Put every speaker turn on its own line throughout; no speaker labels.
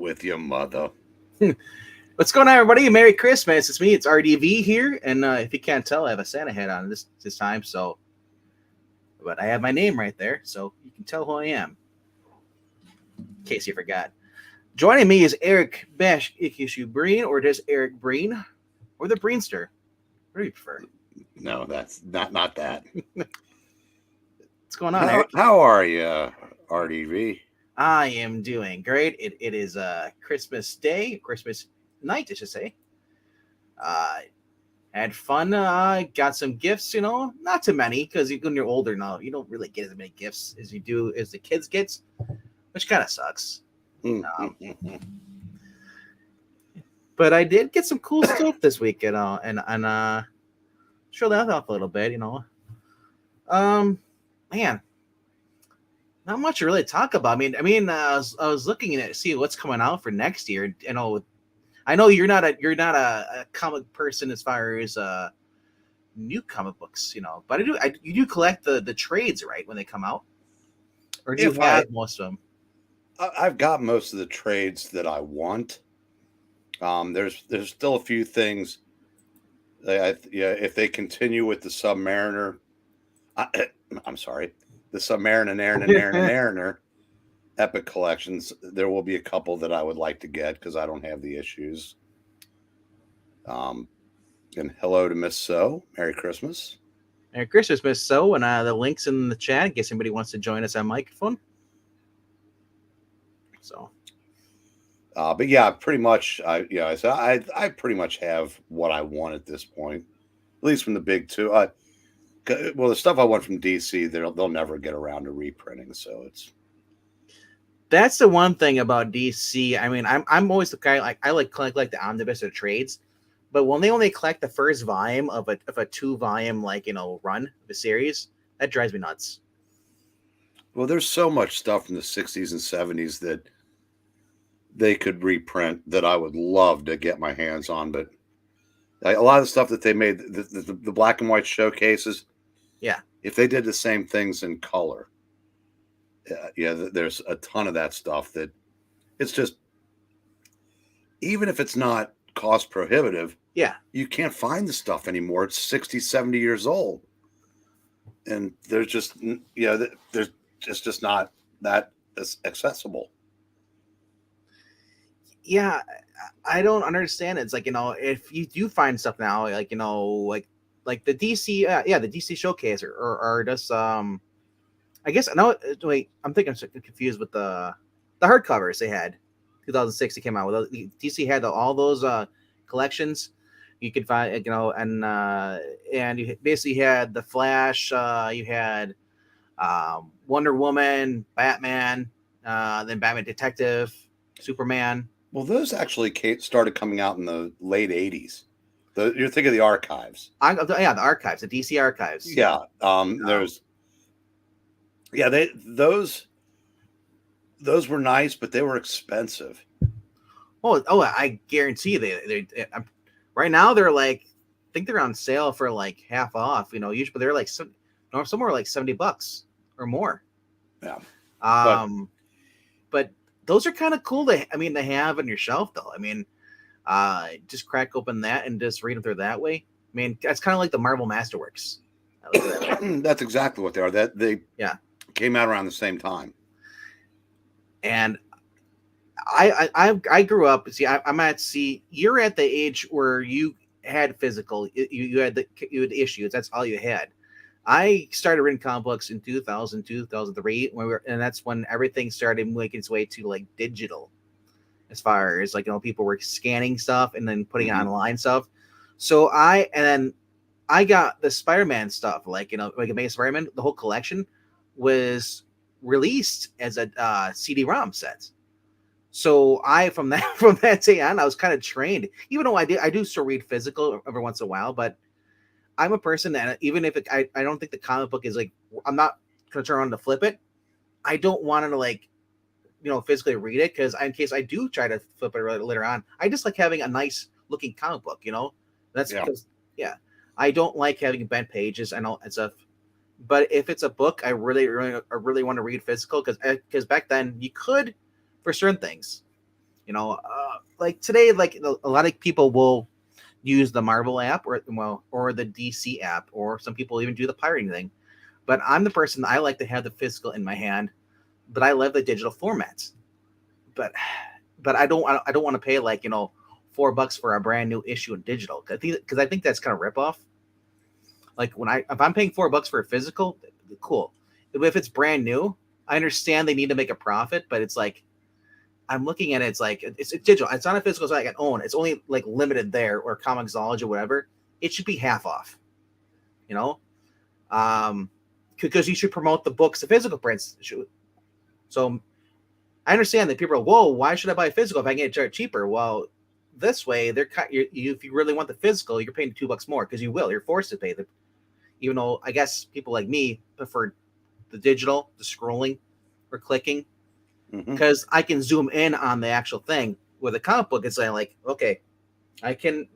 with your mother.
What's going on, everybody? Merry Christmas. It's me. It's RDV here, and if you can't tell, I have a Santa hat on this time. So, but I have my name right there, so you can tell who I am. In case you forgot. Joining me is Eric Bash Ikishu Breen, or just Eric Breen, or the Breenster. What do you prefer?
No, that's not that.
What's going on, Eric?
How are you, RDV?
I am doing great. It is Christmas Day, Christmas night, I should say. Had fun. Got some gifts. Not too many because when you're older now, you don't really get as many gifts as you do as the kids get, which kind of sucks. But I did get some cool stuff this week, and show that off a little bit. Man, not much to really talk about. I was looking at it, see what's coming out for next year. I know you're not a comic person as far as new comic books, but you do collect the trades, right, when they come out, or do you have most of them?
I've got most of the trades that I want. There's still a few things. If they continue with the Submariner, I'm sorry, the Submariner and Mariner Epic collections, there will be a couple that I would like to get because I don't have the issues. And hello to Miss So. Merry Christmas.
Merry Christmas, Miss So. And the link's in the chat in case anybody wants to join us on microphone. So,
but yeah, pretty much. I pretty much have what I want at this point, at least from the big two. Well, the stuff I want from DC, they'll never get around to reprinting, so
that's the one thing about DC. I mean, I'm always the guy I collect like the omnibus or trades, but when they only collect the first volume of a 2-volume run of a series, that drives me nuts.
Well, there's so much stuff from the 60s and 70s that they could reprint that I would love to get my hands on, but a lot of the stuff that they made, the black and white showcases,
yeah,
if they did the same things in color, there's a ton of that stuff that it's just, even if it's not cost prohibitive,
yeah,
you can't find the stuff anymore. It's 60, 70 years old, and there's just there's just not that accessible.
Yeah, I don't understand. It's like, if you do find stuff now, like the DC, the DC showcase or just I guess no. Wait, I'm thinking I'm confused with the hardcovers they had. 2006 it came out with. DC had all those collections. You could find, and you basically had the Flash. You had Wonder Woman, Batman, then Batman Detective, Superman.
Well, those actually started coming out in the late 80s. You're thinking of the archives.
The archives, the DC archives.
Yeah. There's. Yeah, those were nice, but they were expensive.
Oh, I guarantee they right now they're like, I think they're on sale for like half off. Usually, but they're like somewhere like $70 or more.
Yeah.
But those are kind of cool to have on your shelf, though. Just crack open that and just read them through that way. That's kind of like the Marvel Masterworks.
That's exactly what they are. That they came out around the same time.
And I grew up. You're at the age where you had physical. You had issues. That's all you had. I started reading comic books in 2002, 2003, and that's when everything started making its way to like digital, as far as people were scanning stuff and then putting online stuff. So I got the Spider-Man stuff, like Amazing Spider-Man. The whole collection was released as a CD-ROM set. So from that day on, I was kind of trained. Even though I do still read physical every once in a while, but I'm a person that even if I don't think the comic book is I'm not going to turn on to flip it. I don't want to physically read it because in case I do try to flip it later on, I just like having a nice looking comic book. That's because I don't like having bent pages and all and stuff. But if it's a book, I really want to read physical because back then you could for certain things. Like today, like a lot of people will use the Marvel app or the DC app, or some people even do the pirating thing. But I'm the person, I like to have the physical in my hand, but I love the digital formats. But I don't want to pay like $4 for a brand new issue in digital. Because I think that's kind of rip off. Like if I'm paying $4 for a physical, cool. If it's brand new, I understand they need to make a profit, but it's like I'm looking at it. It's like it's digital. It's not a physical, so I can own. It's only like limited there or Comixology or whatever. It should be half off. You know, because you should promote the books, the physical prints. So I understand that people are, whoa, why should I buy a physical if I can get it cheaper? Well, this way, if you really want the physical, you're paying $2 more because you will. You're forced to pay the. Even though I guess people like me prefer the digital, the scrolling, or clicking, because I can zoom in on the actual thing. With a comic book, it's like okay, I can.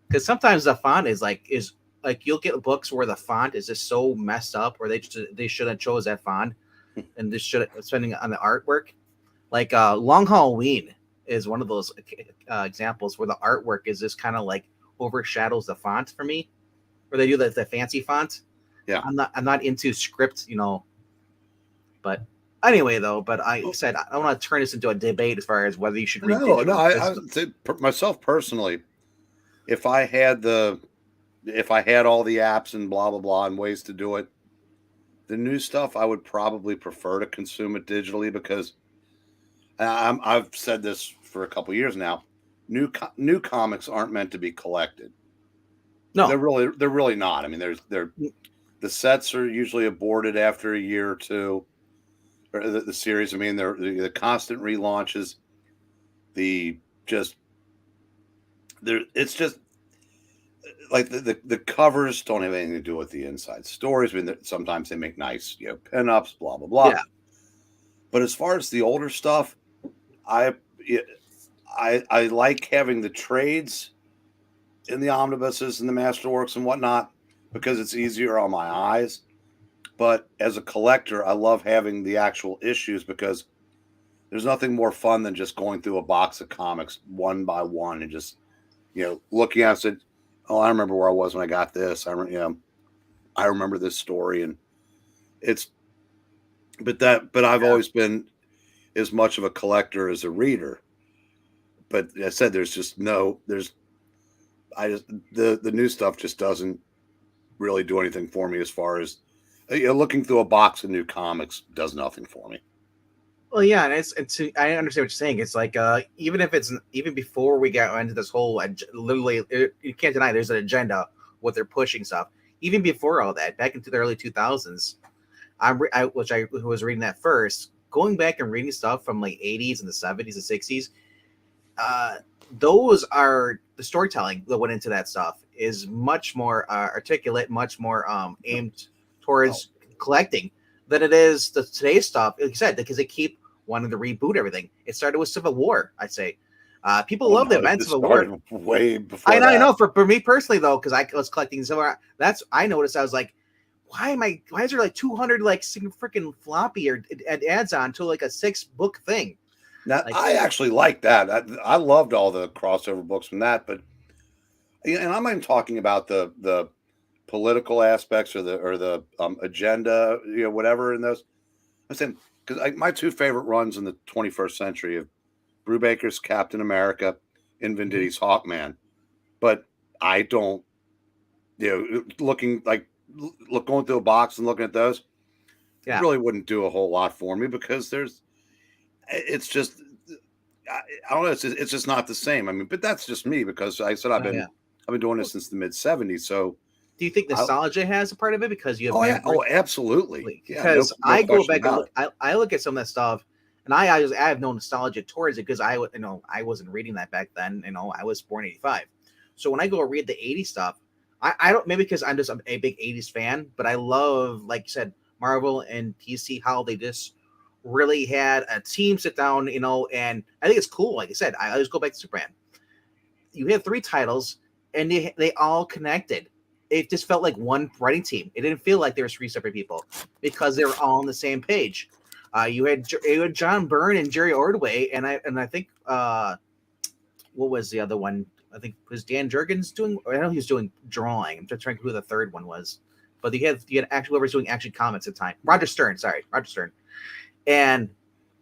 Because sometimes the font is like you'll get books where the font is just so messed up, where they should have chose that font, and they should have spending on the artwork. Like Long Halloween is one of those examples where the artwork is just kind of like overshadows the font for me, where they do the fancy font.
Yeah,
I'm not into script, But anyway, though, but I said I don't want to turn this into a debate as far as whether you should read
no,
digital.
I myself personally, if I had all the apps and blah blah blah and ways to do it, the new stuff I would probably prefer to consume it digitally because I've said this for a couple years now. New comics aren't meant to be collected.
No,
they're really not. I mean, the sets are usually aborted after a year or two. Or the series. I mean, the constant relaunches. It's just like the covers don't have anything to do with the inside stories. I mean, sometimes they make nice pinups, blah blah blah.
yeah,
But as far as the older stuff, I I like having the trades in the omnibuses and the masterworks and whatnot because it's easier on my eyes. But as a collector, I love having the actual issues because there's nothing more fun than just going through a box of comics one by one and just looking at it. Said, oh, I remember where I was when I got this. I remember this story, and but I've always been as much of a collector as a reader. But I said the new stuff just doesn't really do anything for me as far as looking through a box of new comics does nothing for me.
well, yeah, and I understand what you're saying. It's like even before we got into this whole literally, you can't deny there's an agenda what they're pushing stuff. Even before all that, back into the early 2000s, I was reading that first, going back and reading stuff from like 80s and the 70s and 60s. Those are the storytelling that went into that stuff is much more articulate, much more aimed towards collecting than it is the today's stuff. Like you said, because they keep wanting to reboot everything. It started with Civil War, I'd say. People love the events of Civil War.
Way before
I know. For me personally, though, because I was collecting Civil War, I noticed I was like, why is there like 200 like freaking floppy or ads on to like a 6-book thing?
Now, I actually like that. I loved all the crossover books from that, but and I'm not even talking about the political aspects or the agenda, whatever in those. I'm saying because my two favorite runs in the 21st century of Brubaker's Captain America and Venditti's Hawkman, but I don't, going through a box and looking at those, really wouldn't do a whole lot for me because it's just, I don't know, it's just not the same. I mean, but that's just me because I said I've been doing this since the mid 70s. So,
do you think nostalgia has a part of it because you have?
Absolutely.
Because I go back and look, I look at some of that stuff, and I have no nostalgia towards it because I wasn't reading that back then. I was born '85, so when I go read the '80s stuff, I don't, maybe because I'm just a big '80s fan, but I love, like you said, Marvel and DC, how they just really had a team sit down, and I think it's cool. Like I said, I always go back to Superman. You had 3 titles, and they all connected. It just felt like one writing team. It didn't feel like there was 3 separate people because they were all on the same page. You had John Byrne and Jerry Ordway, and I think what was the other one? I think was Dan Jurgens doing. I know he was doing drawing. I'm just trying to think who the third one was, but you had actually whoever was doing action comics at the time. Roger Stern, and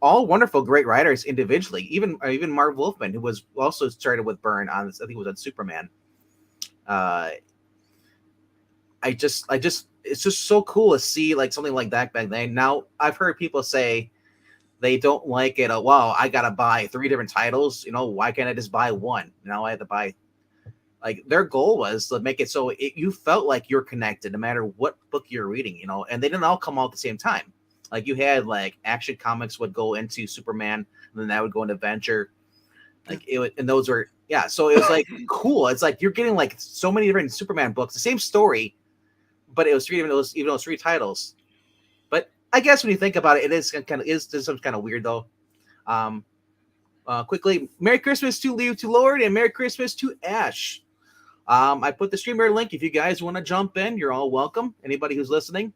all wonderful, great writers individually. Even Marv Wolfman, who was also started with Byrne on this. I think it was on Superman. I just it's just so cool to see like something like that back then. Now I've heard people say they don't like it. Wow, I gotta buy 3 different titles. Why can't I just buy one? Now I have to buy. Like their goal was to make it so you felt like you're connected no matter what book you're reading. And they didn't all come out at the same time. Like you had like Action Comics would go into Superman, and then that would go into Venture. Like it would, and those were So it was like cool. It's like you're getting like so many different Superman books, the same story, but it was even though it was 3 titles. But I guess when you think about it, it is kind of weird though. Quickly, Merry Christmas to Leo to Lord and Merry Christmas to Ash. I put the streamer link. If you guys want to jump in, you're all welcome. Anybody who's listening,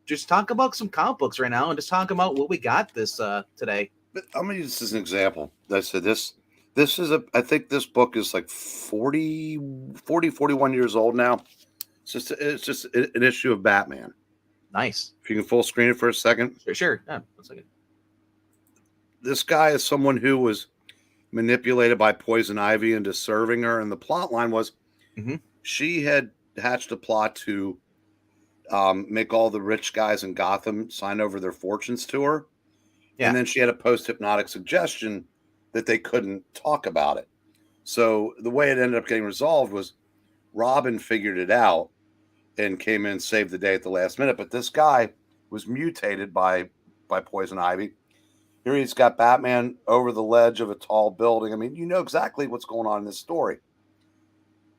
just talk about some comic books right now and just talk about what we got this today.
But I'm gonna use this as an example. I said this is I think this book is like 41 years old now. It's just an issue of Batman.
Nice.
If you can full screen it for a second.
Sure. Yeah, 1 second.
This guy is someone who was manipulated by Poison Ivy into serving her, and the plot line was she had hatched a plot to make all the rich guys in Gotham sign over their fortunes to her. Yeah. And then she had a post-hypnotic suggestion that they couldn't talk about it. So the way it ended up getting resolved was Robin figured it out and came in and saved the day at the last minute. But this guy was mutated by Poison Ivy. Here he's got Batman over the ledge of a tall building. I mean, you know exactly what's going on in this story.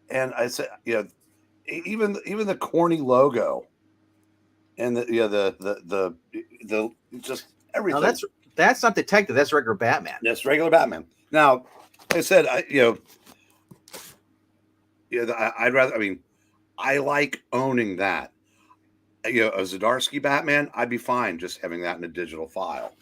And I said, even the corny logo and the just everything.
No, that's not detective. That's regular Batman.
That's regular Batman. Now, like I said, I'd rather. I mean, I like owning that. A Zdarsky Batman, I'd be fine just having that in a digital file.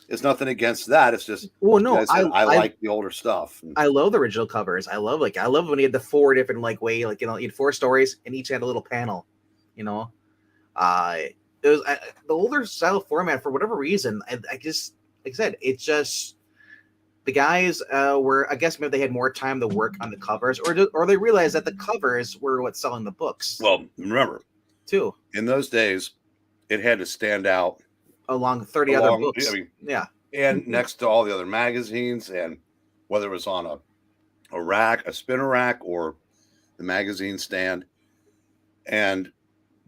It's nothing against that. It's just I like the older stuff.
I love the original covers. I love when he had the 4 different you had 4 stories and each had a little panel. It was the older style format for whatever reason. I just like I said, it's just the guys were. I guess maybe they had more time to work on the covers, or they realized that the covers were what's selling the books.
Well, remember too in those days, it had to stand out
along 30 other books.
I mean, and next to all the other magazines, and whether it was on a rack, a spinner rack, or the magazine stand, and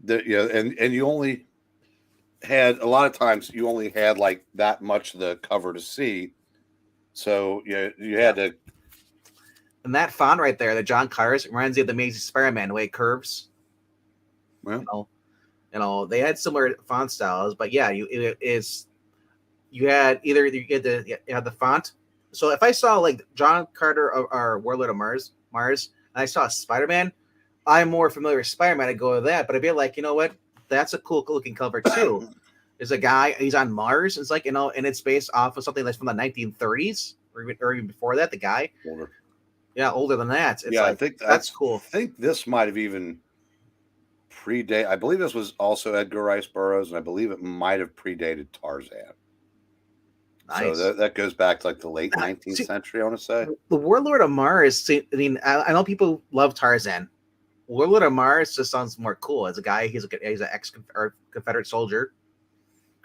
and you only had a lot of times you only had like that much of the cover to see, so you had to.
And that font right there, the John Cars, reminds you of the Amazing Spider-Man, the way it curves. Well, they had similar font styles, but you had the font. So if I saw like John Carter or Warlord of Mars, and I saw Spider-Man, I'm more familiar with Spider-Man. I go with that, but I'd be like, you know what? That's a cool looking cover too. There's a guy, he's on Mars. It's like, and it's based off of something that's from the 1930s or even before that. The guy, older than that. It's
I think
that's cool.
I think this might have even predate. I believe this was also Edgar Rice Burroughs, and I believe it might have predated Tarzan. Nice. So that goes back to like the late 19th century, I want to say. The
Warlord of Mars. I mean, I know people love Tarzan. Warlord of Mars just sounds more cool. As a guy, he's an ex-Confederate soldier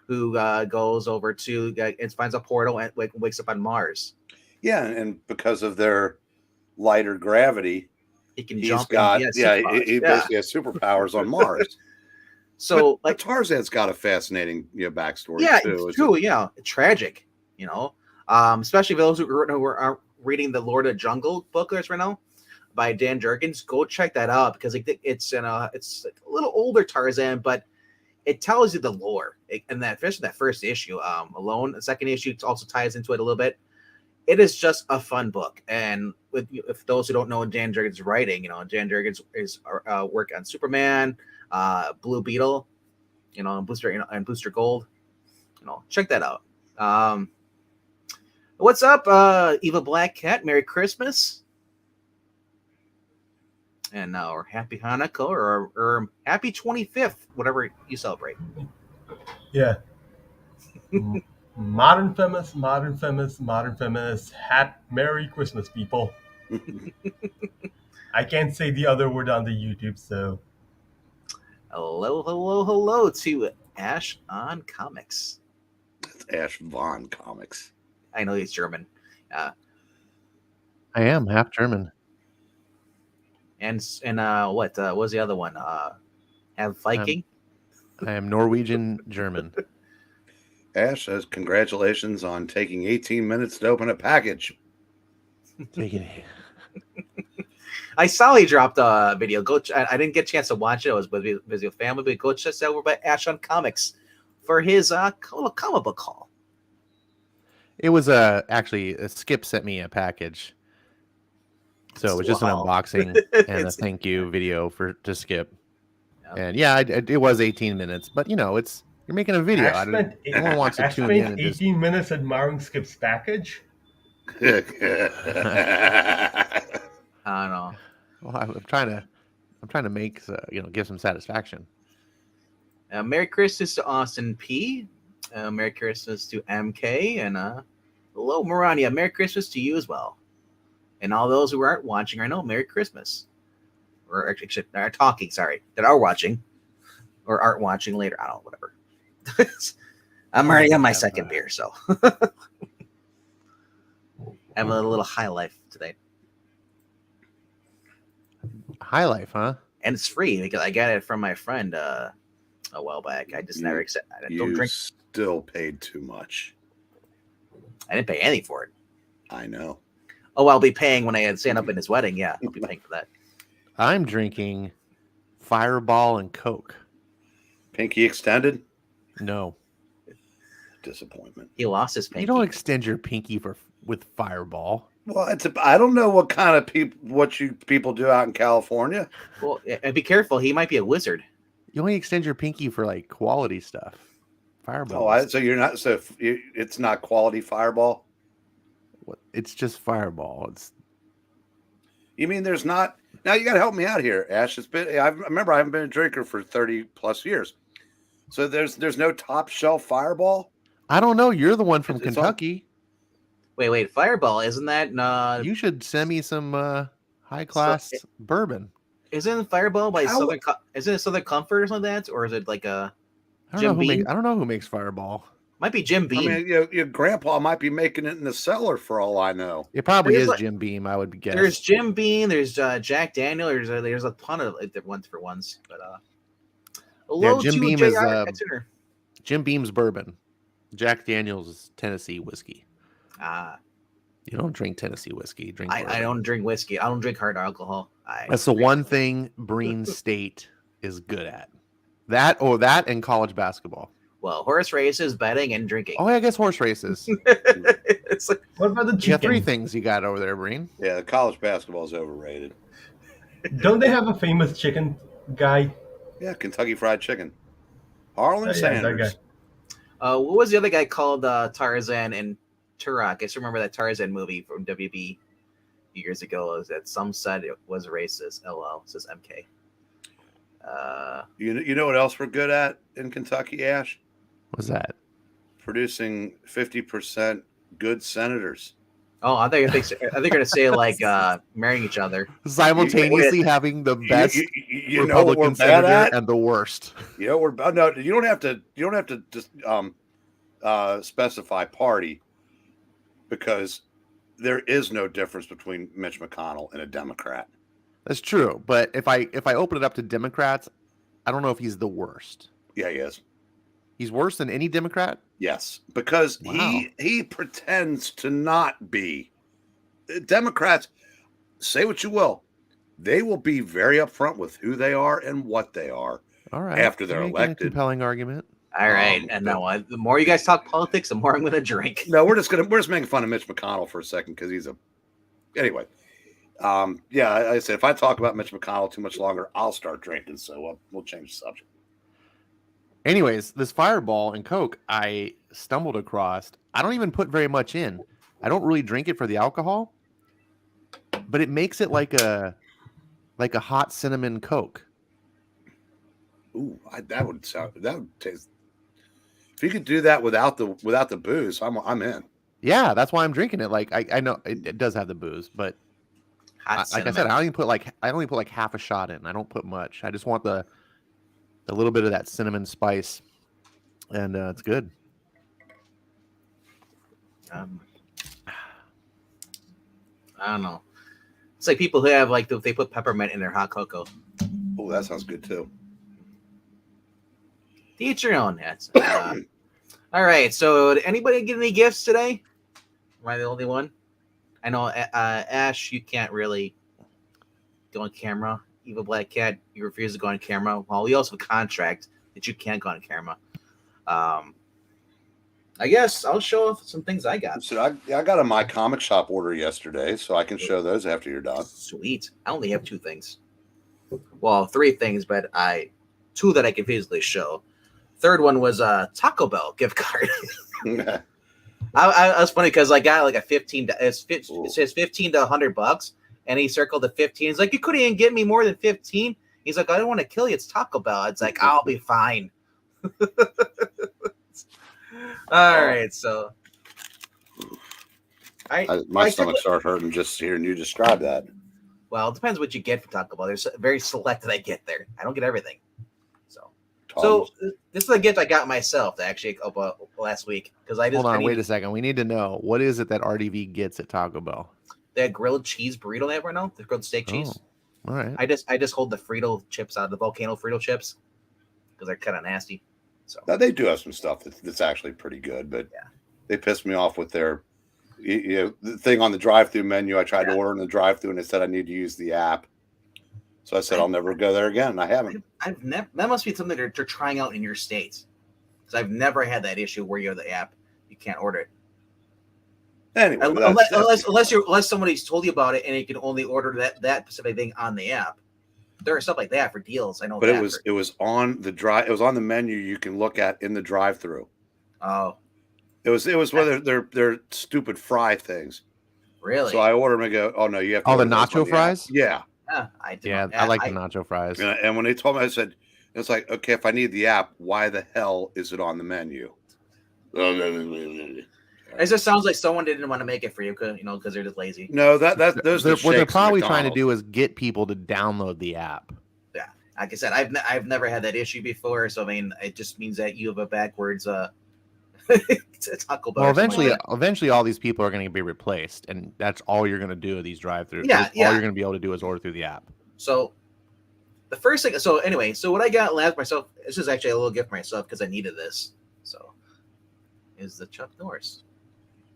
who goes over to and finds a portal and wakes up on Mars.
Yeah, and because of their lighter gravity,
he can jump.
He basically has superpowers on Mars.
So,
but Tarzan's got a fascinating backstory too.
It's true. Yeah, tragic. Especially those who are reading the Lord of the Jungle book right now by Dan Jurgens. Go check that out because it's a little older Tarzan, but it tells you the lore. Especially that first issue alone. The second issue also ties into it a little bit. It is just a fun book, and if those who don't know Dan Jurgens' writing, Dan Jurgens is work on Superman, Blue Beetle, and Booster Gold. check that out. What's up, Eva Black Cat? Merry Christmas. And or Happy Hanukkah or Happy 25th, whatever you celebrate.
Yeah. Modern feminist. Merry Christmas, people. I can't say the other word on the YouTube, so.
Hello to Ash on Comics.
That's Ash Vaughn Comics.
I know he's German.
I am half German.
And what was the other one? Have Viking?
I am Norwegian German.
Ash says, congratulations on taking 18 minutes to open a package.
I saw he dropped a video. I didn't get a chance to watch it. I was busy with family, but go check over by Ash on Comics for his comic book haul.
It was actually Skip sent me a package. So it was just an unboxing and a thank you video to Skip. Yeah. And yeah, it was 18 minutes, but you're making a video. No one wants to tune in.
18 minutes admiring Skip's package.
I don't know.
Well, I'm trying to make give some satisfaction.
Merry Christmas to Austin P. Merry Christmas to MK, and hello Marania. Merry Christmas to you as well, and all those who aren't watching. I know Merry Christmas, or actually are talking. Sorry, that are watching or aren't watching later. I don't know, whatever. I'm already on my second beer, so I have a little high life today.
High life, huh?
And it's free because I got it from my friend a while back. I just never accept. I don't drink.
Still paid too much.
I didn't pay anything for it.
I know.
Oh, I'll be paying when I stand up in his wedding. Yeah, I'll be paying for that.
I'm drinking Fireball and Coke.
Pinky extended?
No.
Disappointment.
He lost his pinky.
You don't extend your pinky with Fireball.
Well, I don't know what kind of people do out in California.
Well, and be careful. He might be a wizard.
You only extend your pinky for like quality stuff. Fireball.
Oh, so you're not. So it's not quality Fireball.
It's just Fireball.
You mean there's not? Now you got to help me out here, Ash. I remember I haven't been a drinker for 30 plus years. So there's no top shelf Fireball.
I don't know. You're the one from Kentucky.
Wait, Fireball, isn't that?
You should send me some high class bourbon.
Isn't Fireball by Southern? Isn't it Southern Comfort or something like that, or is it like a?
I don't know who makes Fireball.
Might be Jim Beam.
I mean, your grandpa might be making it in the cellar for all I know.
It probably is Jim Beam, I would guess.
There's Jim Beam. There's Jack Daniel. There's a ton of ones for ones. But
Jim Beam is Jim Beam's bourbon. Jack Daniel's is Tennessee whiskey. You don't drink Tennessee whiskey.
I don't drink whiskey. I don't drink hard alcohol.
That's the one thing Breen State is good at. That and college basketball.
Well, horse races, betting, and drinking.
Oh, yeah, I guess horse races.
It's like,
what about the chicken?
You got three things you got over there, Breen.
Yeah, the college basketball is overrated.
Don't they have a famous chicken guy?
Yeah, Kentucky Fried Chicken. Harlan Sanders.
What was the other guy called Tarzan and Turok? I just remember that Tarzan movie from WB years ago. That some said it was racist. LOL, says MK.
You know what else we're good at in Kentucky, Ash?
What's that?
Producing 50% good senators.
Oh, I think they're going to say like marrying each other
simultaneously, having the best Republican senator and the worst.
You know no. You don't have to just specify party, because there is no difference between Mitch McConnell and a Democrat.
That's true, but if I open it up to Democrats, I don't know if he's the worst.
Yeah, he is.
He's worse than any Democrat?
Yes, because he pretends to not be. Democrats, say what you will, they will be very upfront with who they are and what they are.
All right.
After they're elected.
A compelling argument.
All right, and now the more you guys talk politics, the more I'm going to drink.
No, we're just making fun of Mitch McConnell for a second because he's anyway. Yeah, I said if I talk about Mitch McConnell too much longer, I'll start drinking. So we'll change the subject.
Anyways, this Fireball and Coke, I stumbled across. I don't even put very much in. I don't really drink it for the alcohol, but it makes it like a hot cinnamon Coke.
Ooh, that would taste. If you could do that without the booze, I'm in.
Yeah, that's why I'm drinking it. Like I know it does have the booze, but like I said, I only put like half a shot in. I don't put much. I just want the little bit of that cinnamon spice, and it's good.
I don't know. It's like people who have like they put peppermint in their hot cocoa.
Oh, that sounds good too.
To each your own. That's all right. So, did anybody get any gifts today? Am I the only one? I know, Ash, you can't really go on camera. Evil Black Cat, you refuse to go on camera. Well, we also have a contract that you can't go on camera. I guess I'll show off some things I got.
So I got a My Comic Shop order yesterday, so I can show those after you're done.
Sweet. I only have 2 things. Well, 3 things, but 2 that I can physically show. Third one was a Taco Bell gift card. I was funny because I got like a 15. It says 15 to $100, and he circled the 15. He's like, you couldn't even get me more than 15. He's like, I don't want to kill you. It's Taco Bell. It's like, I'll be fine. All right, so
my stomach started hurting just hearing you describe that.
Well, it depends what you get from Taco Bell. There's very select that I get there. I don't get everything. So this is a gift I got myself actually last week because I just
wait a second. We need to know, what is it that RDV gets at Taco Bell?
That grilled cheese burrito they ever know? The grilled steak cheese.
All right.
I just hold the Frito chips out, the volcano Frito chips, because they're kind of nasty. So
now, they do have some stuff that's actually pretty good, but they pissed me off with their the thing on the drive-through menu. I tried to order in the drive-through and it said I need to use the app. So I said I'll never go there again, and I haven't.
I've never. That must be something they're trying out in your state, because I've never had that issue where you have the app, you can't order it.
Anyway,
unless somebody's told you about it and you can only order that specific thing on the app. There are stuff like that for deals. I know,
but it was on the drive. It was on the menu you can look at in the drive-through.
Oh,
it was whether they're stupid fry things.
Really?
So I order them and go, oh no, you have to.
Oh, the nacho fries.
Yeah.
I like the nacho fries.
And when they told me, I said, it's like, okay, if I need the app, why the hell is it on the menu?
It just sounds like someone didn't want to make it for you, because they're just lazy.
No, what
they're probably trying to do is get people to download the app.
Yeah, like I said, I've never had that issue before, so I mean, it just means that you have a backwards Taco Bell.
Well, eventually, all these people are going to be replaced, and that's all you're going to do at these drive-throughs.
Yeah.
All you're going to be able to do is order through the app.
So, the first thing. So anyway, what I got last myself. This is actually a little gift for myself because I needed this. So, is the Chuck Norris.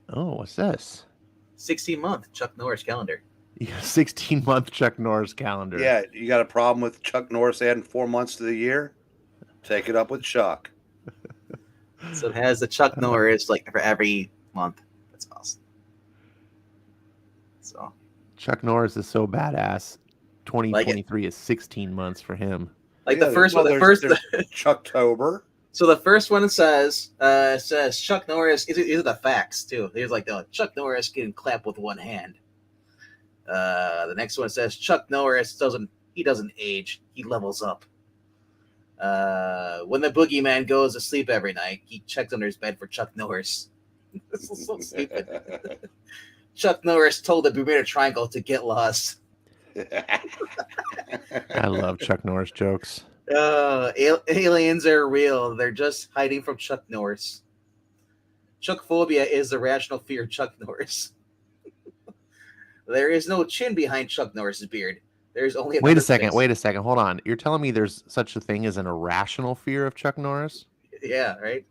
Oh, what's this?
16-month Chuck Norris calendar.
Yeah, 16-month Chuck Norris calendar.
Yeah, you got a problem with Chuck Norris adding 4 months to the year? Take it up with Chuck.
So it has the Chuck Norris like for every month. That's awesome. So
Chuck Norris is so badass. 2023 is 16 months for him.
Like the first one,
there's Chucktober.
So the first one says Chuck Norris. These are the facts too. There's like Chuck Norris can clap with one hand. The next one says Chuck Norris doesn't age. He levels up. When the boogeyman goes to sleep every night, he checks under his bed for Chuck Norris. This is so stupid. Chuck Norris told the Bermuda Triangle to get lost.
I love Chuck Norris jokes.
Aliens are real. They're just hiding from Chuck Norris. Chuckphobia is the rational fear of Chuck Norris. There is no chin behind Chuck Norris's beard. There's only
wait a second. Hold on. You're telling me there's such a thing as an irrational fear of Chuck Norris?
Yeah, right.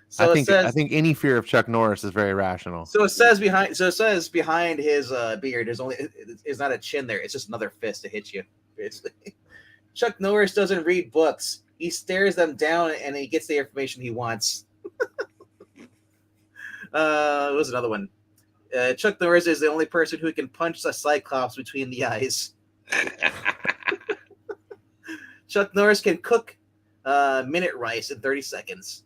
So
I think any fear of Chuck Norris is very rational.
So it says behind his beard is not a chin there. It's just another fist to hit you, basically. Chuck Norris doesn't read books. He stares them down and he gets the information he wants. What was another one? Chuck Norris is the only person who can punch a cyclops between the eyes. Chuck Norris can cook minute rice in 30 seconds.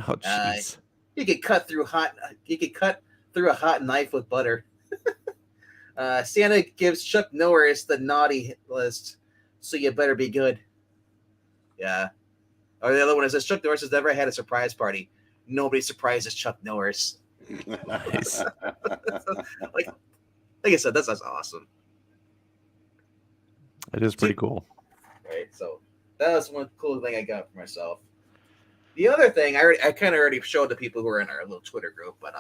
Oh, jeez.
You could cut through a hot knife with butter. Santa gives Chuck Norris the naughty list, so you better be good. Yeah. Or the other one is this: Chuck Norris has never had a surprise party. Nobody surprises Chuck Norris.
Nice.
like I said, that's awesome.
It is pretty cool.
Right. So that was one cool thing I got for myself. The other thing I kind of already showed the people who are in our little Twitter group, but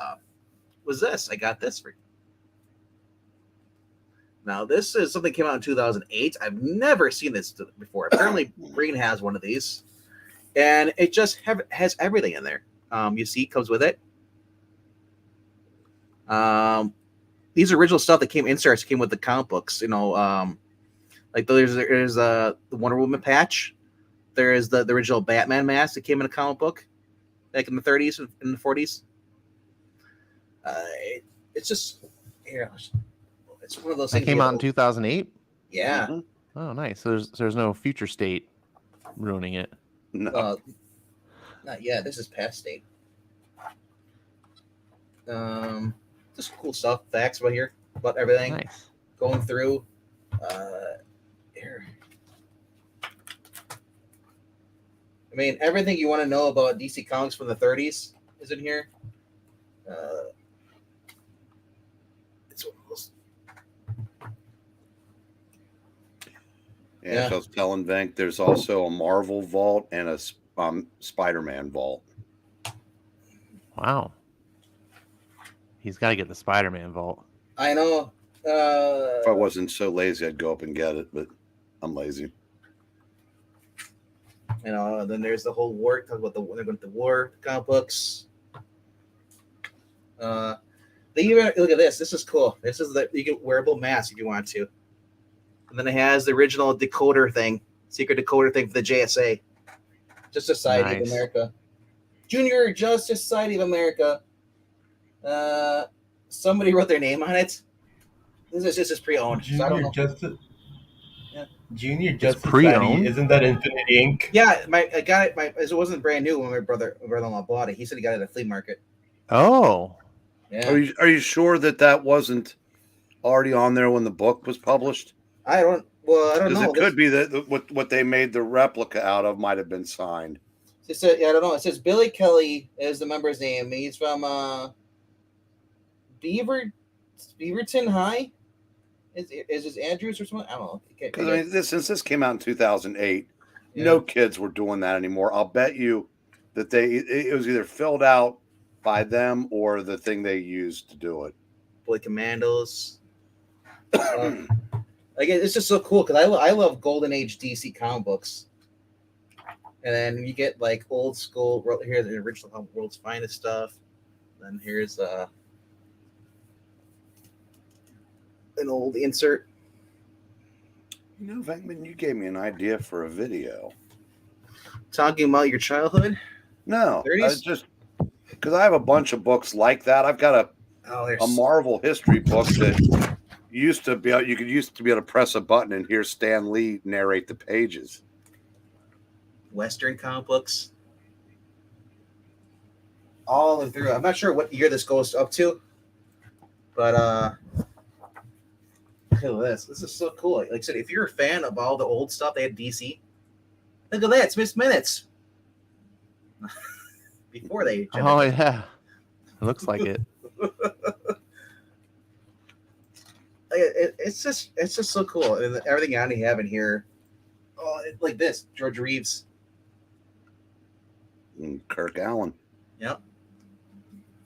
was this. I got this for you. Now, this is something that came out in 2008. I've never seen this before. Apparently, Green has one of these. And it just has everything in there. You see, it comes with it. These original stuff that came inserts came with the comic books. You know, like there's the Wonder Woman patch. There is the original Batman mask that came in a comic book back in the 30s and in the 40s. It's just here. It's one of those things.
That came out in 2008.
Yeah.
Mm-hmm.
Oh, nice. So there's no future state ruining it.
No.
Not yet. This is past state. Just cool stuff. Facts about here about everything.
Nice.
Going through. Here. I mean, everything you want to know about DC Comics from the 30s is in here. It's one of those.
Yeah, so I was telling Venk there's also a Marvel vault and a Spider-Man vault.
Wow. He's got to get the Spider-Man vault.
I know.
If I wasn't so lazy, I'd go up and get it, but I'm lazy.
You know, and then there's the whole war. Talk about they're going to the war comic books. They even look at this. This is cool. This is you get wearable mask if you want to. And then it has the original decoder thing, secret decoder thing for the JSA, Justice Society of America, Junior Justice Society of America. Somebody wrote their name on it. This is pre-owned. So I don't know.
Junior Justice
pre-owned?
Society, isn't that Infinity Inc.?
Yeah, I got it. It wasn't brand new when my brother-in-law bought it. He said he got it at a flea market.
Oh.
Yeah.
Are you sure that wasn't already on there when the book was published?
I don't know.
Because it could be that what they made the replica out of might have been signed.
It said, I don't know. It says Billy Kelly is the member's name. He's from Beaverton High. Is this Andrews or something? I don't know.
Because since this came out in 2008, no kids were doing that anymore. I'll bet you that it was either filled out by them or the thing they used to do it.
Boy Commandos. Like it's just so cool because I love Golden Age DC comic books. And then you get like old school. Here's the original World's Finest stuff. Then here's an old insert.
You know, Venkman, you gave me an idea for a video.
Talking about your childhood?
No,
30s?
I was just because I have a bunch of books like that. I've got a Marvel history book that used to be you could used to be able to press a button and hear Stan Lee narrate the pages.
Western comic books. All the way through. I'm not sure what year this goes up to, but look at this. This is so cool. Like I said, if you're a fan of all the old stuff they had DC, look at that. It's Miss Minutes. Before they.
Oh yeah, it looks like it.
It's just so cool, and everything I have in here. Oh, like this, George Reeves.
And Kirk Allen.
Yep.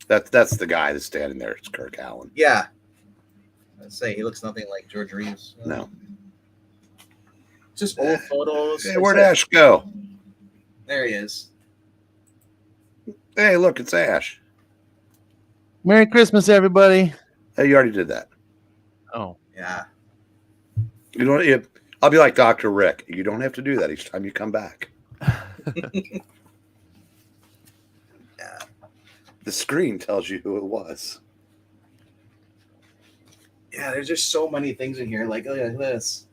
That's the guy that's standing there. It's Kirk Allen.
Yeah. I'd say he looks nothing like George Reeves.
No.
Just old photos.
Hey, where'd Ash go?
There he is.
Hey, look, it's Ash.
Merry Christmas, everybody.
Hey, you already did that.
Oh.
Yeah.
You don't. I'll be like Dr. Rick. You don't have to do that each time you come back.
Yeah.
The screen tells you who it was.
Yeah, there's just so many things in here. Like, look at this.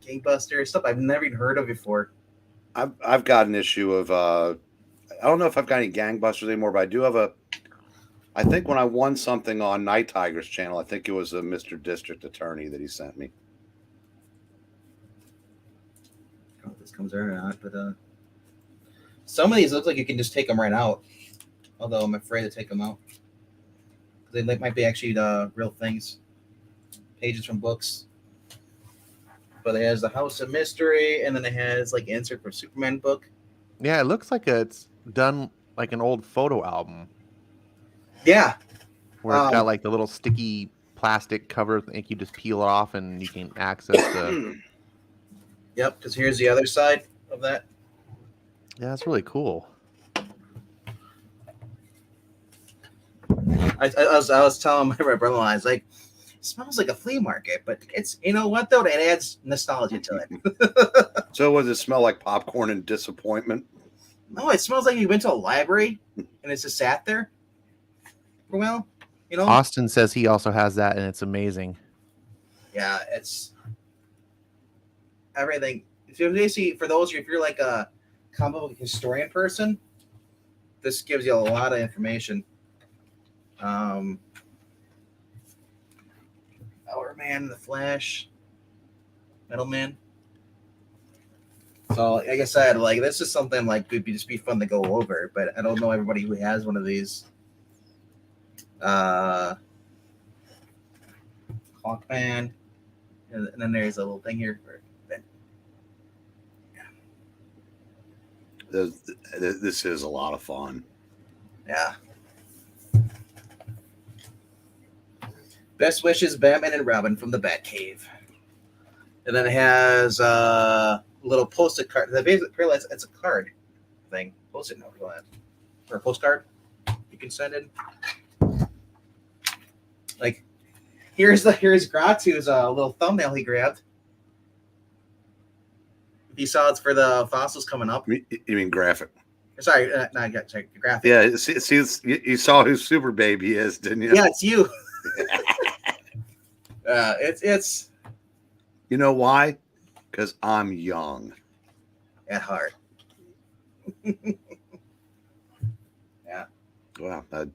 Gangbuster stuff I've never even heard of before.
I've got an issue of I don't know if I've got any gangbusters anymore, but I do have a I think when I won something on Night Tiger's channel, I think it was a Mr. District Attorney that he sent me.
I don't know if this comes out or not, but some of these look like you can just take them right out. Although I'm afraid to take them out. They might be actually the real things. Pages from books. But it has the House of Mystery, and then it has like insert for Superman book.
Yeah, it looks like it's done like an old photo album.
Yeah.
Where it's got like the little sticky plastic cover thing you just peel it off and you can access the...
Yep, because here's the other side of that.
Yeah, that's really cool.
I was telling my brother-in-law, I was like, it smells like a flea market, but it's, you know what though, it adds nostalgia to it.
So does it smell like popcorn and disappointment?
No, it smells like you went to a library and it's just sat there for a while. You know,
Austin says he also has that, and it's amazing.
Yeah, it's everything. If you see, for those, if you're like a comic book historian person, this gives you a lot of information. Hour Man, The Flash, Metal Man. So, like I said, like this is something like could just be fun to go over, but I don't know everybody who has one of these. Hawkman, and then there's a little thing here for
This is a lot of fun.
yeah. Best wishes, Batman and Robin from the Batcave, and then it has a little post-it card. The basically realize it's a card thing, post-it note for that, or a postcard you can send in. Like, here's Gratu's little thumbnail he grabbed. If you saw, it's for the fossils coming up.
You mean graphic?
Sorry, graphic.
Yeah, see, you saw who Super Baby is, didn't you?
Yeah, it's you. It's.
You know why? Because I'm young
At heart. Yeah.
Well, I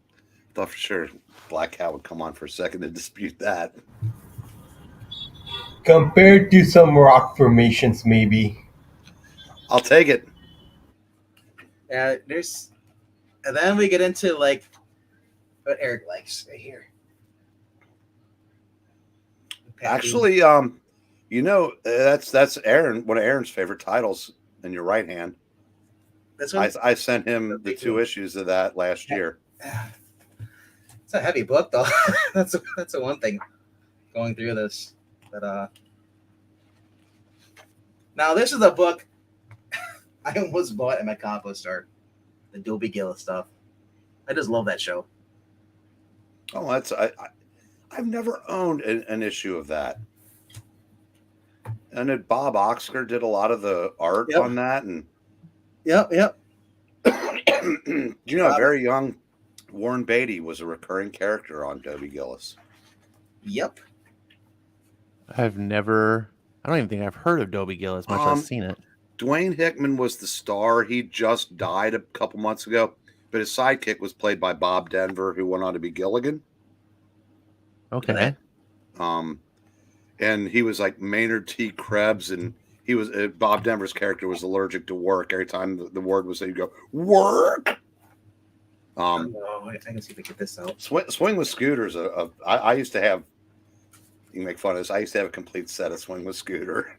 thought for sure Black Cat would come on for a second to dispute that.
Compared to some rock formations, maybe.
I'll take it.
And then we get into like what Eric likes right here.
Actually, you know, that's Aaron, one of Aaron's favorite titles in your right hand.
That's
I sent him the 2 issues of that last year.
It's a heavy book though. that's a one thing going through this. But now this is a book I almost bought at my comic book store. The Dobie Gillis stuff. I just love that show.
Oh, I've never owned an issue of that. And then Bob Oxker did a lot of the art on that. And
Yep.
you know, very young Warren Beatty was a recurring character on Dobie Gillis.
Yep.
I don't even think I've heard of Dobie Gillis much. I've seen it.
Dwayne Hickman was the star. He just died a couple months ago, but his sidekick was played by Bob Denver, who went on to be Gilligan.
Okay.
And he was like Maynard T. Krebs, and he was Bob Denver's character was allergic to work. Every time the word was said, he'd go, work.
I can see if I get this out.
Swing with Scooters. I used to have. You can make fun of this. I used to have a complete set of Swing with Scooter.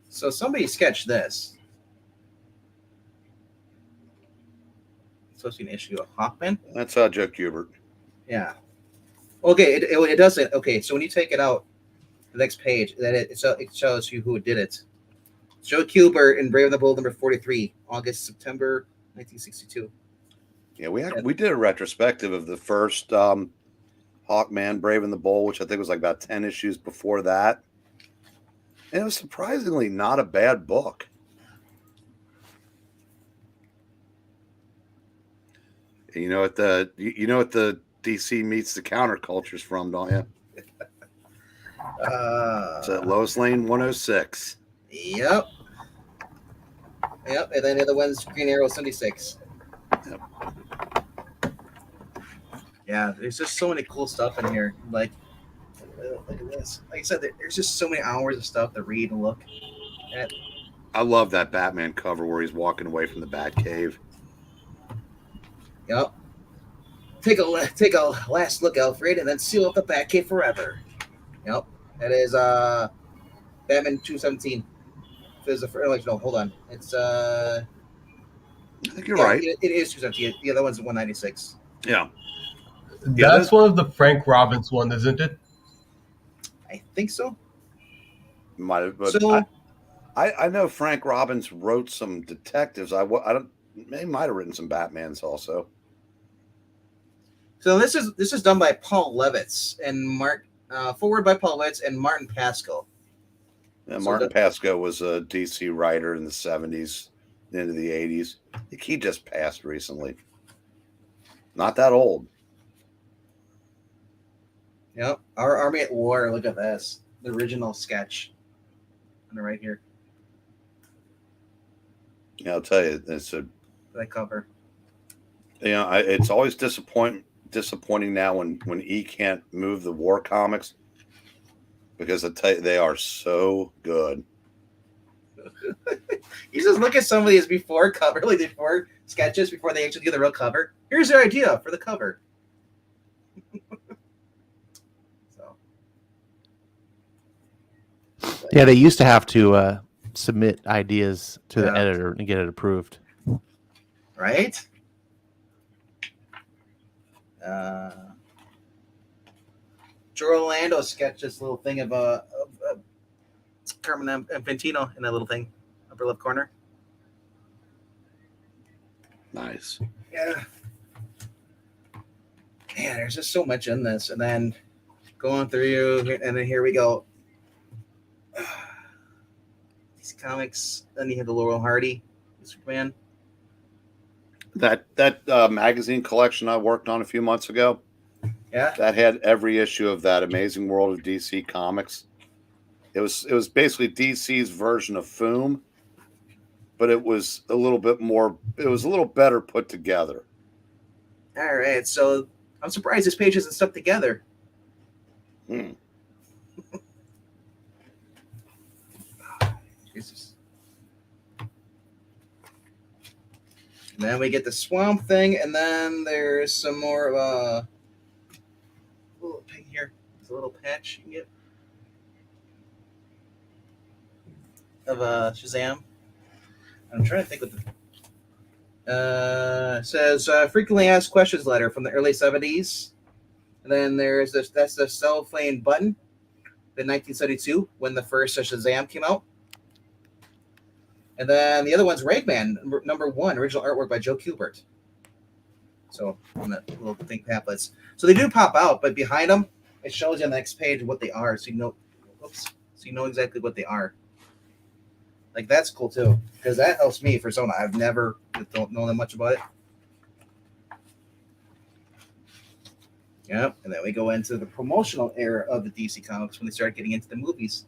So somebody sketched this. It's supposed to be an issue of Hawkman.
That's Joe Kubert.
Yeah. Okay, it does it. Okay, so when you take it out, the next page, that it shows you who did it. Joe Kubert in Brave and the Bold number 43, September 1962.
Yeah, we did a retrospective of the first Hawkman, Brave and the Bold, which I think was like about 10 issues before that. And it was surprisingly not a bad book. You know what the DC meets the counterculture's from, don't you? It's at Lois Lane 106.
Yep. And then the other one's Green Arrow 76.
Yep.
Yeah, there's just so many cool stuff in here. Like, look at this. Like I said, there's just so many hours of stuff to read and look at.
I love that Batman cover where he's walking away from the Batcave.
Yep. Take a last look, Alfred, and then seal up the Batcave forever. Yep. That is Batman 217. There's no, hold on. It's
I think you're right.
It is 217. The other one's 196.
Yeah.
That's one of the Frank Robbins one, isn't it?
I think so.
Might have, but
So
I know Frank Robbins wrote some detectives. I don't. He might have written some Batmans also.
So this is done by Paul Levitz and forward by Paul Levitz and Martin Pasco.
Yeah, Martin Pasco was a DC writer in the 70s, into the 80s. I think he just passed recently. Not that old.
Yep. Our Army at War. Look at this. The original sketch. On the right here.
Yeah, I'll tell you, it's a.
That cover.
It's always disappointing now when E can't move the war comics, because I tell you, they are so good.
You just look at some of these before cover, like before sketches, before they actually do the real cover. Here's their idea for the cover. So,
Yeah, they used to have to submit ideas to the editor and get it approved.
Right? Joe Orlando sketched this little thing of Carmen Infantino in that little thing, upper left corner.
Nice.
Yeah. Man, there's just so much in this. And then going through, and then here we go. These comics. Then you have the Laurel Hardy, Superman.
That magazine collection I worked on a few months ago.
Yeah.
That had every issue of that Amazing World of DC Comics. It was basically DC's version of Foom, but it was a little bit more. It was a little better put together.
All right, so I'm surprised this page isn't stuck together. Jesus. And then we get the Swamp Thing, and then there's some more of a little thing here. There's a little patch you can get of Shazam. I'm trying to think what the says frequently asked questions letter from the early 70s. And then there's this, that's the cellophane button in 1972 when the first Shazam came out. And then the other one's Ragman, #1, original artwork by Joe Kubert. So on the little thing pamphlets. So they do pop out, but behind them, it shows you on the next page what they are. So you know, so you know exactly what they are. Like that's cool too, because that helps me for someone I've never don't know that much about it. Yep, and then we go into the promotional era of the DC Comics when they start getting into the movies.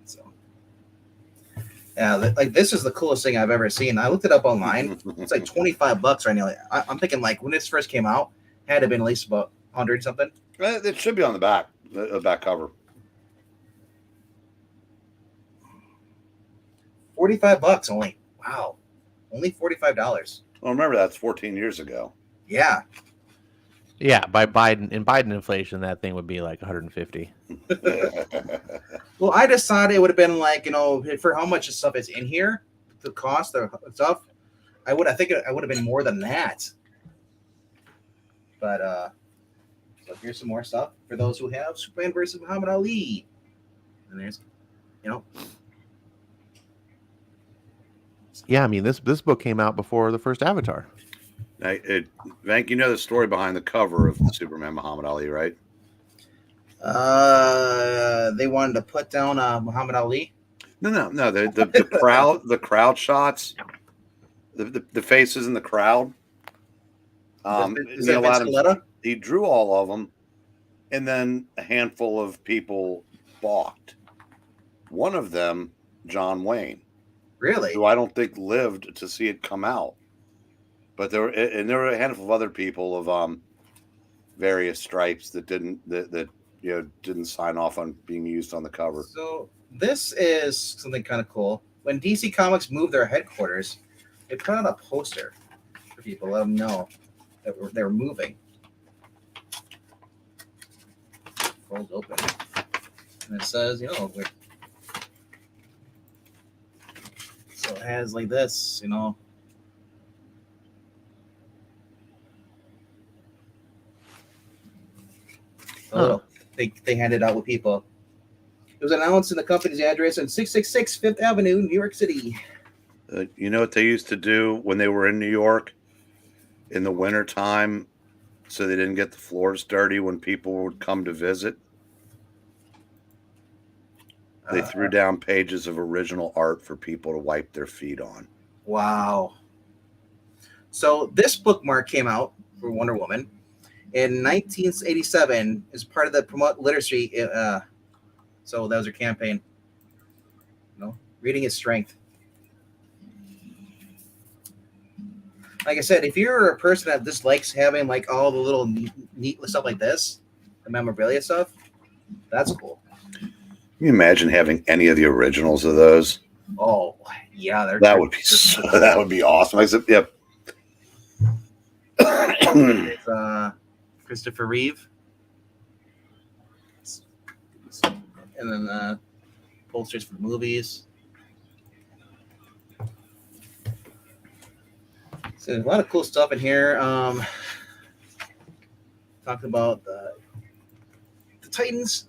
So, yeah, like this is the coolest thing I've ever seen. I looked it up online. It's like $25 right now. I'm thinking like when this first came out, it had to have been at least about 100 something.
It should be on the back, the back cover.
$45 only. Wow, only $45.
Well, remember that's 14 years ago.
Yeah.
Yeah, by Biden inflation, that thing would be like 150.
Well, I just thought it would have been like, for how much stuff is in here, the cost of stuff. I think it would have been more than that. But so here's some more stuff for those who have Superman versus Muhammad Ali. And there's,
Yeah, I mean this book came out before the first Avatar.
Vank, you know the story behind the cover of Superman Muhammad Ali, right?
They wanted to put down Muhammad Ali.
No. The crowd shots, the faces in the crowd. Neil Adams, he drew all of them, and then a handful of people balked. One of them, John Wayne,
really,
who I don't think lived to see it come out. But there were a handful of other people of various stripes that that didn't sign off on being used on the cover.
So this is something kind of cool. When DC Comics moved their headquarters, they put out a poster for people, let them know that they were moving. Folds open, and it says, so it has like this, Oh, they handed out with people. It was announced in the company's address on 666 Fifth Avenue, New York City.
You know what they used to do when they were in New York in the wintertime so they didn't get the floors dirty when people would come to visit? They threw down pages of original art for people to wipe their feet on.
Wow. So this bookmark came out for Wonder Woman in 1987 as part of the Promote Literacy. So that was her campaign. Reading is strength. Like I said, if you're a person that dislikes having like all the little neat stuff like this, the memorabilia stuff, that's cool.
Can you imagine having any of the originals of those?
Oh, yeah,
that would be awesome. Except, yep.
It's Christopher Reeve, and then posters for the movies. So there's a lot of cool stuff in here. Talking about the Titans.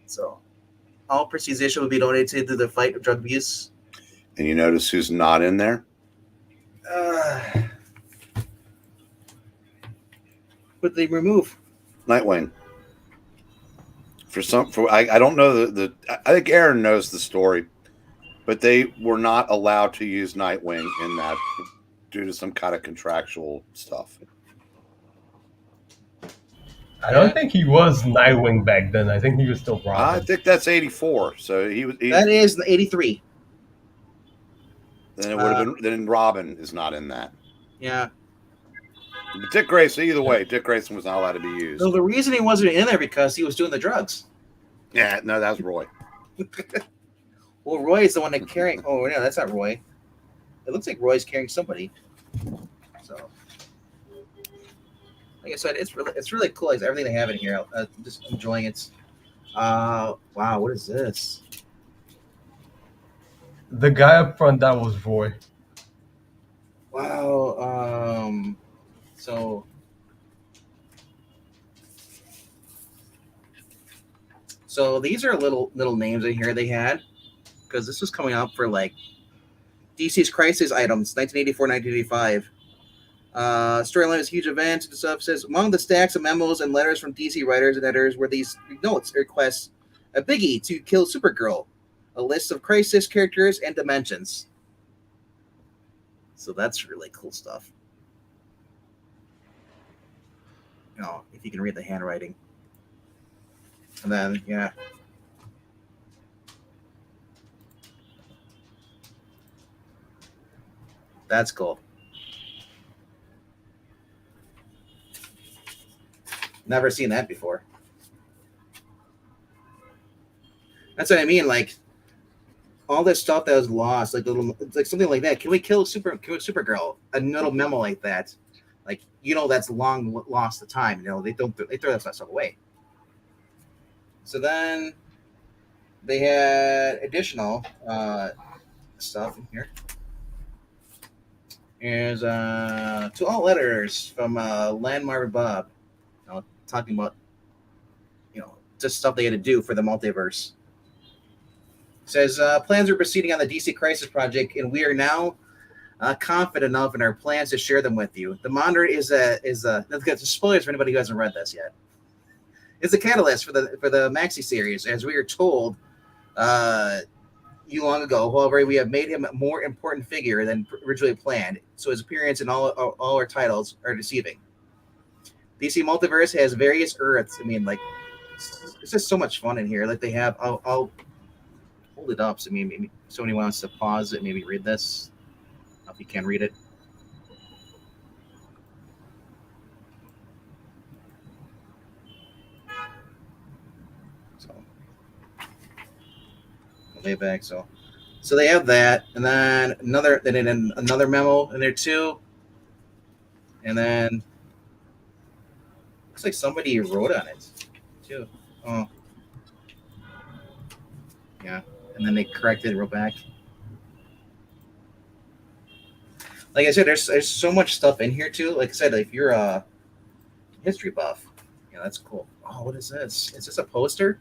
So all proceeds issue will be donated to the fight of drug abuse.
And you notice who's not in there?
What did they remove?
Nightwing. I don't know I think Aaron knows the story, but they were not allowed to use Nightwing in that due to some kind of contractual stuff.
I don't think he was Nightwing back then. I think he was still Robin.
I think that's 84. So
that is 83.
Then it would have been. Then Robin is not in that.
Yeah.
But Dick Grayson, either way, Dick Grayson was not allowed to be used.
So the reason he wasn't in there because he was doing the drugs.
Yeah, no, that was Roy.
Well, Roy is the one that carrying. Oh no, that's not Roy. It looks like Roy's carrying somebody. So, like I said, it's really cool. It's everything they have in here. I'm just enjoying it. Wow, what is this?
The guy up front, that was Roy.
Wow. So these are little names in here they had because this was coming up for like DC's Crisis items, 1984, 1985. Storyline is a huge event. The stuff says among the stacks of memos and letters from DC writers and editors were these notes requests a biggie to kill Supergirl, a list of Crisis characters and dimensions. So that's really cool stuff. If you can read the handwriting. And then, yeah. That's cool. Never seen that before. That's what I mean. Like all this stuff that was lost, like something like that. Can we kill Supergirl? A little memo like that, like that's long lost the time. They throw that stuff away. So then they had additional stuff in here. Here's to all letters from Landmark Bob, talking about just stuff they had to do for the multiverse. It says plans are proceeding on the DC Crisis project, and we are now confident enough in our plans to share them with you. The Monitor is spoilers for anybody who hasn't read this yet. It's a catalyst for the Maxi series, as we are told you long ago. However, we have made him a more important figure than originally planned, so his appearance in all our titles are deceiving. DC Multiverse has various Earths. I mean, like, it's just so much fun in here. Like they have, I'll hold it up. So maybe somebody wants to pause it, maybe read this. If you can read it. way back. So they have that, and then another memo in there too, and then looks like somebody wrote on it too. Oh, yeah, and then they corrected it real back. Like I said, there's so much stuff in here too. Like I said, if you're a history buff, yeah, that's cool. Oh, what is this? Is this a poster?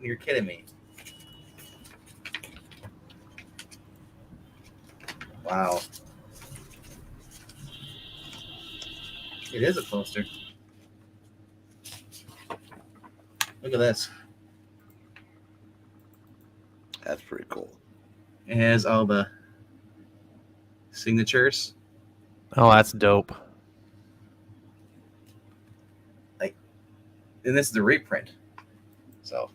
You're kidding me. Wow. It is a poster. Look at this.
That's pretty cool.
It has all the signatures.
Oh, that's dope.
And this is the reprint. So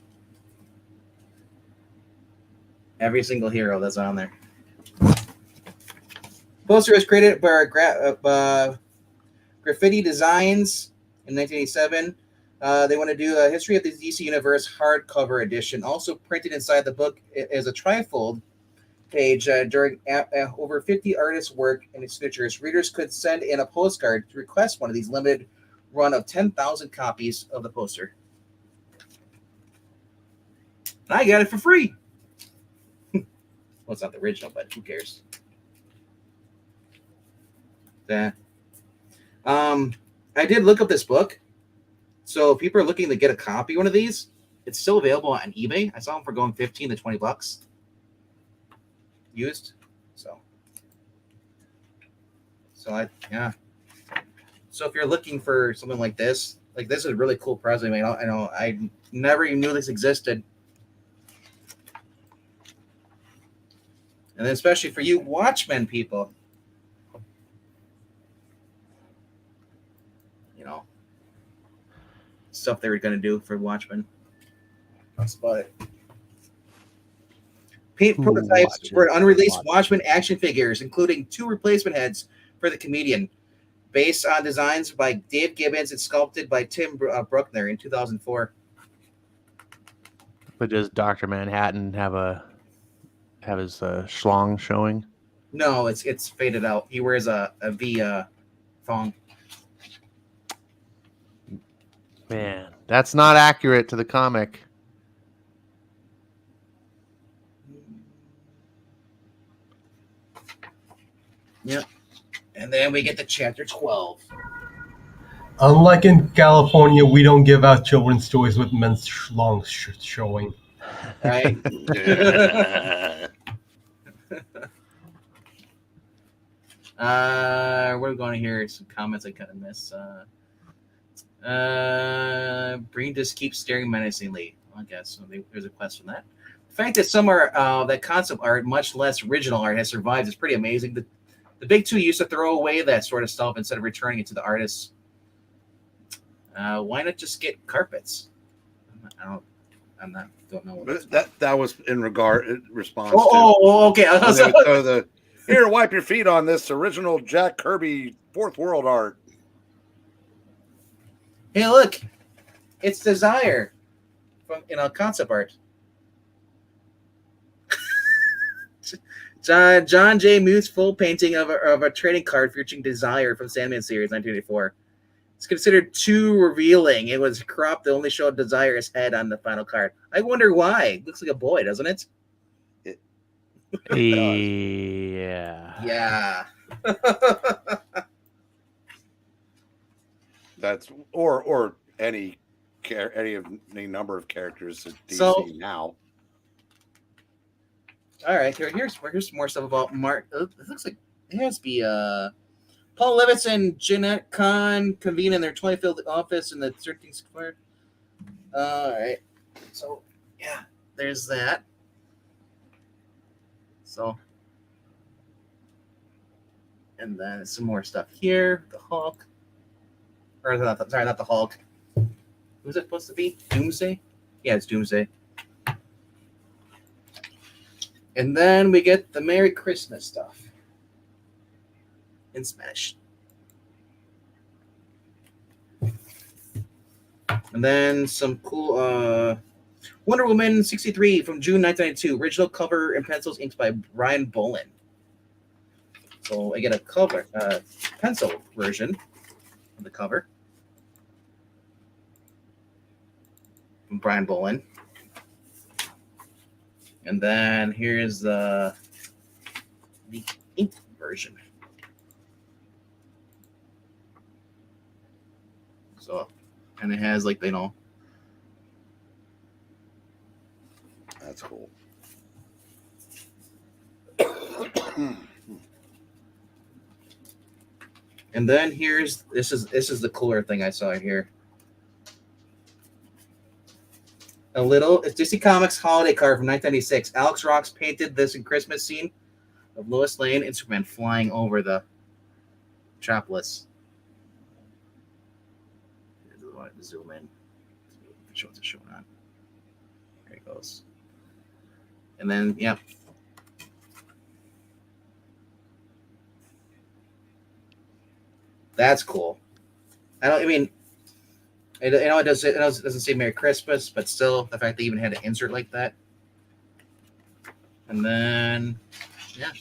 every single hero that's on there. Poster was created by Graffiti Designs in 1987. They want to do a History of the DC Universe hardcover edition, also printed inside the book as a trifold page during over 50 artists' work and signatures. Readers could send in a postcard to request one of these limited run of 10,000 copies of the poster. I got it for free. Well, it's not the original, but who cares? Yeah. I did look up this book. So if people are looking to get a copy of one of these, it's still available on eBay. I saw them for going 15 to 20 bucks used. So yeah. So if you're looking for something like this is a really cool present. I know I never even knew this existed. And then especially for you Watchmen people. You know, stuff they were going to do for Watchmen. That's about it. Paint prototypes for unreleased Watchmen action figures, including 2 replacement heads for the comedian, based on designs by Dave Gibbons and sculpted by Tim Bruckner in 2004.
But does Dr. Manhattan have his schlong showing?
No, it's faded out. He wears a V thong.
Man, that's not accurate to the comic.
Yep. And then we get to chapter 12.
Unlike in California, we don't give out children's toys with men's schlongs showing.
Right? What are we going here? Some comments I kind of missed. Breen just keeps staring menacingly. I guess there's a question on that. The fact that some are that concept art, much less original art, has survived is pretty amazing. The big two used to throw away that sort of stuff instead of returning it to the artists. Why not just get carpets? Don't know. What
that was in response.
Okay.
Here, wipe your feet on this original Jack Kirby Fourth World art.
Hey, look, it's Desire from concept art. John J. Muth's full painting of a trading card featuring Desire from Sandman series 1984. It's considered too revealing. It was cropped to only show Desire's head on the final card. I wonder why. It looks like a boy, doesn't it?
Yeah.
Yeah.
That's or any number of characters at DC now.
All right, here's some more stuff about Mark. It looks like it has to be Paul Levitz and Jeanette Kahn convene in their 25th office in the 13th square. All right, so yeah, there's that. So, and then some more stuff here. The Hulk, or not the Hulk. Who's it supposed to be? Doomsday? Yeah, it's Doomsday. And then we get the Merry Christmas stuff in Spanish. And then some cool Wonder Woman 63 from June 1992. Original cover and pencils inked by Brian Bolin. So I get a cover, pencil version of the cover from Brian Bolin. And then here's the ink version. So, and it has like,
That's cool.
And then this is the cooler thing I saw here. It's DC Comics holiday card from 1996. Alex Rox painted this in Christmas scene of Lois Lane and Superman flying over the Metropolis. I want to zoom in. Show what's showing on. There it goes. And then, yep. That's cool. It doesn't say Merry Christmas, but still, the fact they even had an insert like that. And then, yeah,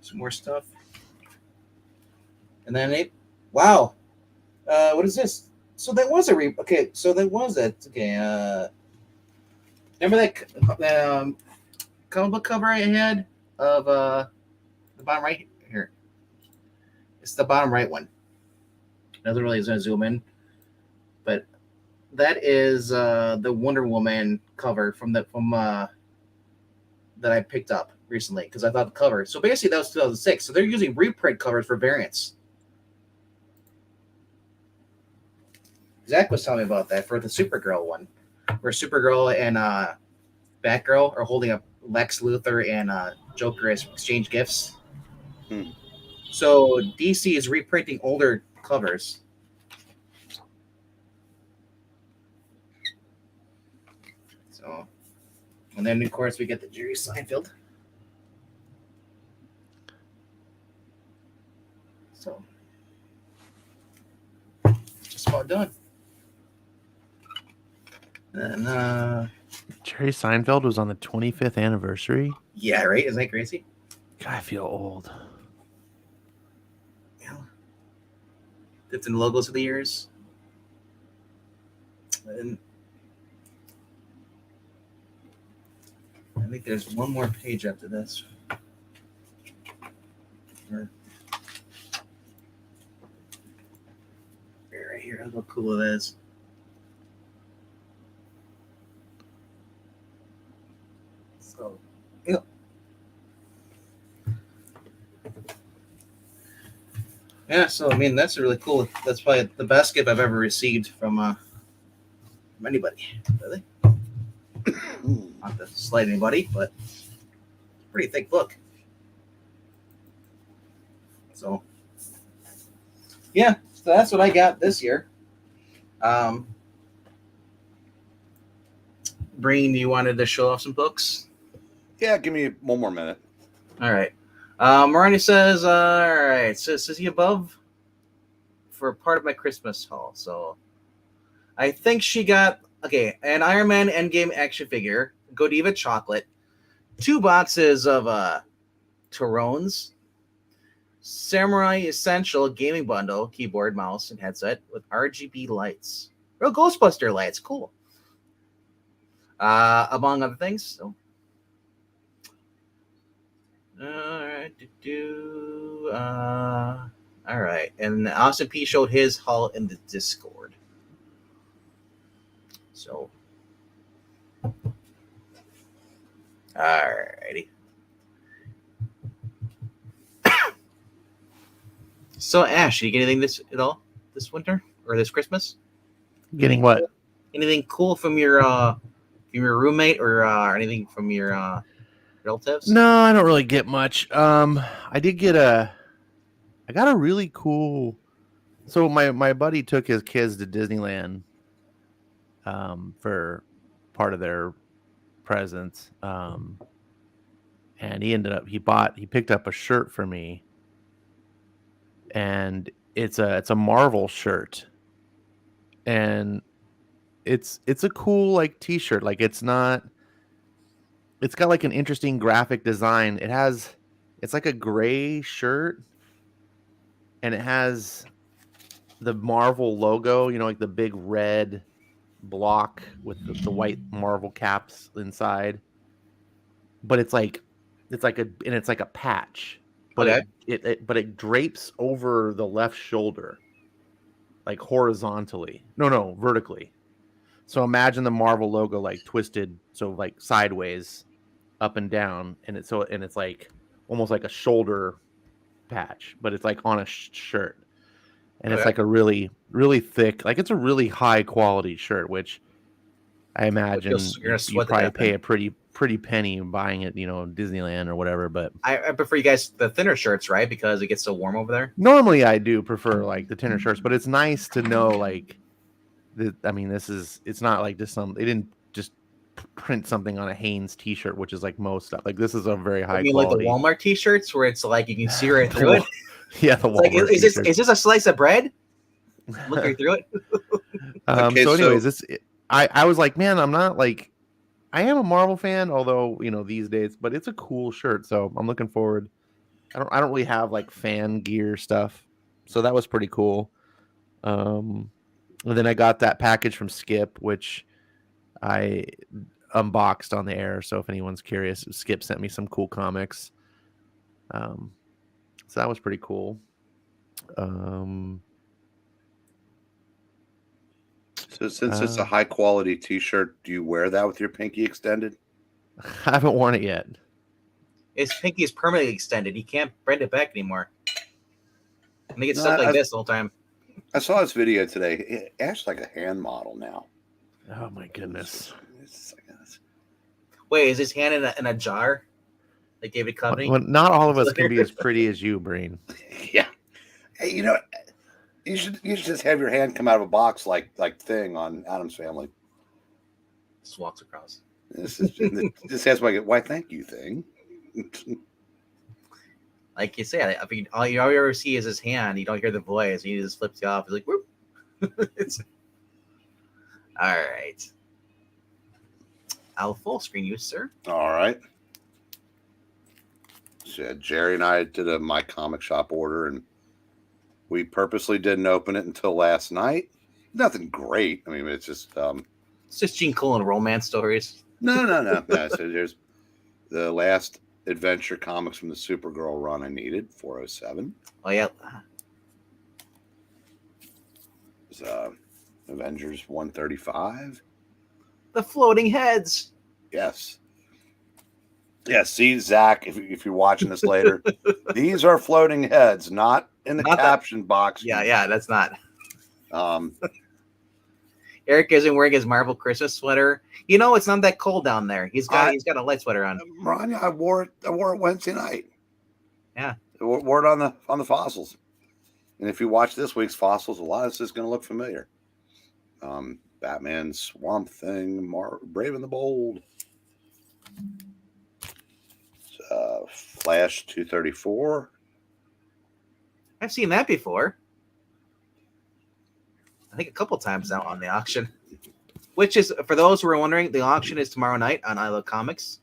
some more stuff. And then wow, what is this? So that was remember that comic book cover I had of the bottom right here? It's the bottom right one. Another really is going to zoom in, but that is the Wonder Woman cover from that I picked up recently because I thought the cover. So basically, that was 2006. So they're using reprint covers for variants. Zach was telling me about that for the Supergirl one, where Supergirl and Batgirl are holding up Lex Luthor and Joker as exchange gifts. So DC is reprinting older covers. So, and then of course we get the Jerry Seinfeld. So, just about done. And
Jerry Seinfeld was on the 25th anniversary.
Yeah, right. Isn't that crazy?
God, I feel old.
Yeah. 15 logos of the years. And I think there's one more page after this. Right here. Look how cool it is. So, yeah. Yeah, so I mean that's really cool. That's probably the best gift I've ever received from anybody. Really, not to slight anybody, but pretty thick book. So, yeah, so that's what I got this year. Breen, you wanted to show off some books?
Yeah, give me one more minute.
All right. Marani says, all right, so is he above for part of my Christmas haul? So I think she got, an Iron Man Endgame action figure, Godiva chocolate, 2 boxes of Tyrones, Samurai Essential gaming bundle, keyboard, mouse, and headset with RGB lights. Real Ghostbuster lights, cool. Among other things. So. All right. And Austin P showed his haul in the Discord. So, alrighty. So, Ash, you get anything this winter or this Christmas?
Getting what?
Anything cool from your roommate or anything from your relatives?
No, I don't really get much. I got a really cool. So my buddy took his kids to Disneyland for part of their presents. And he picked up a shirt for me. And it's a Marvel shirt. And it's a cool like t-shirt. Like it's got like an interesting graphic design. It's like a gray shirt and it has the Marvel logo, like the big red block with the white Marvel caps inside. But it's like a patch, but
Okay.
it drapes over the left shoulder, like horizontally. No, vertically. So imagine the Marvel logo like twisted, so like sideways, up and down, and it's like almost like a shoulder patch, but it's like on a shirt, and it's
Okay.
like a really really thick, like it's a really high quality shirt, which I imagine
You're gonna
you
sweat to
probably
death
pay
then.
a pretty penny buying it, Disneyland or whatever. But
I prefer you guys the thinner shirts, right? Because it gets so warm over there.
normally I do prefer like the thinner shirts, but it's nice to know like I mean, it's not like just they didn't just print something on a Hanes t-shirt, which is like most stuff. Like this is a very
I
high
mean, like the
quality.
Walmart T-shirts where it's like you can see right
The
through it.
Yeah, the
It's like,
Walmart
is
t-shirt.
this a slice of bread? Look right through it.
Okay,
So anyways,
so
I was like, man, I'm not like I am a Marvel fan, although these days, but it's a cool shirt, so I'm looking forward. I don't really have like fan gear stuff, so that was pretty cool. And then I got that package from Skip, which I unboxed on the air. So if anyone's curious, Skip sent me some cool comics. So that was pretty cool.
so since it's a high quality T-shirt, do you wear that with your pinky extended?
I haven't worn it yet.
His pinky is permanently extended. He can't bend it back anymore. And they get
No,
stuck like this the whole time.
I saw this video today. Ash's like a hand model now.
Oh my goodness!
Wait, is his hand in a jar? Like David Coveney?
Well, not all of us can be as pretty as you, Breen.
Yeah. Hey, you should just have your hand come out of a box like Thing on Addams Family.
Just walks across.
Just has my why thank you Thing.
Like you said, I mean, all you ever see is his hand. You don't hear the voice. He just flips you off. He's like, whoop. All right. I'll full screen you, sir.
All right. So Jerry and I did a My Comic Shop order, and we purposely didn't open it until last night. Nothing great. I mean, it's just
It's just Gene Colan romance stories.
no. So there's the last adventure comics from the Supergirl run I needed, 407.
Oh yeah.
It was, Avengers 135.
The floating heads.
Yes. Yeah, see, Zach, if you're watching this later, these are floating heads, not in the caption box.
Yeah, that's not.
Um,
Eric isn't wearing his Marvel Christmas sweater. It's not that cold down there. He's got a light sweater on.
Rania, I wore it Wednesday night.
Yeah.
I wore it on the fossils. And if you watch this week's fossils, a lot of this is going to look familiar. Batman, Swamp Thing, Brave and the Bold. Flash 234.
I've seen that before. I think a couple times now on the auction. Which is, for those who are wondering, the auction is tomorrow night on I Love Comics.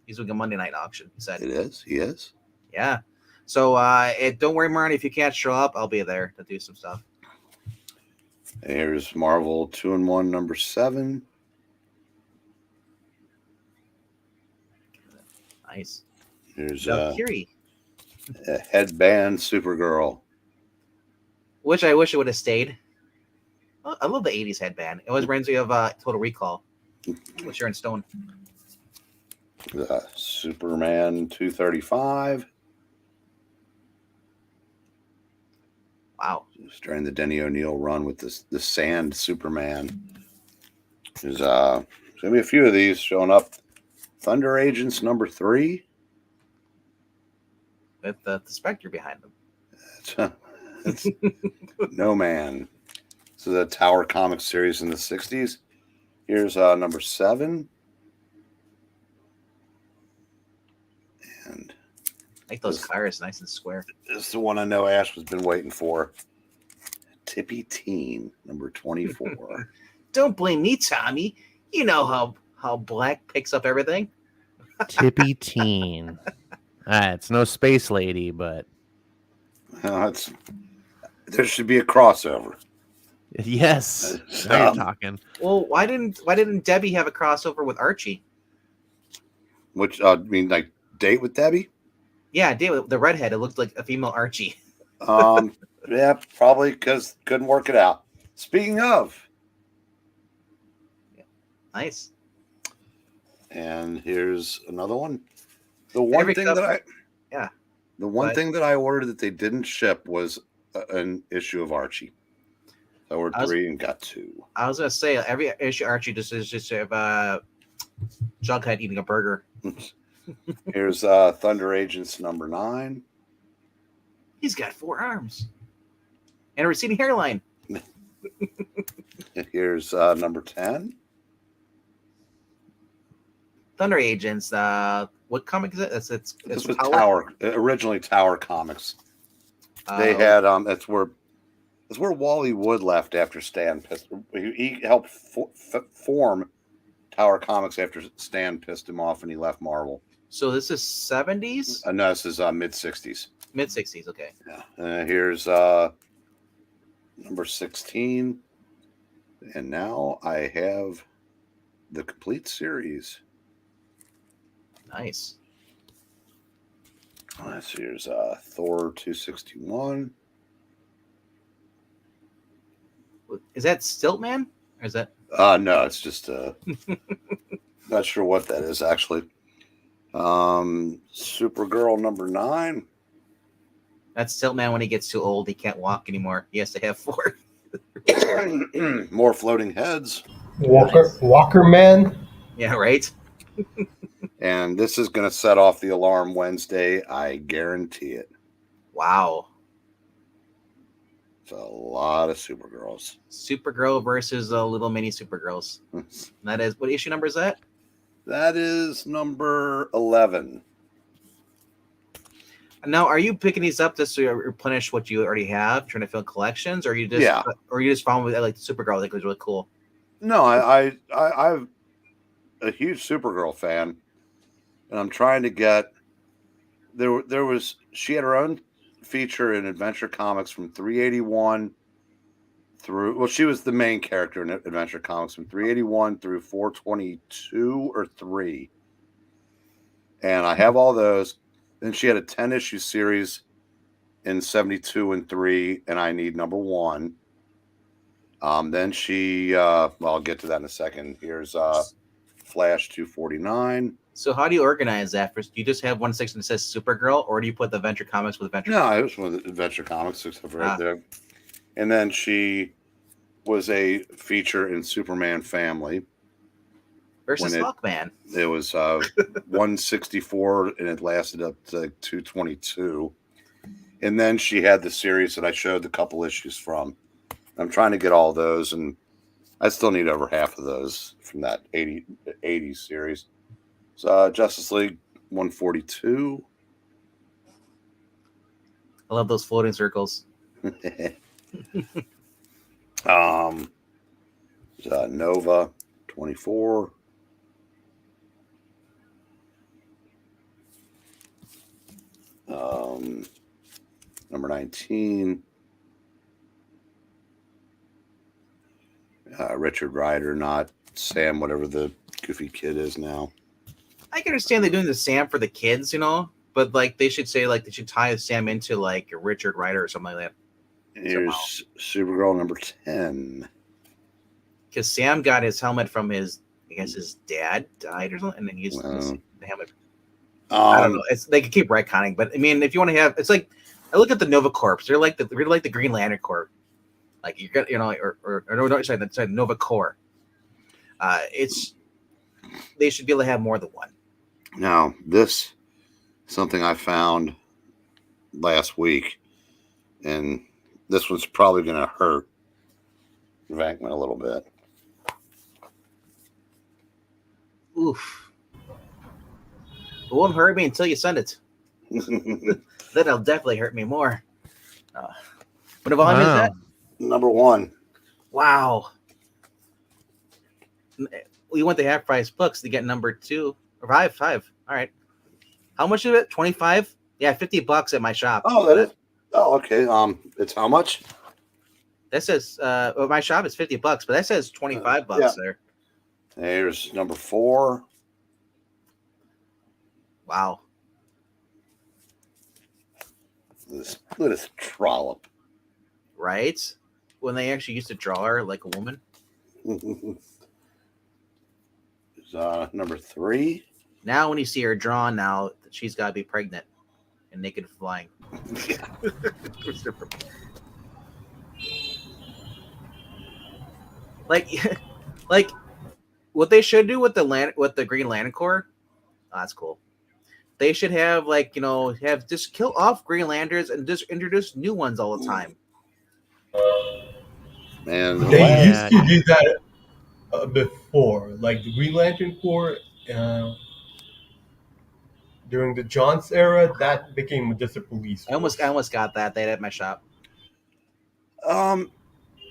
He's doing a Monday night auction. He said
It is. He is.
Yeah. So don't worry, Marty. If you can't show up, I'll be there to do some stuff.
Here's Marvel 2-in-1 number 7.
Nice.
Here's
Curie.
a headband Supergirl.
Which I wish it would have stayed. I love the 80s headband. It always reminds me of Total Recall with Sharon Stone.
Superman 235.
Wow.
It's during the Denny O'Neil run with the Sand Superman. There's going to be a few of these showing up. Thunder Agents number 3.
With the Spectre behind them.
It's No Man. This is a Tower comic series in the 60s. Here's number 7. And
Make those cars nice and square.
this is the one I know Ash has been waiting for. Tippy Teen, number 24.
Don't blame me, Tommy. You know how Black picks up everything.
Tippy teen. It's no space lady, but
there should be a crossover.
yes. Now you're talking.
Well, why didn't Debbie have a crossover with Archie?
Which like date with Debbie?
Yeah, David, the redhead. It looked like a female Archie.
Yeah, probably because couldn't work it out. Speaking of,
Nice.
and here's another one. The one thing that I ordered that they didn't ship was an issue of Archie. So I ordered 3 and got 2.
I was gonna say every issue Archie just have Jughead eating a burger.
Here's Thunder Agents number 9.
He's got 4 arms and a receding hairline.
Here's number 10.
Thunder Agents. What comic is it? It's
this was Tower. Originally Tower Comics. They had that's where Wally Wood left after Stan pissed. He helped form Tower Comics after Stan pissed him off and he left Marvel.
So this is 70s?
No, this is mid 60s.
Mid 60s, okay.
Yeah. Here's number 16. And now I have the complete series.
Nice.
Here's Thor 261.
Is that Stiltman? Or is that?
No, it's just not sure what that is actually. Supergirl number 9.
That's Stiltman when he gets too old. He can't walk anymore. He has to have 4.
More floating heads.
Walker Man.
Yeah, right.
And this is going to set off the alarm Wednesday. I guarantee it.
Wow.
It's a lot of Supergirls.
Supergirl versus little mini Supergirls. That is, what issue number is that?
That is number 11.
Now, are you picking these up just to replenish what you already have, trying to fill collections, or you just found with like the Supergirl? I think it was really cool.
No, I'm a huge Supergirl fan, and I'm trying to get she had her own feature in Adventure Comics from 381 through, well, she was the main character in Adventure Comics from 381 through 422 or 3, and I have all those. Then she had a 10-issue series in 72 and 3, and I need number 1. Then she well, I'll get to that in a second. Here's Flash 249.
So how do you organize that? First, do you just have one section that says Supergirl, or do you put the Adventure Comics with Adventure?
No, it was one of the Adventure Comics except for right there. And then she was a feature in Superman Family
versus Hawkman.
It was 164, and it lasted up to 222. And then she had the series that I showed the couple issues from. I'm trying to get all those, and I still need over half of those from that 80s series. So Justice League 142.
I love those floating circles.
Nova 24. Number 19. Richard Rider, not Sam, whatever the goofy kid is now.
I can understand they're doing the Sam for the kids, but like they should say like they should tie Sam into like a Richard Rider or something like that.
Here's Supergirl number 10.
Because Sam got his helmet from his dad died or something, and then he used the helmet. I don't know. They could keep retconning, but I mean, if you want to have, it's like I look at the Nova Corps. They're like the Green Lantern Corps. Like you got, sorry, Nova Corps. They should be able to have more than one.
Now, this something I found last week, and this one's probably going to hurt Vankman a little bit.
Oof. It won't hurt me until you send it. Then it'll definitely hurt me more. What volume is that?
Number 1.
Wow. We went to half price books to get number 2 or five. All right. How much is it? 25? Yeah, $50 at my shop.
Oh, that is. Oh, okay. It's how much?
That says well, my shop is $50, but that says $25
yeah.
there.
There's number 4.
Wow.
Look at this trollop.
Right? When they actually used to draw her like a woman.
Number 3.
Now when you see her drawn now, she's gotta be pregnant and naked flying. like what they should do with the Green Lantern Corps, that's cool. They should have have just kill off Green Lanterns and just introduce new ones all the time.
And
they used to do that before, like the Green Lantern Corps. During the Johns era, that became just a police force.
I almost got that. They had it at my shop.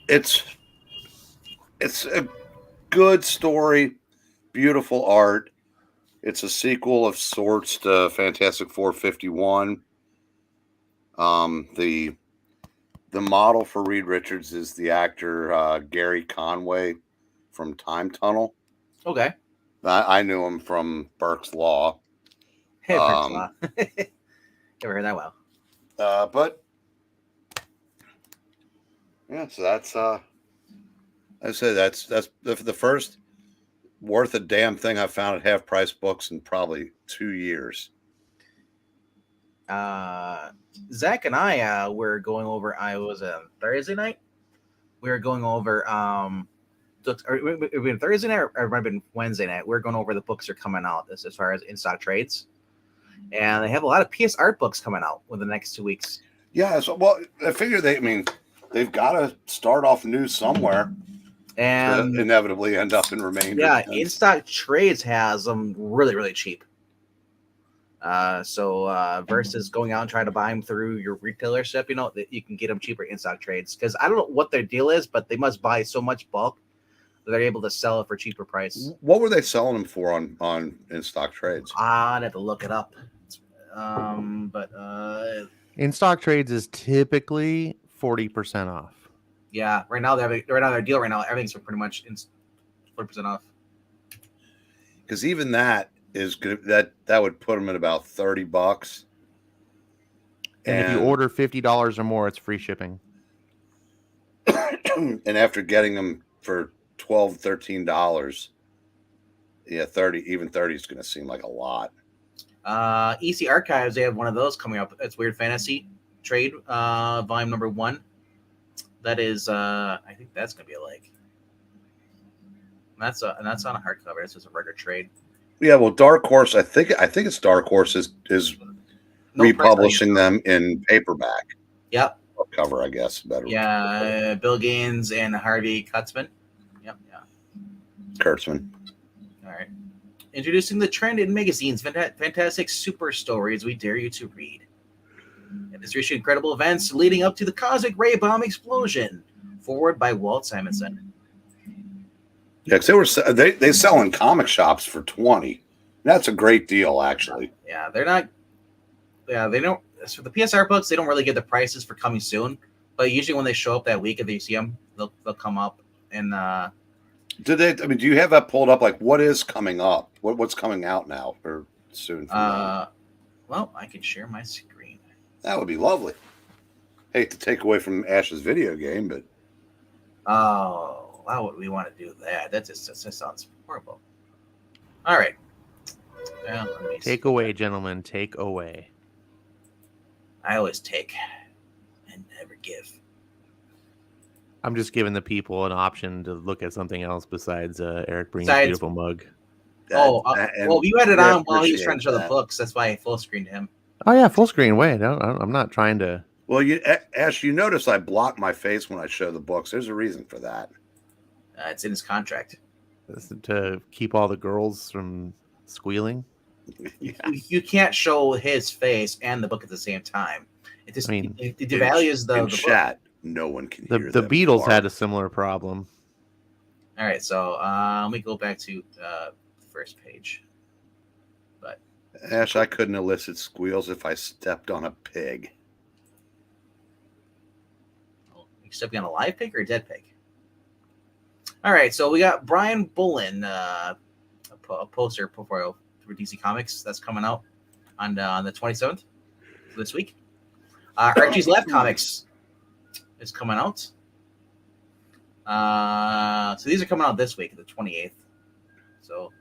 It's a good story, beautiful art. It's a sequel of sorts to Fantastic Four 51. The model for Reed Richards is the actor Gary Conway from Time Tunnel.
Okay.
I knew him from Burke's Law.
Hey, Burke's Law. Never heard that well.
But yeah, so that's I say that's the first worth a damn thing I found at half price books in probably 2 years.
Zach and I were going over. I was Thursday night. We were going over. Thursday night or it might have been Wednesday night. We were going over the books that are coming out as far as in stock trades, and they have a lot of PS art books coming out within the next 2 weeks.
Yeah, so well, I figure they've got to start off new somewhere,
and
inevitably end up in remainder.
Yeah, in stock trades has them really, really cheap. So versus going out and trying to buy them through your retailer shop, that you can get them cheaper in stock trades. Because I don't know what their deal is, but they must buy so much bulk that they're able to sell it for cheaper price.
What were they selling them for on in stock trades?
I'd have to look it up. But
in stock trades is typically 40% off.
Yeah, right now their deal right now everything's pretty much 40% off.
Because even that is good. That would put them at about $30.
And if you order $50 or more, it's free shipping.
And after getting them for $12, $13, yeah, 30 is going to seem like a lot.
EC Archives, they have one of those coming up. It's Weird Fantasy Trade, volume number 1. That is, I think that's going to be that's on a hardcover. This is a regular trade.
Yeah, well, Dark Horse, I think it's Dark Horse is republishing them in paperback.
Yep.
Cover, I guess. Better.
Yeah, Bill Gaines and Harvey Kurtzman. Yep. Yeah.
Kurtzman.
All right. Introducing the trend in magazines, fantastic super stories we dare you to read. And this issue, incredible events leading up to the cosmic ray bomb explosion. Forward by Walt Simonson.
Yeah, because they sell in comic shops for $20. That's a great deal, actually.
Yeah, they're not. Yeah, they don't. For the PSR books, they don't really give the prices for coming soon. But usually, when they show up that week, if you see them, they'll come up. And
do you have that pulled up? Like, what is coming up? What's coming out now or soon?
Well, I can share my screen.
That would be lovely. Hate to take away from Ash's video game, but
why would we want to do that? That just sounds horrible. All right. Well,
take away, gentlemen. Take away.
I always take and never give.
I'm just giving the people an option to look at something else besides Eric Breen's beautiful mug.
Well, you had it on while he was trying to show the books. That's why I full screened him.
Oh yeah, full screen. Wait, I'm not trying to.
Well, Ash, you notice I block my face when I show the books. There's a reason for that.
It's in his contract.
To keep all the girls from squealing.
Yeah. You can't show his face and the book at the same time. It just it devalues the
chat.
book.
No one can hear
the Beatles had a similar problem.
All right, so let me go back to the first page. But
Ash, I couldn't elicit squeals if I stepped on a pig.
you stepping on a live pig or a dead pig? All right, so we got Brian Bullen, a poster for DC Comics that's coming out on the 27th this week. Archie's Lab Comics is coming out. So these are coming out this week, the 28th. So,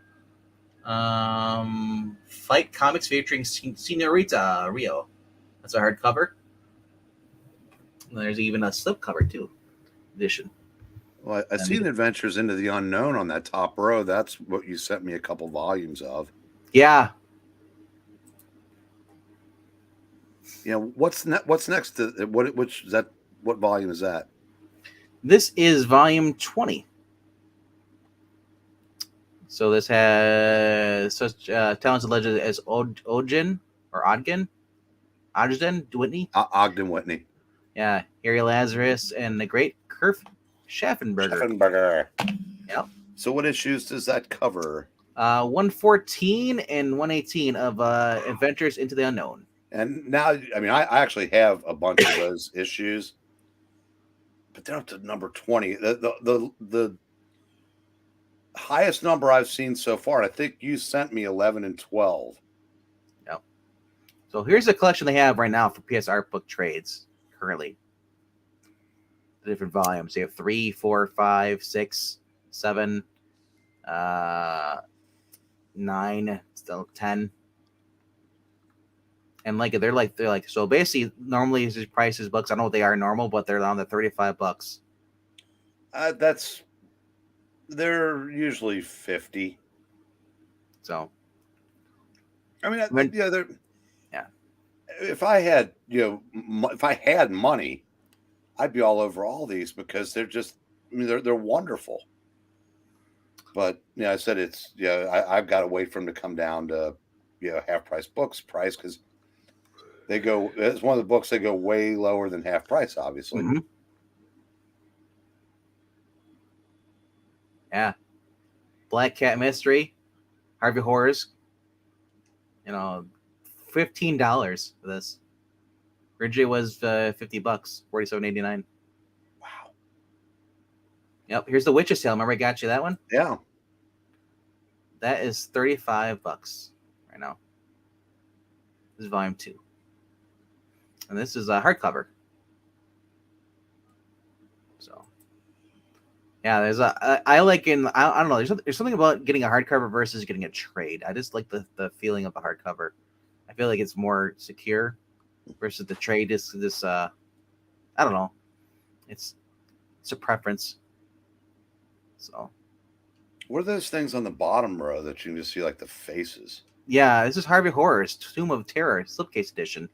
Fight Comics featuring Senorita Rio. That's a hardcover. And there's even a slipcover too, edition.
Well, I seen Adventures into the Unknown on that top row. That's what you sent me a couple volumes of.
Yeah.
You know, what's next to which is that? What volume is that?
This is volume 20. So this has such talented legends as Ogden Whitney.
Ogden Whitney.
Yeah, Harry Lazarus and the great Kurt Schaffenberger. Yep.
So what issues does that cover?
114 and 118 of Adventures into the Unknown.
And now, I mean, I actually have a bunch of those issues, but they're up to number 20. The highest number I've seen so far, I think you sent me 11 and 12.
Yep. So here's the collection they have right now for PS Art Book trades currently. The different volumes. They have 3, 4, 5, 6, 7, 9, still 10. And they're like so basically normally these prices books, I don't know what they are normal, but they're on the $35.
They're usually 50.
So
I mean, they're if I had money, I'd be all over all these because they're just, I mean, they're wonderful. But I said I've got to wait for them to come down to half price books price because it's one of the books they go way lower than half price, obviously.
Mm-hmm. Yeah. Black Cat Mystery, Harvey Horrors. $15 for this. Originally was $50, $47.89.
Wow.
Yep. Here's the Witch's Tale. Remember I got you that one?
Yeah.
That is $35 right now. This is volume 2. And this is a hardcover. So, yeah, I don't know. There's something about getting a hardcover versus getting a trade. I just like the feeling of a hardcover. I feel like it's more secure versus the trade is this. I don't know. It's a preference. So,
what are those things on the bottom row that you can just see like the faces?
Yeah, this is Harvey Horror's Tomb of Terror slipcase edition.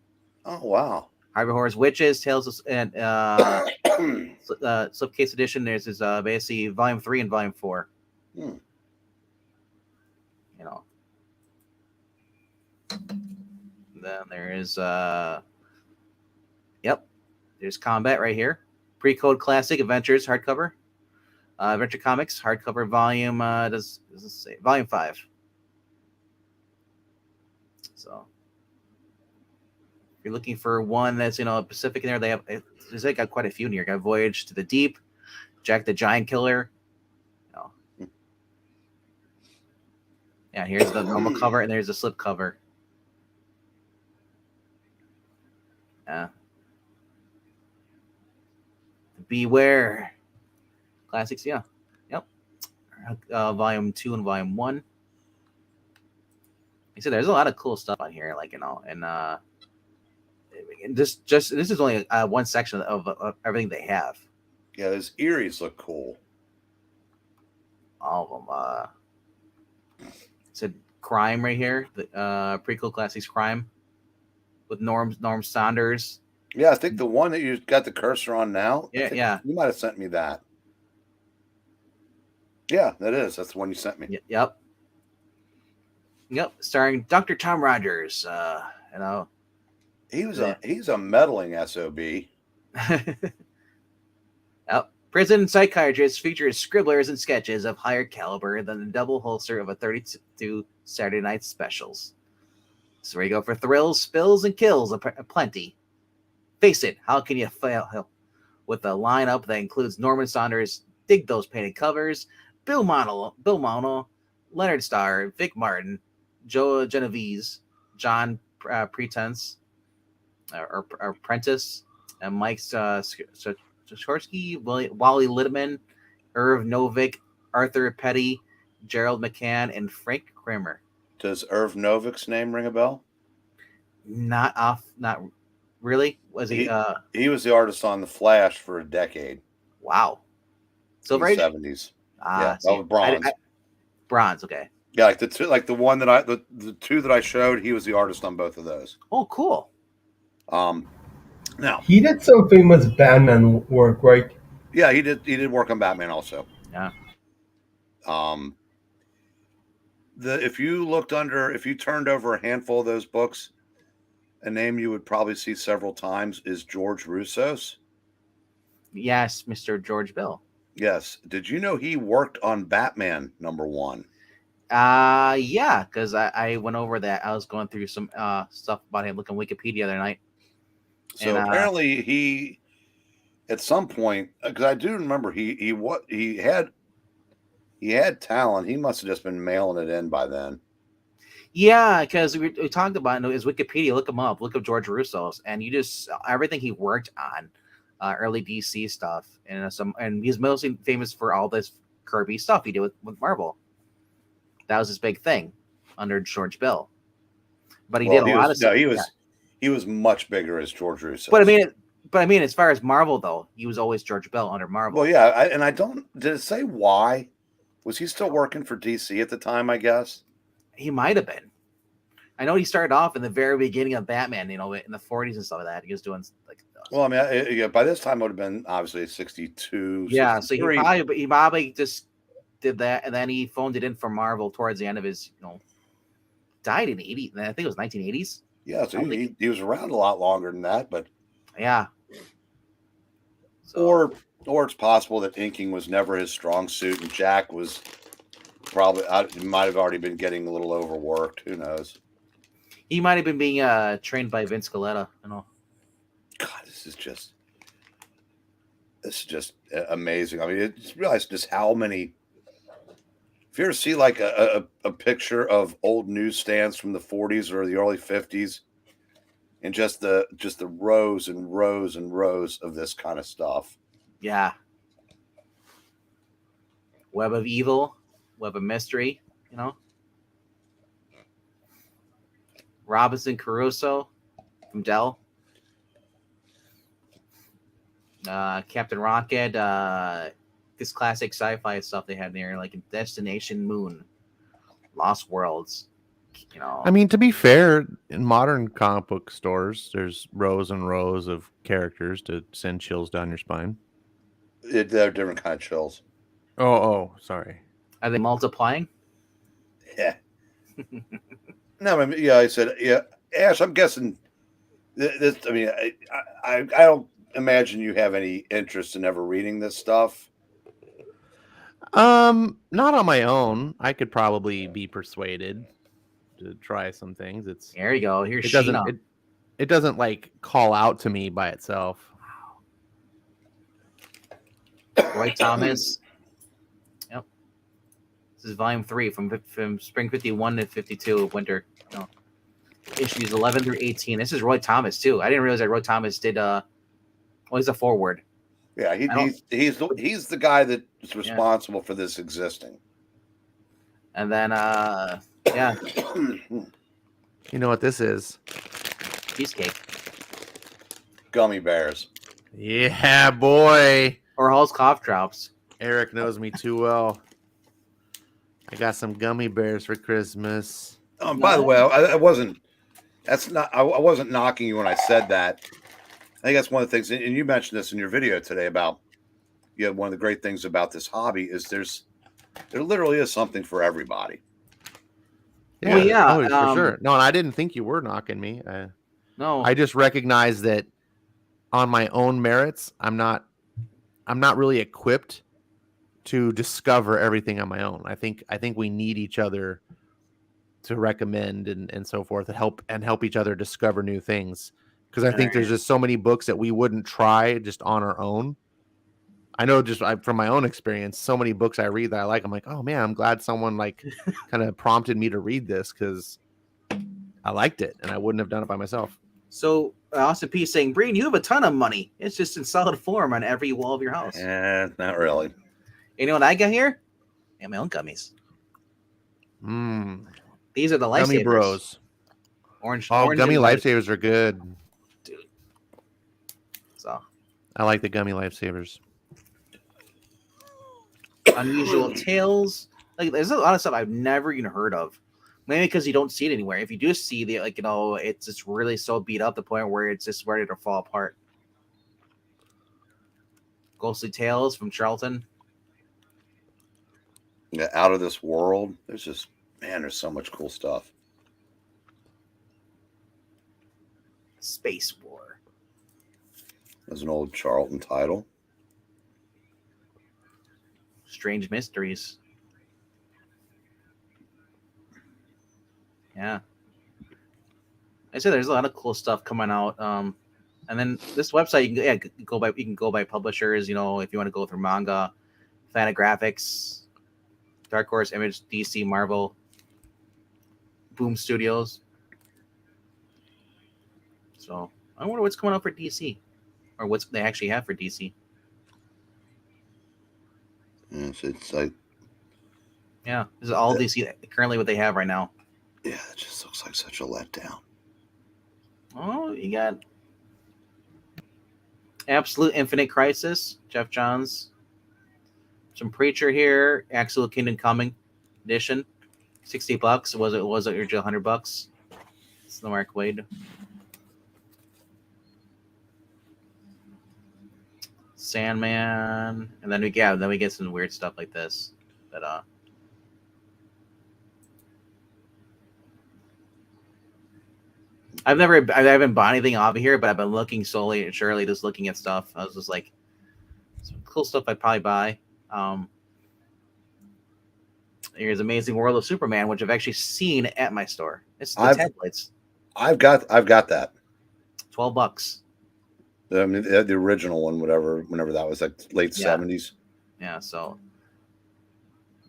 Oh wow!
Harvey Horror's Witches, Tales of, and slipcase edition. There's basically volume 3 and volume 4. Then there is there's Combat right here. Pre-Code Classic Adventures hardcover. Adventure Comics hardcover volume does this say volume 5. So if you're looking for one that's Pacific in there, they got quite a few in here. Got Voyage to the Deep, Jack the Giant Killer. Yeah, here's the normal cover and there's the slip cover. Beware Classics, yeah. Yep. Volume 2 and volume 1. Like I said, there's a lot of cool stuff on here, and this is only one section of everything they have.
Yeah, those Eries look cool.
All of them. It's a Crime right here, the Pre-Code Classics Crime with Norm Saunders.
Yeah, I think the one that you got the cursor on now.
Yeah.
You might have sent me that. Yeah, that's the one you sent me.
Yep. Starring Dr. Tom Rogers.
He's a meddling SOB.
Yep. Prison Psychiatrist features scribblers and sketches of higher caliber than the double holster of a 32 Saturday Night Specials. So where you go for thrills, spills, and kills aplenty. Face it, how can you fail with a lineup that includes Norman Saunders, dig those painted covers, Bill Mono, Leonard Starr, Vic Martin, Joe Genovese, John Pretense, or Prentice, and Mike Sikorsky, Wally Littman, Irv Novick, Arthur Petty, Gerald McCann, and Frank Kramer.
Does Irv Novick's name ring a bell?
Not really. Was he?
He was the artist on The Flash for a decade.
Wow. Silver
in the
Age?
70s.
Yeah,
that was bronze.
Bronze, okay.
Yeah, like the one that the two that I showed, he was the artist on both of those.
Oh, cool.
Now
he did some famous Batman work, right?
Yeah, he did work on Batman also.
Yeah.
If you turned over a handful of those books, a name you would probably see several times is George Russo's.
Yes, Mr. George Bill.
Yes. Did you know he worked on Batman #1?
Yeah, because I went over that. I was going through some stuff about him, looking Wikipedia the other night.
So apparently he, at some point, because I do remember he had talent. He must have just been mailing it in by then.
Yeah, because we talked about his Wikipedia. Look him up. Look up George Russo's, and you just everything he worked on, early DC stuff, and he's mostly famous for all this Kirby stuff he did with Marvel. That was his big thing under George Bill. But he did a lot of stuff.
He was much bigger as George Russo.
But I mean, as far as Marvel though, he was always George Bill under Marvel.
Well, yeah, did it say why? Was he still working for DC at the time? I guess
he might have been. I know he started off in the very beginning of Batman, in the 40s and stuff like that. He was doing like.
Well, I mean, by this time it would have been obviously 62.
Yeah, 63. So he probably just did that, and then he phoned it in for Marvel towards the end of his, died in 80. I think it was 1980s.
Yeah, so he was around a lot longer than that, but
yeah.
So, or it's possible that inking was never his strong suit, and Jack was probably might have already been getting a little overworked. Who knows?
He might have been being trained by Vince Coletta.
God, this is just amazing. I mean, it's realized just how many. If you ever see like a picture of old newsstands from the 40s or the early 50s, and just the rows and rows and rows of this kind of stuff.
Yeah. Web of Evil, Web of Mystery, Robinson Crusoe from Dell. Captain Rocket, this classic sci-fi stuff they had there, like Destination Moon, Lost Worlds.
I mean, to be fair, in modern comic book stores, there's rows and rows of characters to send chills down your spine.
They're different kind of chills.
Oh, sorry.
Are they multiplying?
Yeah. No, I mean, yeah, I said, yeah, Ash, I'm guessing this. I mean, I don't imagine you have any interest in ever reading this stuff.
Not on my own. I could probably be persuaded to try some things.
There you go. Here's
it doesn't like call out to me by itself.
Roy Thomas. Yep. This is volume 3 from spring 51 to 52 of winter. Issues 11 through 18. This is Roy Thomas too. I didn't realize that Roy Thomas did he's a forward.
Yeah, he's the guy that is responsible for this existing.
And then yeah.
You know what this is?
Cheesecake.
Gummy bears.
Yeah, boy.
Or Hall's cough drops.
Eric knows me too well. I got some gummy bears for Christmas.
By the way, I wasn't knocking you when I said that. I think that's one of the things, and you mentioned this in your video today about, one of the great things about this hobby is there literally is something for everybody.
Yeah, well, yeah,
for sure. No, and I didn't think you were knocking me.
No,
I just recognize that on my own merits, I'm not I'm not really equipped to discover everything on my own. I think we need each other to recommend and so forth, and help each other discover new things. Because I think there's just so many books that we wouldn't try just on our own. I know from my own experience, so many books I read that I like. I'm like, oh man, I'm glad someone like kind of prompted me to read this because I liked it and I wouldn't have done it by myself.
So Austin P saying, Breen, you have a ton of money. It's just in solid form on every wall of your house.
Not really.
You know what I got here? I got my own gummies. These are the Lifesavers.
Gummy Bros.
Orange.
Gummy Lifesavers are good.
Dude. So.
I like the Gummy Lifesavers.
Unusual Tales. Like, there's a lot of stuff I've never even heard of. Maybe because you don't see it anywhere. If you do see the, like, you know, it's just really so beat up the point where it's just ready to fall apart. Ghostly Tales from Charlton.
Yeah, Out of This World. There's so much cool stuff.
Space War.
There's an old Charlton title.
Strange Mysteries. Yeah. I said there's a lot of cool stuff coming out. And then this website, you can go by publishers, you know, if you want to go through manga, Fantagraphics, Dark Horse, Image, DC, Marvel, Boom Studios. So I wonder what's coming out for DC, or what's they actually have for DC.
It's like,
yeah, this is all DC currently what they have right now.
Yeah, it just looks like such a letdown.
Oh, you got Absolute Infinite Crisis, Jeff Johns. Some Preacher here, Absolute Kingdom Coming edition, $60. Was it original $100? It's the Mark Wade. Sandman, and then we get some weird stuff like this. But I haven't bought anything off of here, but I've been looking slowly and surely, just looking at stuff. I was just like, some cool stuff I'd probably buy. Here's Amazing World of Superman, which I've actually seen at my store. It's the tablets.
I've got that.
$12.
I mean, the original one, whenever that was, like late 70s.
Yeah, so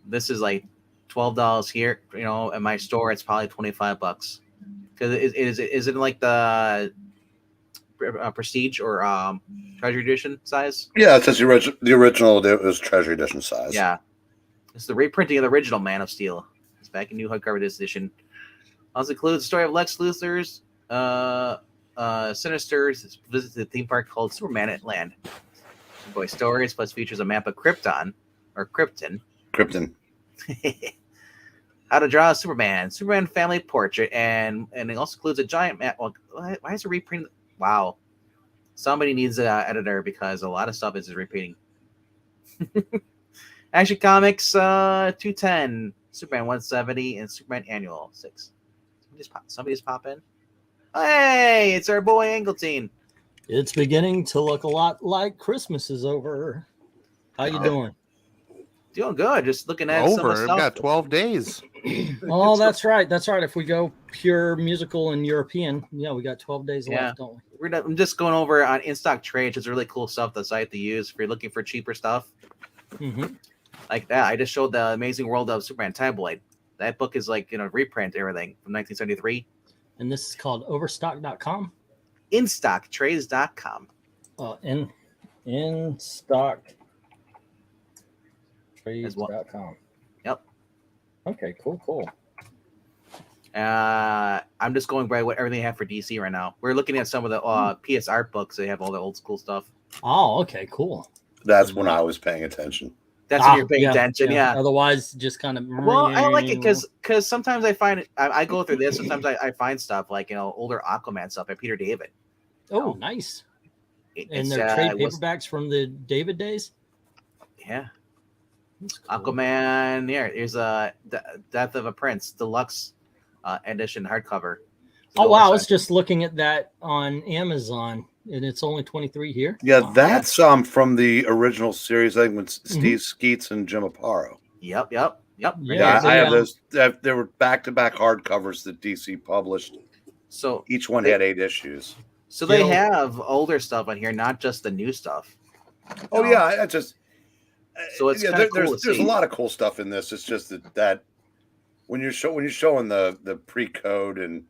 this is like $12 here. You know, at my store, it's probably $25 because is it like the Prestige or Treasure Edition size?
Yeah, it says the original. It was Treasure Edition size.
Yeah, it's the reprinting of the original Man of Steel. It's back in new hardcover edition. Also includes the story of Lex Luthor's Sinister visits the theme park called Superman at Land. Boy stories plus features a map of Krypton. How to draw a Superman family portrait, and it also includes a giant map. Well, why is it reprint? Wow, somebody needs an editor because a lot of stuff is repeating. Action Comics 210, Superman 170, and Superman Annual 6. Somebody just pop in. Hey, it's our boy Angleton.
It's beginning to look a lot like Christmas is over. How you doing?
Doing good. Just looking at
over.
Some of the
We've
stuff.
got 12 days.
Oh, that's right. That's right. If we go pure musical and European, yeah, we got 12 days left, don't we?
I'm just going over on In Stock Trades. It's really cool stuff the site to use if you're looking for cheaper stuff.
Mm-hmm.
Like that. I just showed the Amazing World of Superman tabloid. That book is like, reprint everything from 1973.
And this is called Overstock.com?
InStockTrades.com.
InStockTrades.com.
Yep.
Okay, cool.
I'm just going by what everything they have for DC right now. We're looking at some of the PS Art books. They have all the old school stuff.
Oh, okay, cool.
That's when I was paying attention.
That's when you're paying attention, yeah.
Otherwise, just kind of.
Well, I like it because sometimes I find I go through this. Sometimes I find stuff like older Aquaman stuff by Peter David.
Oh, nice. And they're trade paperbacks from the David days.
Yeah.
Cool.
Aquaman. Yeah, here's Death of a Prince Deluxe edition hardcover.
Oh wow! I was just looking at that on Amazon. and it's only 23 here.
Yeah,
Wow.
that's from the original series. I think with Steve Skeets and Jim Aparo.
Yep.
Yeah, I have those. There were back-to-back hardcovers that DC published.
So
each one had 8 issues.
So they have older stuff on here, not just the new stuff.
Oh yeah, I just.
So it's kind of cool.
There's a lot of cool stuff in this. It's just that when you're showing the pre-code and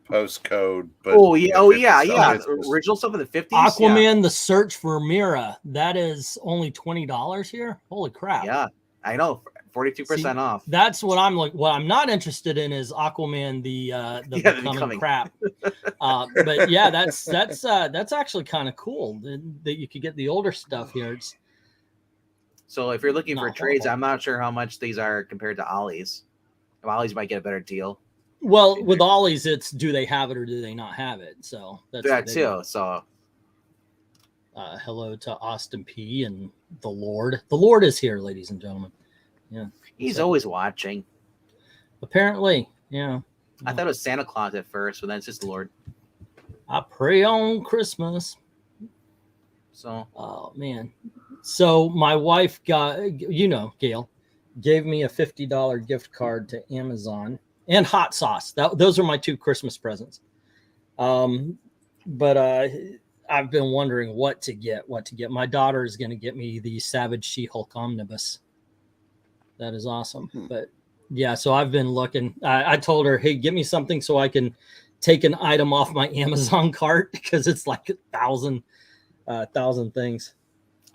post-code. But
yeah. Original stuff in the 50s.
Aquaman: The Search for Mira. That is only $20 here. Holy crap!
Yeah, I know. 42% off.
That's what I'm like. What I'm not interested in is Aquaman, the becoming crap. But yeah, that's actually kind of cool that you could get the older stuff here.
So if you're looking for trades, I'm not sure how much these are compared to Ollie's. Ollie's might get a better deal.
Well, with Ollie's, it's do they have it or do they not have it? So that's
that too. So
hello to Austin P and the Lord. The Lord is here, ladies and gentlemen. Yeah,
he's always watching.
Apparently, yeah.
I thought it was Santa Claus at first, but then it's just the Lord.
I pray on Christmas.
So,
oh man. So my wife got, Gail, gave me a $50 gift card to Amazon and hot sauce. Those are my 2 Christmas presents. But I've been wondering what to get. My daughter is going to get me the Savage She-Hulk Omnibus. That is awesome. But yeah, so I've been looking. I told her, hey, get me something so I can take an item off my Amazon cart because it's like 1,000 things.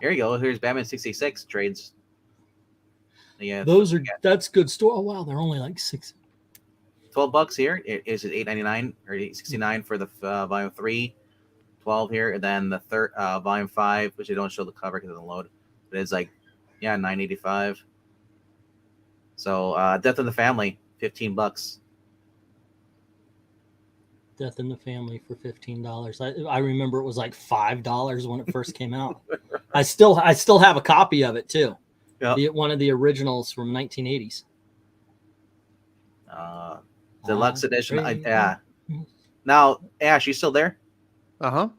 Here you go. Here's Batman 66 trades. Yeah,
that's good store. Oh wow, they're only like
$12 here. Is it $8.99 or $8.69 for the volume 3? 12 here, and then the third volume 5, which they don't show the cover because it doesn't load. But it's like, $9.85. So Death in the Family, $15.
Death in the Family for $15. I remember it was like $5 when it first came out. I still have a copy of it too. Yep. One of the originals from 1980s.
Deluxe edition. Yeah. Now, Ash, you still there?
Uh-huh.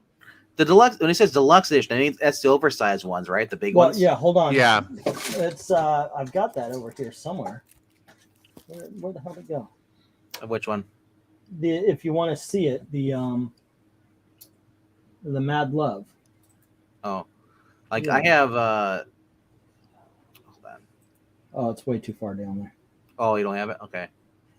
The deluxe, when it says deluxe edition, I mean that's the oversized ones, right? The big ones.
Yeah, hold on.
Yeah.
It's I've got that over here somewhere. Where the hell did it go?
Which one?
If you want to see it, the Mad Love.
Oh. I have hold on.
Oh, it's way too far down there.
Oh, you don't have it? Okay.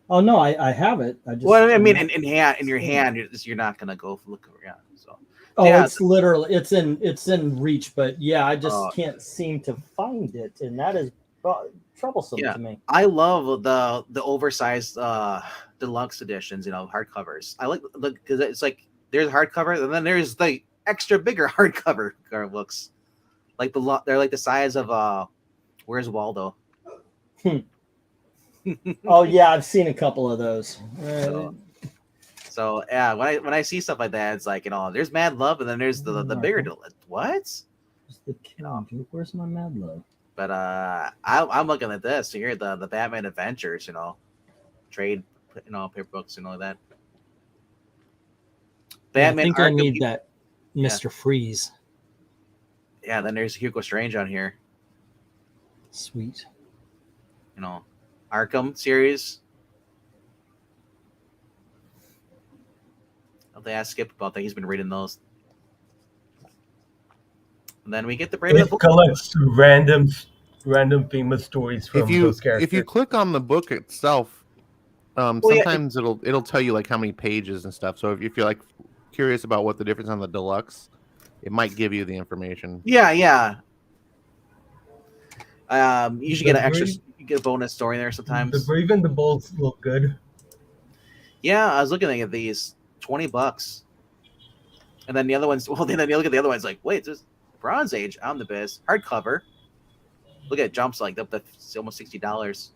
Oh no, I have it. I just
I mean in your hand, you're not gonna go look around. So
it's literally it's in reach, but yeah, I just can't seem to find it, and that is troublesome to me.
I love the oversized deluxe editions, hardcovers. I like because it's like there's a hardcover, and then there's the extra bigger hardcover books. Like they're like the size of Where's Waldo?
Oh yeah, I've seen a couple of those.
So yeah, when I see stuff like that, it's like there's Mad Love, and then there's the bigger what?
Where's my Mad Love?
But I'm looking at this here, the Batman Adventures, trade, paper books and all of that.
Batman. I think I need that Mr. Freeze.
Yeah, then there's Hugo Strange on here.
Sweet.
Arkham series. I'll have to ask Skip about that. He's been reading those. And then we get the
It collects random famous stories from those characters.
If you click on the book itself, sometimes it'll tell you like how many pages and stuff. So if you're like curious about what the difference on the deluxe, it might give you the information.
Yeah. You should get an extra. You get a bonus story there sometimes.
The Brave and the Bold look good.
Yeah, I was looking at these, $20, and then the other ones. Well, then you look at the other ones, like, wait, this Bronze Age omnibus hardcover. Look at it, jumps like up to almost $60.
That's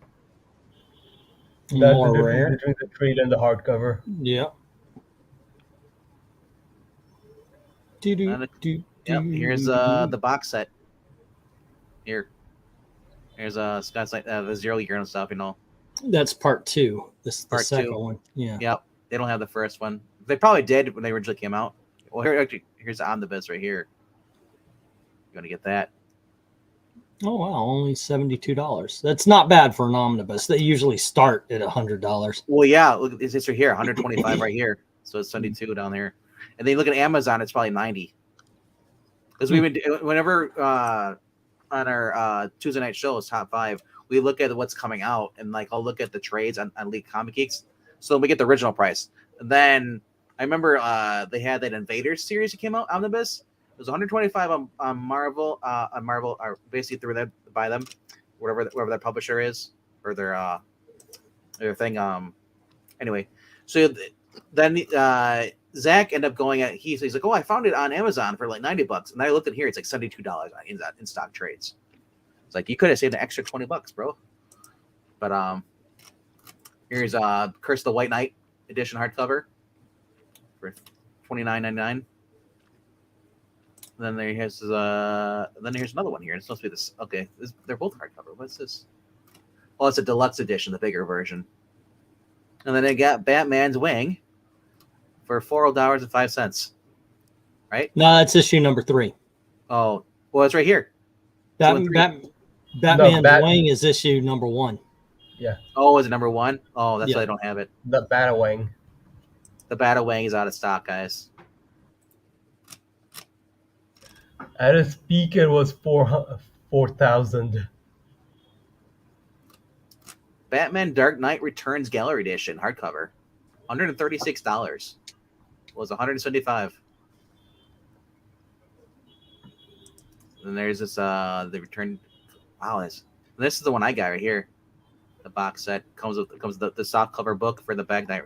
more
the
rare
between the trade and the hardcover.
Yeah.
Here's the box set. Here's Scott's like the 0 year and stuff,
That's part 2. This is the
part
second
2.
one. Yeah.
Yep. They don't have the first one. They probably did when they originally came out. Well, here's the omnibus right here. You want to get that?
Oh wow, only $72. That's not bad for an omnibus. They usually start at $100.
Well, yeah, look, it's right here, 125 right here. So it's 72 down there. And then you look at Amazon, it's probably 90. Because we would, whenever on our Tuesday night shows, top 5, we look at what's coming out, and like I'll look at the trades on League Comic Geeks, so we get the original price. And then I remember they had that Invaders series that came out omnibus. It was 125 on Marvel, or basically through them by them, whatever their publisher is or their thing. Anyway, so then Zach ended up going at he's like, oh, I found it on Amazon for like $90, and then I looked at here, it's like $72 on in stock trades. It's like you could have saved an extra $20, bro. But here's Curse of the White Knight edition hardcover for $29.99. Then here's another one here. It's supposed to be this. Okay, they're both hardcover. What's this? Oh, it's a deluxe edition, the bigger version. And then they got Batman's Wing for $4.05. Right?
No, that's issue number 3.
Oh, well, it's right here.
Batman's Wing is issue number 1.
Yeah.
Oh, is it number 1? Oh, that's
Yeah.
why I don't have it.
The Batawang.
The Batawang is out of stock, guys.
At its peak, it was 4,000.
Batman Dark Knight Returns Gallery Edition hardcover, $136. Was $175. And there's this the return. Wow, this is the one I got right here. The box set comes with the soft cover book for the Dark Knight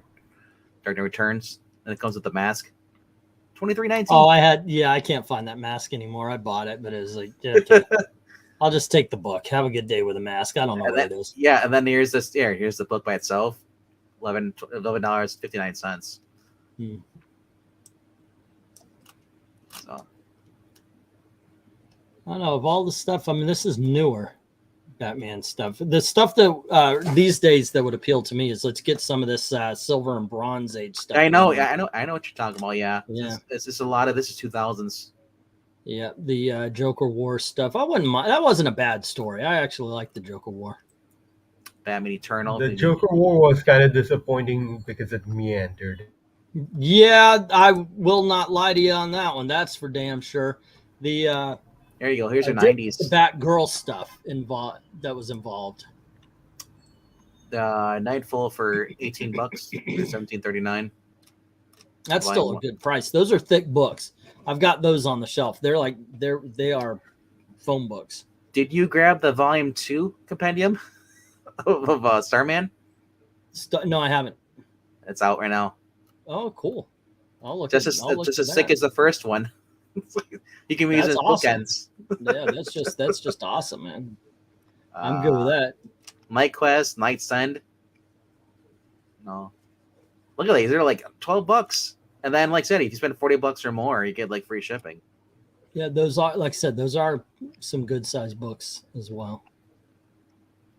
Returns, and it comes with the mask. $23.19.
Oh, I can't find that mask anymore. I bought it, but it was like, okay. I'll just take the book. Have a good day with the mask. I don't know what it is.
Yeah, and then here's this. Here's the book by itself, $11.59. So
I don't know of all the stuff. I mean, this is newer Batman stuff. The stuff that these days that would appeal to me is let's get some of this Silver and Bronze Age stuff.
I know what you're talking about. Yeah.
It's
just a lot of this is 2000s.
Yeah, the Joker War stuff. I wouldn't mind. That wasn't a bad story. I actually liked the Joker War.
Batman Eternal.
The Joker War was kind of disappointing because it meandered.
Yeah, I will not lie to you on that one. That's for damn sure. The
there you go. Here's your 90s.
The Batgirl stuff involved that was involved.
Nightfall for $18, $17.39.
That's still a good price. Those are thick books. I've got those on the shelf. They are foam books.
Did you grab the volume 2 compendium of Starman?
No, I haven't.
It's out right now.
Oh, cool. I'll look.
Just as thick as the first one. You can use it as bookends.
Yeah, that's just awesome, man. I'm good with that.
Night Quest, Night's End. No, look at these. They're like $12, and then, like I said, if you spend $40 or more, you get like free shipping.
Yeah, those are, like I said, those are some good sized books as well.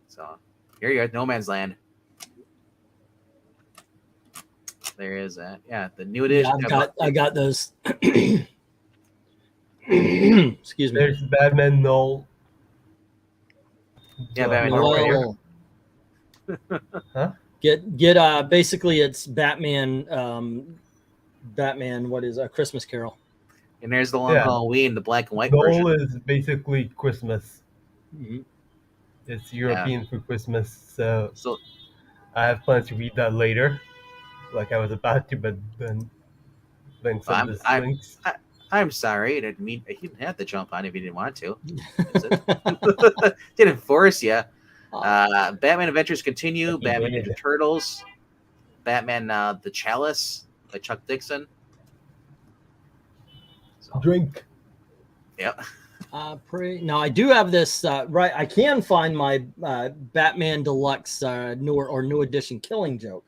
So here you go, No Man's Land. There is that. Yeah, the new edition.
Yeah, I got those. Excuse me.
There's Batman Null.
Yeah, Batman Null right here.
Huh?
Get basically it's Batman what is a Christmas Carol.
And there's the Long Halloween, the black and white
Null
version.
is basically Christmas.
Mm-hmm.
It's European for Christmas, so I have plans to read that later. Like I was about to, but then some links.
I'm sorry. He didn't have to jump on if he didn't want to. Didn't force you. Batman Adventures Continue. Batman Ninja Turtles. Batman The Chalice by Chuck Dixon. So.
Drink.
Yep.
Now I do have this right. I can find my Batman Deluxe new edition Killing Joke.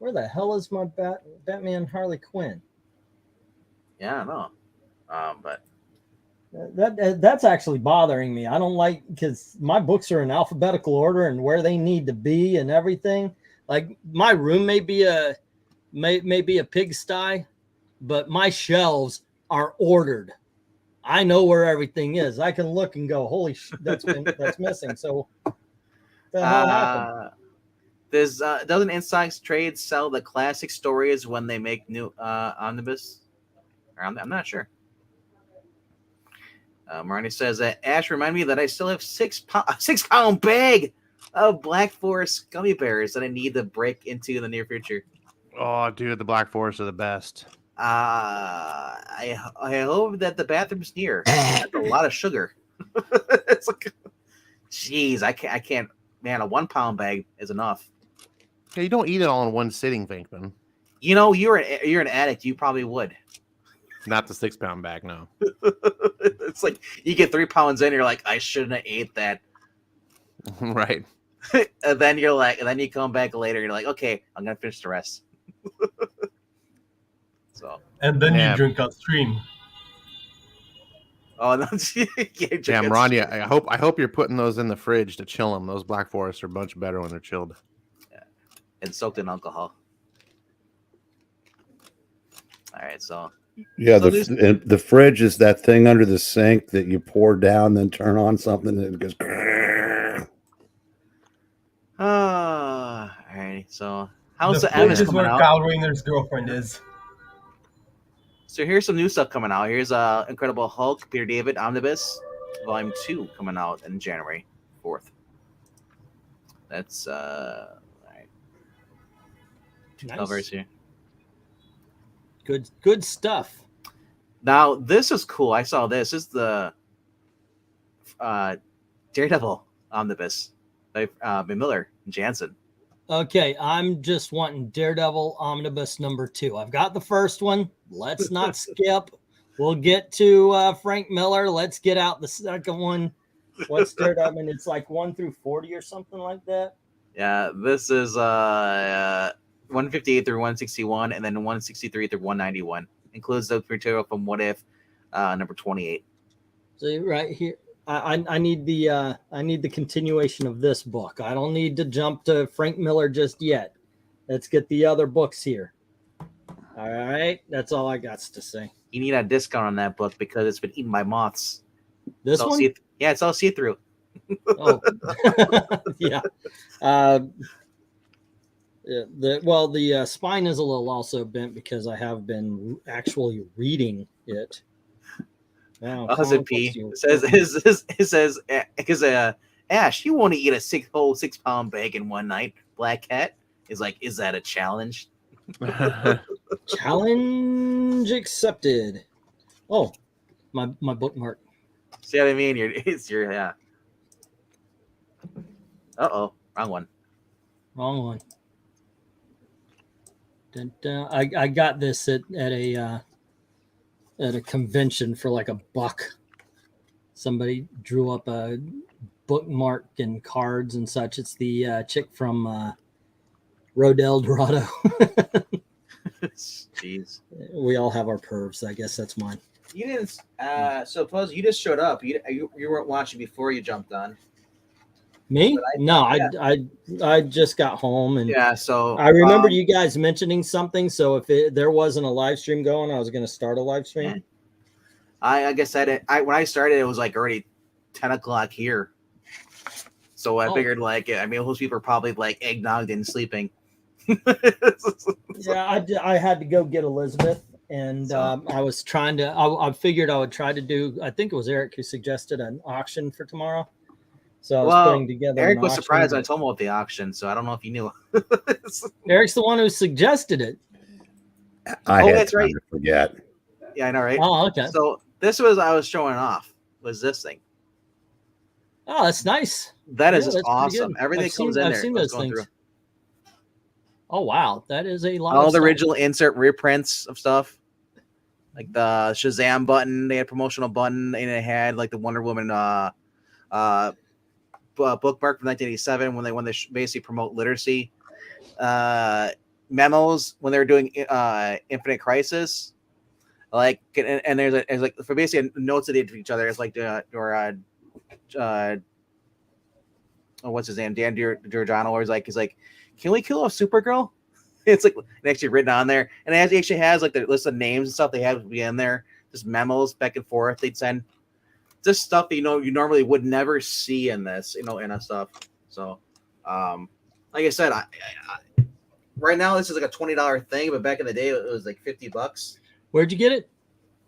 Where the hell is my Batman Harley Quinn?
Yeah, I know. But
that's actually bothering me. I don't like because my books are in alphabetical order and where they need to be and everything. Like my room may be a pigsty, but my shelves are ordered. I know where everything is. I can look and go, holy shit, that's missing. So the hell happened?
Doesn't Inside Trade sell the classic stories when they make new omnibus? I'm not sure. Marnie says that Ash remind me that I still have 6 pound bag of Black Forest gummy bears that I need to break into in the near future.
Oh, dude, the Black Forest are the best.
I hope that the bathroom's near. That's a lot of sugar. It's like, jeez, I can't. Man, a 1 pound bag is enough.
Yeah, you don't eat it all in one sitting, Venkman.
You know, you're an addict. You probably would.
Not the 6 pound bag, no.
It's like you get 3 pounds in, you're like, I shouldn't have ate that.
Right.
And then you're like, and then you come back later, you're like, okay, I'm gonna finish the rest. So.
And then you drink on stream.
Oh no!
Damn, Ronnie, I hope you're putting those in the fridge to chill them. Those Black Forests are much better when they're chilled.
Yeah. And soaked in alcohol. All right, so.
Yeah, the fridge is that thing under the sink that you pour down, then turn on something and it goes.
All right, so how's the
fridge is
coming
where
out?
Kyle Rayner's girlfriend is.
So here's some new stuff coming out. Here's Incredible Hulk, Peter David Omnibus, Volume 2 coming out in January 4th. That's all right. Two covers here.
Good stuff.
Now this is cool. I saw this. This is the Daredevil Omnibus by Miller and Jansen.
Okay, I'm just wanting Daredevil Omnibus number 2. I've got the first one. Let's not skip. We'll get to Frank Miller. Let's get out the second one. What's Daredevil? I mean, it's like 1 through 40 or something like that.
Yeah, this is 158 through 161, and then 163 through 191. Includes the material from What If, number 28.
So right here, I need the continuation of this book. I don't need to jump to Frank Miller just yet. Let's get the other books here. All right, that's all I got to say.
You need a discount on that book because it's been eaten by moths.
This one?
Yeah, it's all see-through.
Oh, yeah. The spine is a little also bent because I have been actually reading it. Now,
it says because Ash, you want to eat a whole 6 pound bag in one night. Black Cat is like, is that a challenge?
Challenge accepted. Oh, my bookmark.
See what I mean? Yeah. Uh-oh, wrong one.
Wrong one. I got this at a convention for like $1. Somebody drew up a bookmark and cards and such. It's the chick from Road Eldorado.
Jeez.
We all have our pervs. I guess that's mine.
You didn't. Suppose you just showed up. You weren't watching before you jumped on.
Me? I just got home and
yeah. So
I remember you guys mentioning something. So if there wasn't a live stream going, I was going to start a live stream.
Yeah. I guess when I started, it was like already 10 o'clock here. So I figured most people are probably like eggnogged and sleeping.
Yeah, I had to go get Elizabeth, and I was trying to. I figured I would try to do. I think it was Eric who suggested an auction for tomorrow. So I was putting together.
Eric was surprised when I told him about the auction, so I don't know if you knew.
Eric's the one who suggested it.
That's right.
To forget.
Yeah, I know, right?
Oh, okay.
So this was I was showing off. Was this thing?
Oh, that's nice.
That is just awesome. Everything comes in there.
I've seen those things. Through. Oh wow, that is a lot.
All the original insert reprints of stuff, like the Shazam button. They had a promotional button, and it had like the Wonder Woman bookmark from 1987 when they basically promote literacy. Memos when they were doing Infinite Crisis, like and there's like for basically notes that they did to each other. It's like what's his name? Dan Giorgiano, where he's like, can we kill off Supergirl? It's like actually written on there, and it actually has like the list of names and stuff they have to be in there. Just memos back and forth they'd send. Just stuff you normally would never see in this, and stuff. So, like I said, I right now this is like a $20 thing, but back in the day it was like $50.
Where'd you get it?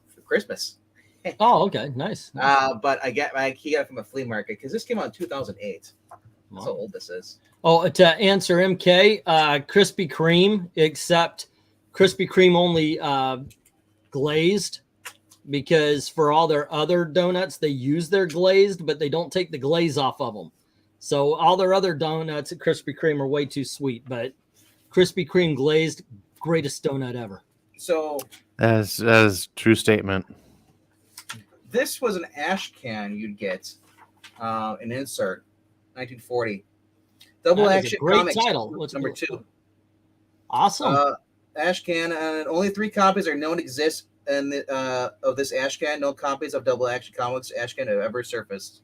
For Christmas.
Oh, okay, nice.
But he got it from a flea market because this came out in 2008. That's how old this is.
Oh, to answer MK, Krispy Kreme, except Krispy Kreme only glazed, because for all their other donuts, they use their glazed, but they don't take the glaze off of them. So all their other donuts at Krispy Kreme are way too sweet, but Krispy Kreme glazed, greatest donut ever.
So
as true statement.
This was an ash can you'd get, an insert, 1940. Double Action
great
Comics,
title. What's
number 2.
Awesome.
Ash can, and only 3 copies are known to exist of this ash can. No copies of Double Action Comics ash can have ever surfaced.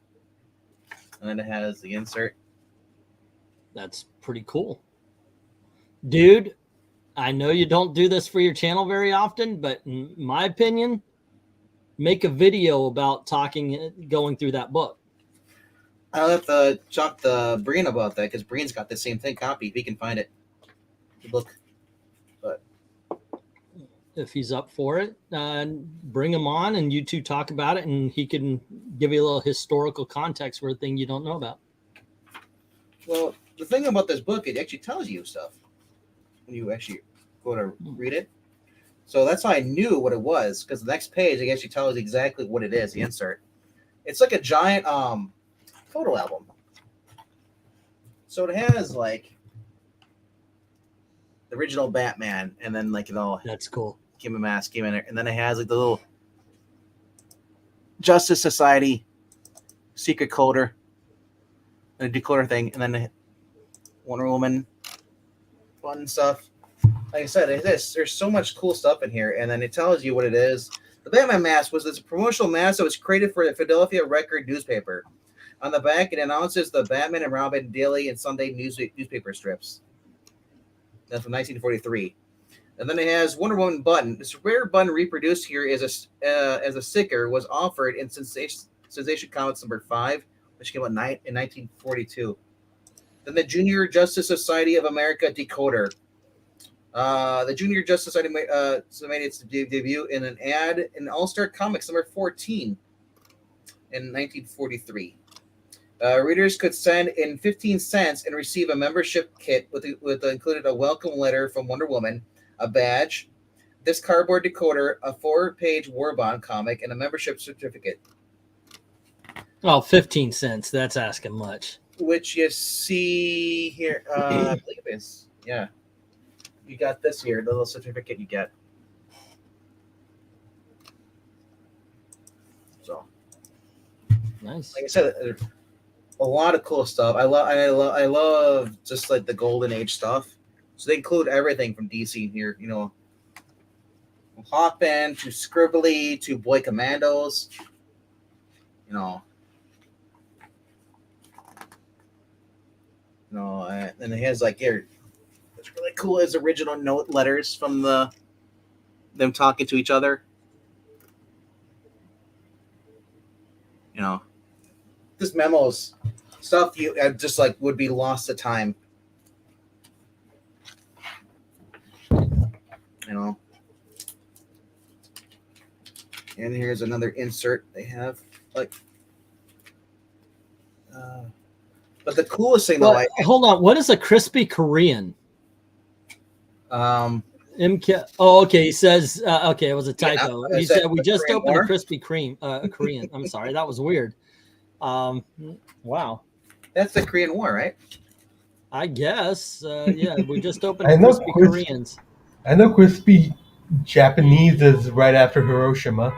And then it has the insert.
That's pretty cool. Dude, I know you don't do this for your channel very often, but in my opinion, make a video about going through that book.
I'll have to talk to Breen about that, because Breen's got the same thing copy if he can find it. Look. But
if he's up for it, bring him on and you two talk about it, and he can give you a little historical context for a thing you don't know about.
Well, the thing about this book, it actually tells you stuff when you actually go to read it. So that's how I knew what it was, because the next page it actually tells you exactly what it is, the insert. It's like a giant photo album. So it has like the original Batman, and then like
that's cool.
Give him a mask, give him in there, and then it has like the little Justice Society secret coder and a decoder thing, and then the Wonder Woman fun stuff. Like I said, there's so much cool stuff in here, and then it tells you what it is. The Batman mask was this promotional mask that was created for the Philadelphia Record newspaper. On the back, it announces the Batman and Robin daily and Sunday newspaper strips. That's from 1943. And then it has Wonder Woman button. This rare button reproduced here as a sticker was offered in Sensation Comics number 5, which came out in 1942. Then the Junior Justice Society of America decoder. The Junior Justice Society made its debut in an ad in All-Star Comics number 14 in 1943. Readers could send in 15 cents and receive a membership kit with included a welcome letter from Wonder Woman, a badge, this cardboard decoder, a 4-page War Bond comic, and a membership certificate.
Oh, 15 cents. That's asking much.
Which you see here. I believe is, yeah. You got this here, the little certificate you get. So,
nice.
Like I said, there's a lot of cool stuff. I love just like the Golden Age stuff. So they include everything from DC here, from Hawkman to Scribbly to Boy Commandos, and it has like here. What's really cool is original note letters from them talking to each other. Just memos, stuff you just like would be lost to time. And here's another insert they have. But the coolest thing, though,
hold on. What is a crispy Korean? MK. Oh, okay. He says, okay, it was a typo. He said we just opened a Krispy Kreme, Korean. I'm sorry, that was weird. Wow.
That's the Korean War, right?
I guess. Yeah, we just opened Krispy Koreans.
I know Crispy Japanese is right after Hiroshima.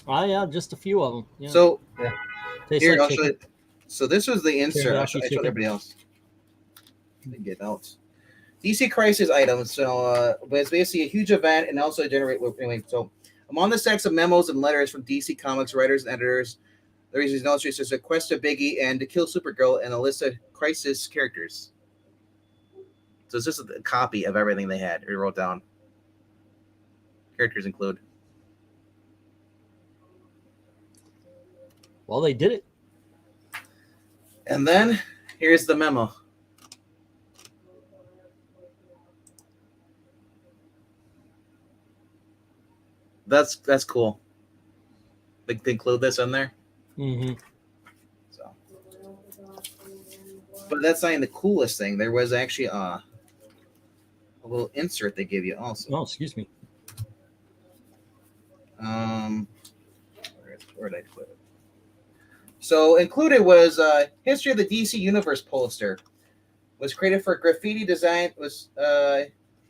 Oh yeah, just a few of them. Yeah.
So
here,
I'll show you. So this was the insert. I showed everybody else. Let me get out. DC Crisis items. So, but it's basically a huge event and also generate. Anyway, so among the stacks of memos and letters from DC Comics writers and editors, there is these notes. There's a quest to Biggie and to kill Supergirl and a list of Crisis characters. So this is a copy of everything they had. We wrote down. Characters include.
Well, they did it.
And then here's the memo. That's cool. They include this in there.
Mm-hmm.
So, but that's not even the coolest thing. There was actually a little insert they give you also.
Oh, excuse me.
Where did I put it? So included was History of the DC Universe poster. Was created for graffiti design. Was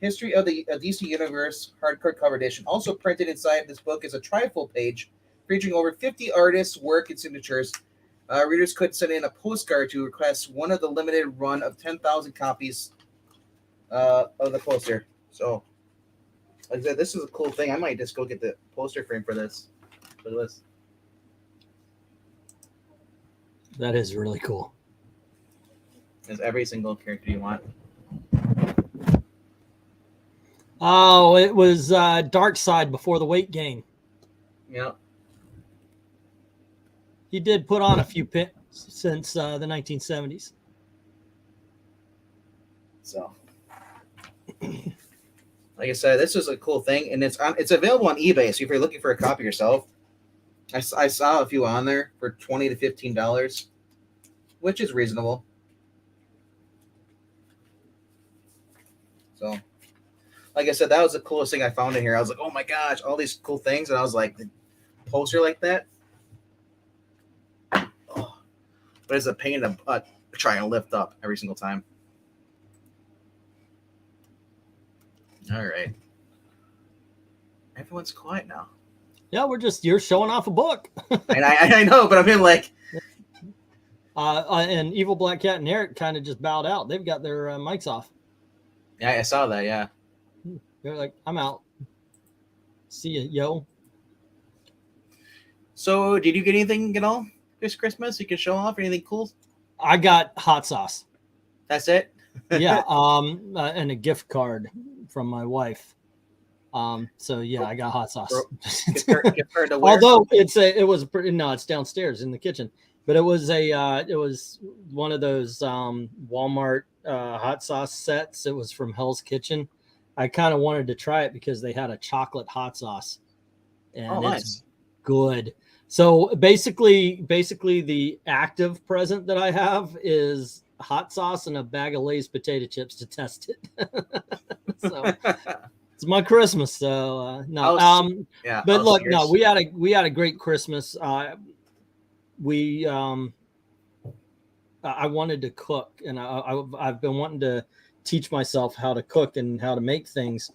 History of the DC Universe hardcover cover edition. Also printed inside this book is a trifold page featuring over 50 artists' work and signatures. Readers could send in a postcard to request one of the limited run of 10,000 copies of the poster. So, like I said, this is a cool thing. I might just go get the poster frame for this. Look at this.
That is really cool.
There's every single character you want.
Oh, it was Dark Side before the weight gain.
Yeah.
He did put on a few pins since the 1970s.
So, like I said, this is a cool thing, and it's available on eBay. So if you're looking for a copy yourself, I saw a few on there for $20 to $15, which is reasonable. So, like I said, that was the coolest thing I found in here. I was like, oh my gosh, all these cool things, and I was like, the poster like that. Oh, but it's a pain in the butt to try and lift up every single time. All right. Everyone's quiet now.
Yeah, you're showing off a book.
And I know, but I mean, like.
And Evil Black Cat and Eric kind of just bowed out. They've got their mics off.
Yeah, I saw that, yeah.
They're like, I'm out. See ya, yo.
So, did you get anything at all this Christmas you can show off? Anything cool?
I got hot sauce.
That's it?
Yeah, and a gift card from my wife. So yeah, I got hot sauce.
Gift card to where?
Although it's downstairs in the kitchen, but it was one of those Walmart hot sauce sets. It was from Hell's Kitchen. I kind of wanted to try it because they had a chocolate hot sauce, and it's good. So basically the active present that I have is hot sauce and a bag of Lay's potato chips to test it. So it's my Christmas. So no, but look, no, we had a great Christmas. I wanted to cook, and I've been wanting to teach myself how to cook and how to make things.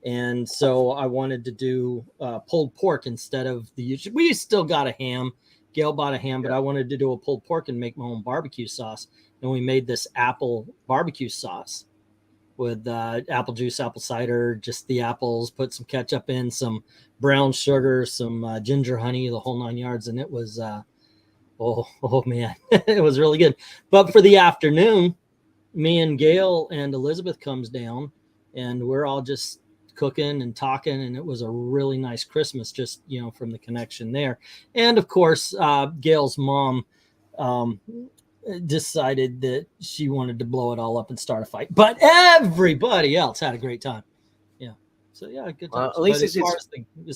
And so I wanted to do pulled pork instead of the usual. We still got a ham. Gail bought a ham, but I wanted to do a pulled pork and make my own barbecue sauce. And we made this apple barbecue sauce with apple juice, apple cider, just the apples, put some ketchup in, some brown sugar, some ginger honey, the whole 9 yards. And it was, oh man, it was really good. But for the afternoon, me and Gail and Elizabeth comes down, and we're all just cooking and talking, and it was a really nice Christmas, just from the connection there. And of course, Gail's mom decided that she wanted to blow it all up and start a fight, but everybody else had a great time. Yeah, so yeah, good time. At least as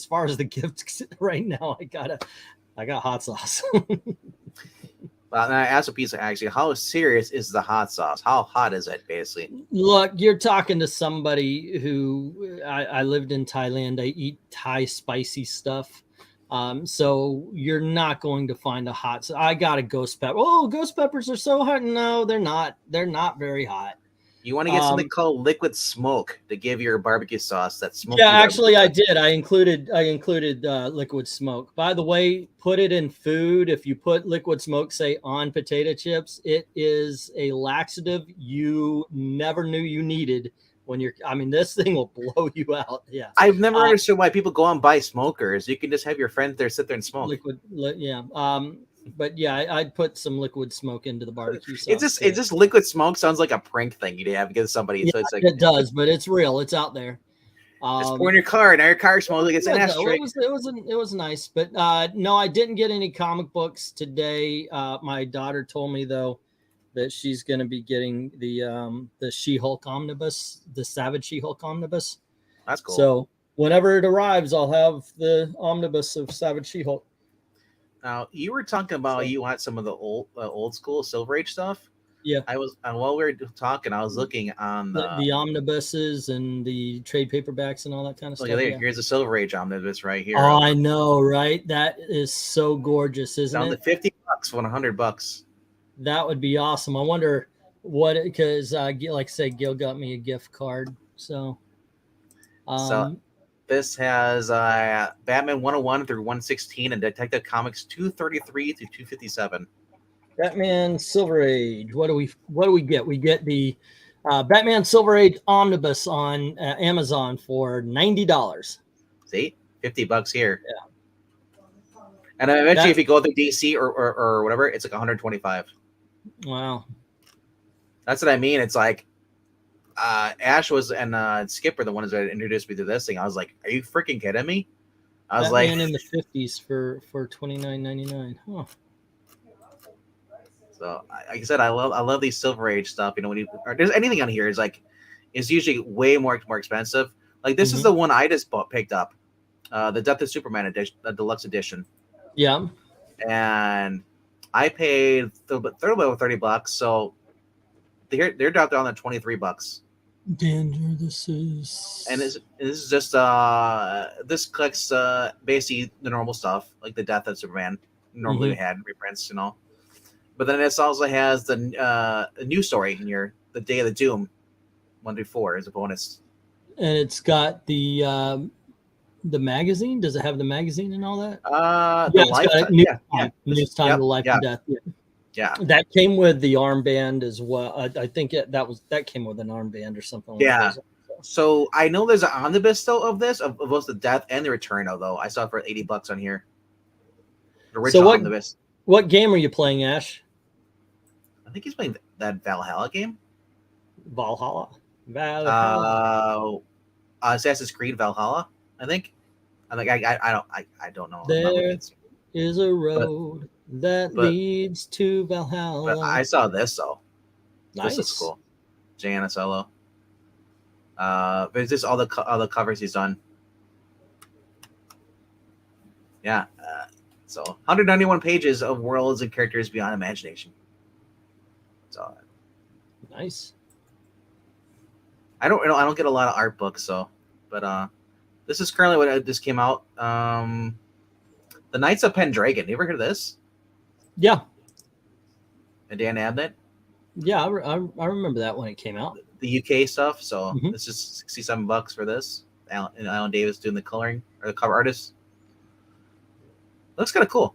far as the gifts right now, I got hot sauce.
Well, and I asked a piece of actually, how serious is the hot sauce? How hot is it, basically?
Look, you're talking to somebody who I lived in Thailand. I eat Thai spicy stuff. So you're not going to find a hot. I got a ghost pepper. Oh, ghost peppers are so hot. No, they're not. They're not very hot.
You want to get something called liquid smoke to give your barbecue sauce that smoke.
Yeah, actually, I did. I included liquid smoke. By the way, put it in food. If you put liquid smoke, say on potato chips, it is a laxative you never knew you needed. This thing will blow you out. Yeah,
I've never understood why people go and buy smokers. You can just have your friends there sit there and smoke.
Liquid, yeah. But yeah, I'd put some liquid smoke into the barbecue sauce.
It's just liquid smoke sounds like a prank thing you'd have to give somebody.
Yeah,
so it's like
it does, but it's real. It's out there.
Just pour in your car. Now your car smells like it's an ashtray.
It was nice, but no, I didn't get any comic books today. My daughter told me though that she's going to be getting the She-Hulk omnibus, the Savage She-Hulk omnibus.
That's cool.
So whenever it arrives, I'll have the omnibus of Savage She-Hulk.
Now you were talking about you want some of the old school Silver Age stuff.
Yeah,
I was. While we were talking, I was looking on
the omnibuses and the trade paperbacks and all that kind of stuff.
There, yeah. Here's a Silver Age omnibus right here.
Oh, I know, right? That is so gorgeous, isn't
down
it?
Down to $50 for $100.
That would be awesome. I wonder what, because like I said, Gil got me a gift card. So
this has Batman 101 through 116 and Detective Comics 233 through 257.
Batman Silver Age. What do we get? We get the Batman Silver Age omnibus on Amazon for $90.
See, $50 here.
Yeah.
And eventually, if you go to DC or whatever, it's like $125.
Wow.
That's what I mean. It's like Ash was and Skipper, the ones that introduced me to this thing. I was like, "Are you freaking kidding me?" I was
Batman
like,
in the 50s for $29.99. Huh.
So, like I said, I love these Silver Age stuff. You know, when there's anything on here, it's usually way more expensive. Like this is the one I just picked up, the Death of Superman edition, the deluxe edition.
Yeah,
and I paid over $30. So they're dropped down to $23.
Danger, this is.
And this is just this collects basically the normal stuff like the Death of Superman normally had reprints, you know. But then it also has the new story in here, the Day of the Doom, 1 through 4 as a bonus.
And it's got the magazine. Does it have the magazine and all that?
The Lifetime.
News Time, The Life and Death. Yeah. That came with the armband as well. I think that came with an armband or something.
Yeah. So I know there's an omnibus though of this of both the Death and the Return. Although I saw it for $80 on here. The original omnibus.
What game are you playing, Ash?
I think he's playing that Valhalla game.
Valhalla.
Assassin's Creed Valhalla. I think I don't know.
There is a road that leads to Valhalla.
But I saw this though.
Nice.
This is cool. Gianna Solo. But it's just all the covers he's done. Yeah. So 191 pages of worlds and characters beyond imagination. So
nice.
I don't get a lot of art books, but this is currently what just came out. The Knights of Pendragon. You ever heard of this?
Yeah.
And Dan Abnett?
Yeah, I remember that when it came out.
The UK stuff. So it's just $67 for this. Alan Davis doing the coloring or the cover artist. Looks kind of cool.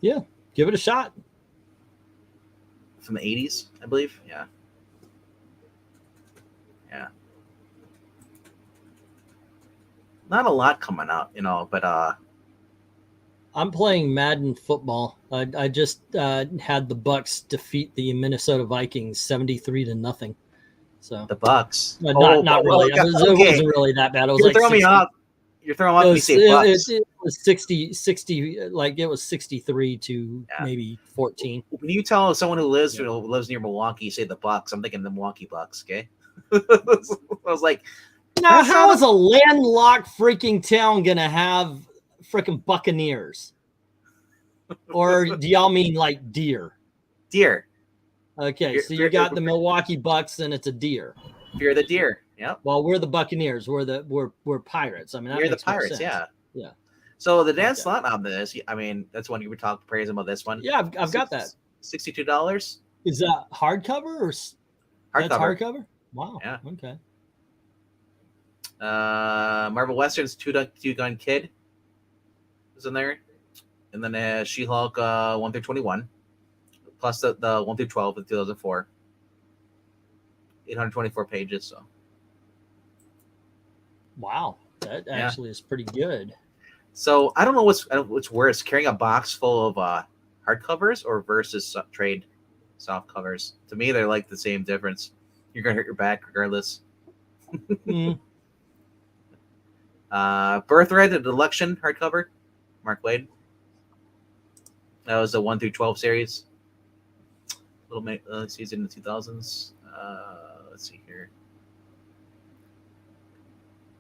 Yeah, give it a shot.
From the 80s, I believe. Yeah. Yeah. Not a lot coming out, you know, but
I'm playing Madden football. I just had the Bucks defeat the Minnesota Vikings 73-0. So
the Bucks.
Not really. It wasn't really that bad. It was
You're throwing me off. You're throwing off.
It was 60, like it was 63 to maybe 14.
When you tell someone who lives near Milwaukee, you say the Bucks, I'm thinking the Milwaukee Bucks. Okay. I was like,
now how is a landlocked freaking town gonna have freaking Buccaneers? Or do y'all mean like deer?
Deer.
Okay, so you got the Milwaukee Bucks, and it's a deer.
You're the deer. Yep.
Well, we're the Buccaneers. We're pirates. I mean,
you're the pirates. Yeah.
Yeah.
So the Dan Slott on this, I mean, that's one you were praising about this one.
Yeah, I've got that.
$62.
Is that hardcover or hardcover? Wow. Yeah. Okay.
Marvel Westerns, Two Gun Kid is in there, and then She-Hulk 1 through 21, plus the 1 through 12 in 2004. 824 pages. So.
Wow, that actually is pretty good.
So I don't know what's worse, carrying a box full of hardcovers or versus trade soft covers. To me, they're like the same difference. You're gonna hurt your back regardless. Birthright, the Deluxe hardcover, Mark Wade. That was a 1 through 12 series. Let's see, in the 2000s. Let's see here.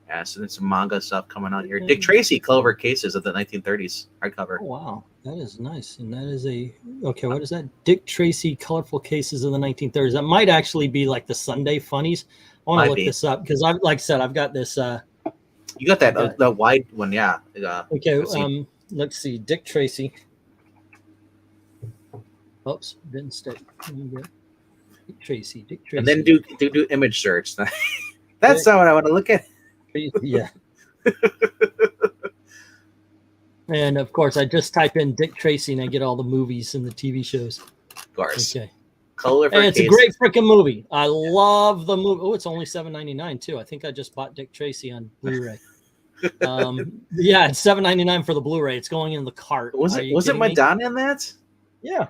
Yeah, so there's some manga stuff coming out here. Dick Tracy, Clover Cases of the 1930s hardcover.
Oh, wow, that is nice. And that is okay, what is that? Dick Tracy, Colorful Cases of the 1930s. That might actually be like the Sunday funnies. I want to look this up because like I said, I've got this.
You got that the wide one, yeah.
Okay, let's see. Dick Tracy. Oops, didn't stick. Dick Tracy.
And then do image search. That's not what I want to look at.
Yeah. And of course, I just type in Dick Tracy and I get all the movies and the TV shows.
Of course.
Okay.
And
it's a great freaking movie. I love the movie. Oh, it's only $7.99 too. I think I just bought Dick Tracy on Blu-ray. Yeah, it's $7.99 for the Blu-ray. It's going in the cart.
Was it Madonna in that?
Yeah.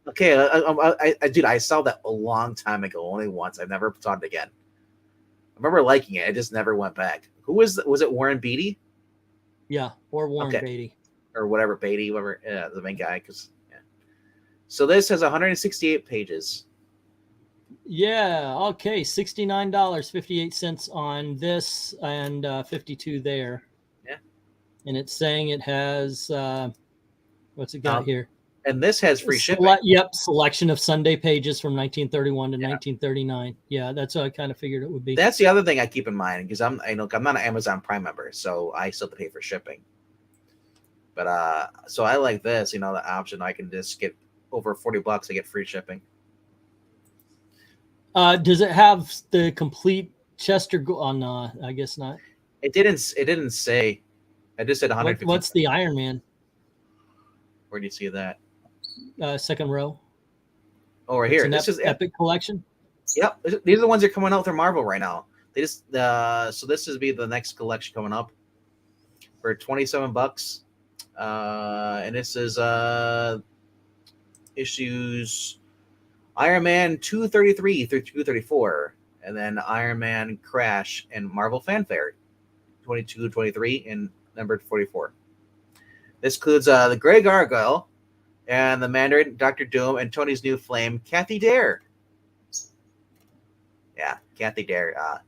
Okay, dude, I saw that a long time ago, only once. I've never saw it again. I remember liking it. I just never went back. Who was it? Warren Beatty?
Yeah, or Warren Beatty,
or whatever Beatty, whatever the main guy. So this has 168 pages.
Yeah. Okay. $69.58 on this and 52 there.
Yeah.
And it's saying it has what's it got here?
And this has free shipping.
Selection of Sunday pages from 1931 to 1939. Yeah, that's what I kind of figured it would be.
That's the other thing I keep in mind because I'm not an Amazon Prime member, so I still have to pay for shipping. But so I like this, the option I can just get over $40. I get free shipping.
Does it have the complete Chester? Oh no, I guess not.
It didn't say. I just said 150.
What's the Iron Man?
Where do you see that?
Second row.
Oh, right here.
This is Epic Collection.
Yep, these are the ones that are coming out through Marvel right now. They just so this is be the next collection coming up for $27. And this is issues Iron Man 233 through 234, and then Iron Man Crash and Marvel Fanfare 22, 23, and number 44. This includes the Grey Gargoyle and the Mandarin, Dr. Doom, and Tony's new flame, Kathy Dare. Yeah, Kathy Dare. I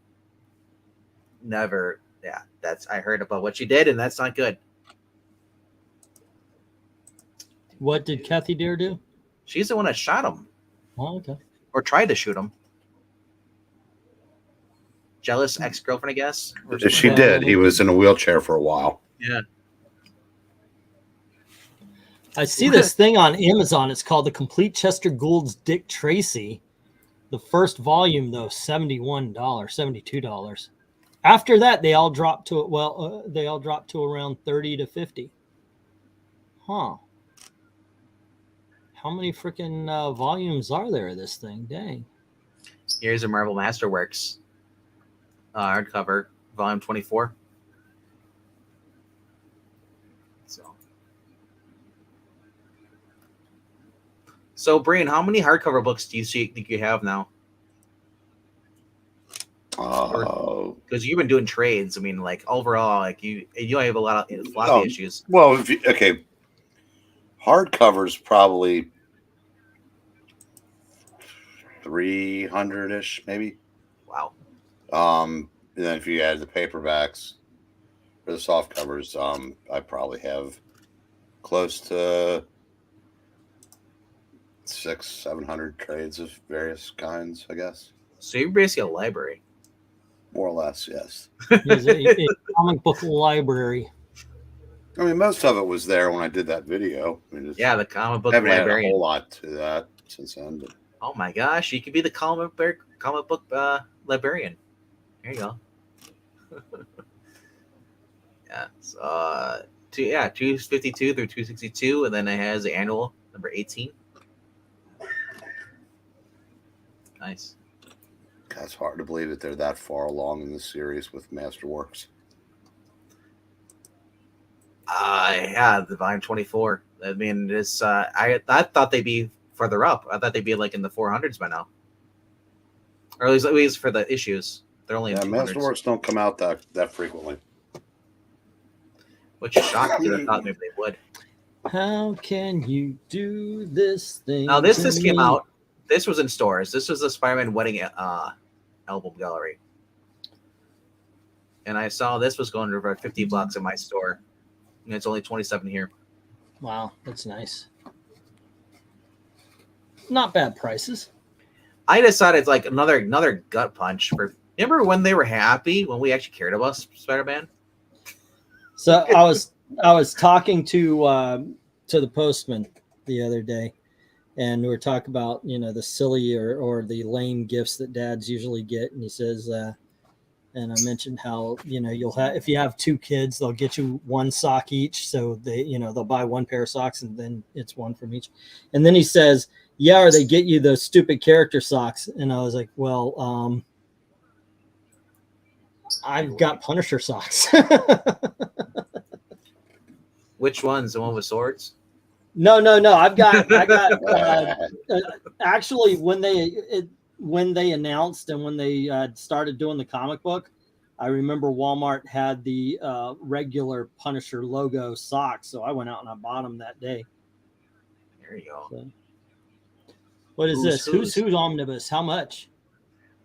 heard about what she did, and that's not good.
What did Kathy Dare do?
She's the one that shot him.
Oh, okay.
Or tried to shoot him. Jealous ex-girlfriend, I guess.
She did. He was in a wheelchair for a while.
Yeah.
I see this thing on Amazon. It's called The Complete Chester Gould's Dick Tracy. The first volume, though, $71, $72. After that, they all dropped to around 30 to 50. Huh. How many freaking volumes are there of this thing? Dang.
Here's a Marvel Masterworks hardcover, volume 24. So, Brian, how many hardcover books do you think you have now? Because you've been doing trades. I mean, like overall, like you have a lot of floppy issues.
Well, hardcovers probably 300-ish, maybe.
Wow.
And then if you add the paperbacks for the soft covers, I probably have close to 600-700 trades of various kinds, I guess.
So you're basically a library.
More or less, yes.
It's a comic book library.
I mean, most of it was there when I did that video. I mean,
the comic book
librarian.
Haven't
had a whole lot to that since then. But...
Oh my gosh, you could be the comic book librarian. There you go. Yeah. So 252 through 262, and then it has the annual number 18. Nice.
It's hard to believe that they're that far along in the series with Masterworks.
Yeah, the volume 24. I mean, it's I thought they'd be further up. I thought they'd be like in the 400s by now, or at least for the issues. They're only in 200s.
Masterworks don't come out that frequently.
Which is shocking. I thought maybe they would.
How can you do this thing?
Now this came out. This was in stores. This was the Spider-Man Wedding album gallery, and I saw this was going for about $50 in my store, and it's only 27 here.
Wow, that's nice. Not bad prices.
I decided it's like another gut punch for. Remember when they were happy when we actually cared about Spider-Man?
So I was talking to the postman the other day, and we were talking about the silly or the lame gifts that dads usually get, and he says, and I mentioned how you'll have, if you have 2 kids, they'll get you 1 sock each, so they they'll buy 1 pair of socks, and then it's 1 from each, and then he says, yeah, or they get you those stupid character socks, and I was like, well, I've got Punisher socks.
Which ones? The one with swords?
No. I got actually when they announced and when they started doing the comic book, I remember Walmart had the regular Punisher logo socks, so I went out and I bought them that day.
There you go.
So, what is this? Who's Omnibus? How much?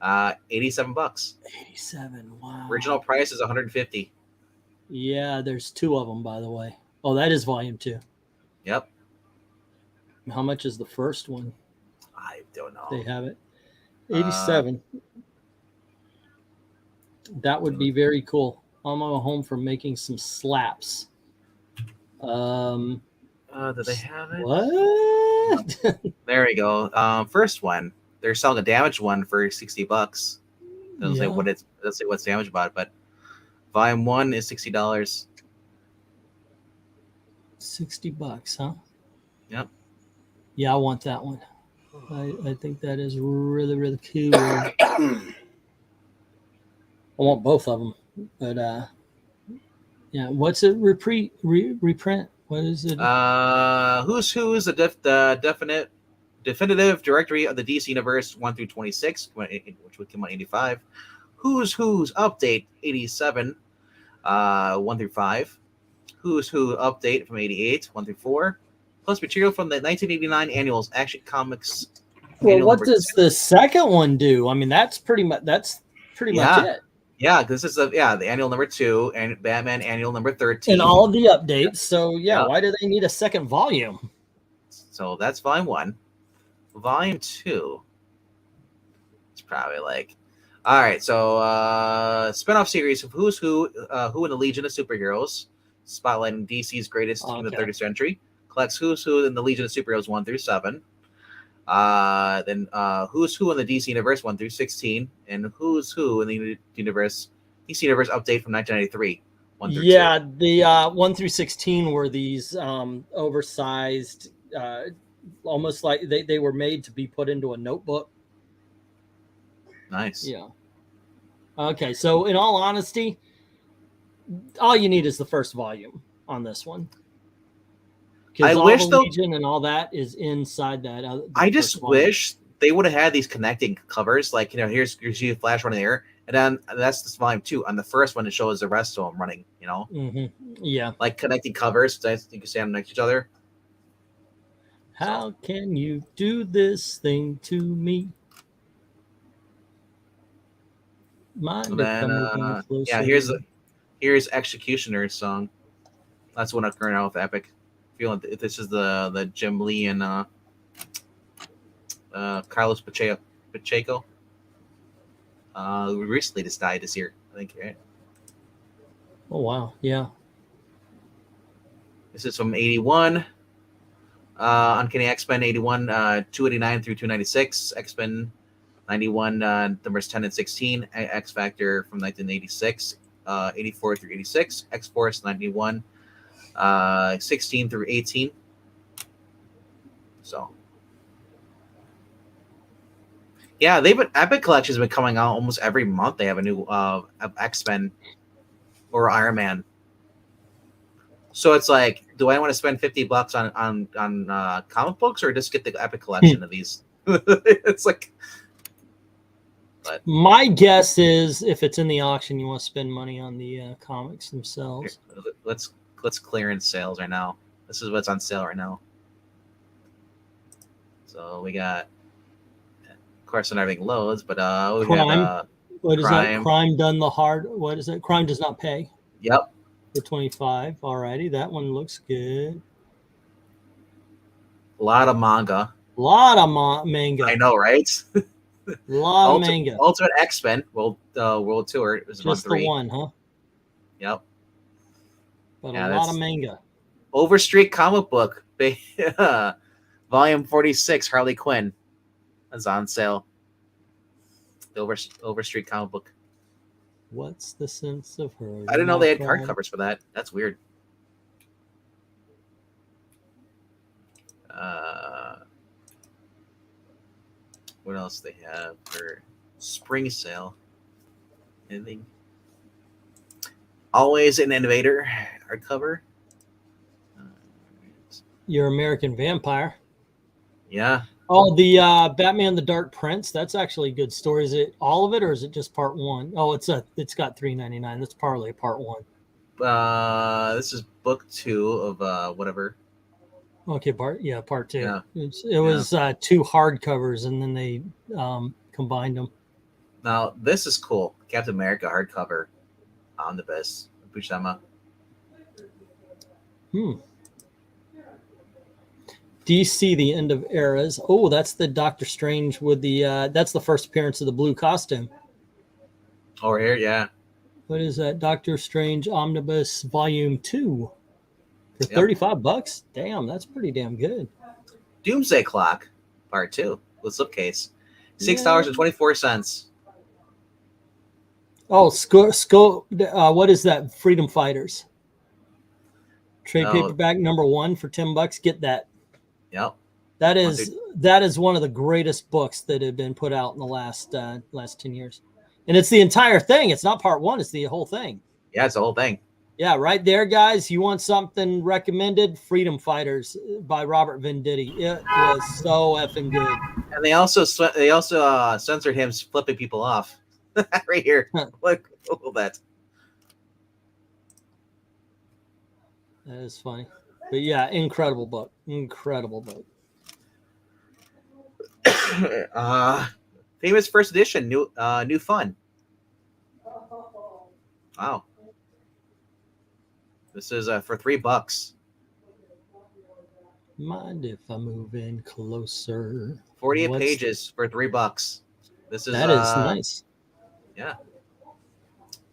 $87.
87. Wow.
Original price is $150.
Yeah, there's 2 of them, by the way. Oh, that is volume 2.
Yep.
How much is the first one?
I don't know.
They have it. 87. That would be very cool. I'm going home from making some slaps.
Do they have it?
What?
There we go. First one. They're selling a damaged one for $60. Doesn't say what it's. Doesn't say what's damaged about it, but volume 1 is $60.
$60, huh?
Yep.
Yeah, I want that one. I think that is really, really cool. I want both of them, but yeah. What's it? Reprint? What is it?
Who's Who is the definitive directory of the DC Universe 1 through 26, which would come out in 85. Who's update 87, 1 through 5. Who's Who update from 88, 1 through 4. Plus material from the 1989 annuals Action Comics.
Well, what does the second one do? I mean, that's pretty much it.
Yeah, this is the annual number 2 and Batman annual number 13.
And all of the updates. So why do they need a second volume?
So that's volume 1. Volume 2. It's probably like, all right. So spinoff series of Who's Who in the Legion of Superheroes, spotlighting DC's greatest in the 30th century. Collects Who's Who in the Legion of Superheroes 1 through 7. Then Who's Who in the DC Universe 1 through 16, and Who's Who in the DC Universe update from 1993 1 through 2.
The 1 through 16 were these oversized, almost like they were made to be put into a notebook.
Nice.
Yeah. Okay, so in all honesty, all you need is the first volume on this one.
I wish the
Legion and all that is inside that.
I just wish they would have had these connecting covers, like here's you Flash running there, and then that's this volume 2. On the first one, it shows the rest of them running.
Mm-hmm. Yeah,
like connecting covers. So you can stand next to each other.
How can you do this thing to me?
Here's Executioner's song. That's one I'm current out with Epic. Feeling this is the Jim Lee and Carlos Pacheco. Who recently just died this year, I think, right?
Oh wow, yeah.
This is from 81. Uncanny X-Men 81, 289 through 296. X-Men 91, numbers 10 and 16. X Factor from 1986, 84 through 86. X-Force 91. 16 through 18. So yeah, Epic Collection's been coming out almost every month. They have a new X-Men or Iron Man. So it's like, do I want to spend $50 on comic books or just get the epic collection of these? It's like,
but my guess is if it's in the auction, you want to spend money on the comics themselves.
Here, let's clearance sales right now. This is what's on sale right now. So we got, of course, not everything loads, but we got
what is that? Crime done the hard. What is it? Crime does not pay.
Yep.
For 25. Alrighty, that one looks good.
A lot of manga.
A lot of manga.
I know, right?
A lot of manga.
Ultimate X-Men World Tour. It was
just the one, huh?
Yep.
But a lot of manga.
Overstreet comic book, volume 46, Harley Quinn, is on sale. The Overstreet comic book.
What's the sense of her?
I didn't know they had hardcovers for that. That's weird. What else they have for spring sale? Anything? Always an Innovator hardcover.
Your American Vampire.
Yeah.
Oh, the Batman: The Dark Prince. That's actually a good story. Is it all of it, or is it just part one? Oh, it's got $3.99. That's probably part one.
This is book 2 of whatever.
Okay, part two.
Yeah.
It was 2 hardcovers, and then they combined them.
Now this is cool. Captain America hardcover, omnibus, Buscema.
DC: The End of Eras. Oh, that's the Doctor Strange with the that's the first appearance of the blue costume.
Over here, yeah.
What is that? Doctor Strange Omnibus Volume 2 for $35. Damn, that's pretty damn good.
Doomsday Clock Part 2 with slipcase, $6.24.
Oh, what is that? Freedom Fighters trade paperback number 1 for $10. Get that.
Yep.
That is one of the greatest books that have been put out in the last 10 years. And it's the entire thing. It's not part 1. It's the whole thing.
Yeah, it's the whole thing.
Yeah, right there, guys. You want something recommended? Freedom Fighters by Robert Venditti. It was so effing good.
And they also censored him flipping people off. Right here. Look at that.
That is funny. But yeah, incredible book. Incredible book.
Famous first edition, new fun. Wow. This is for $3.
Mind if I move in closer?
48 pages for $3. This is
that is nice.
Yeah.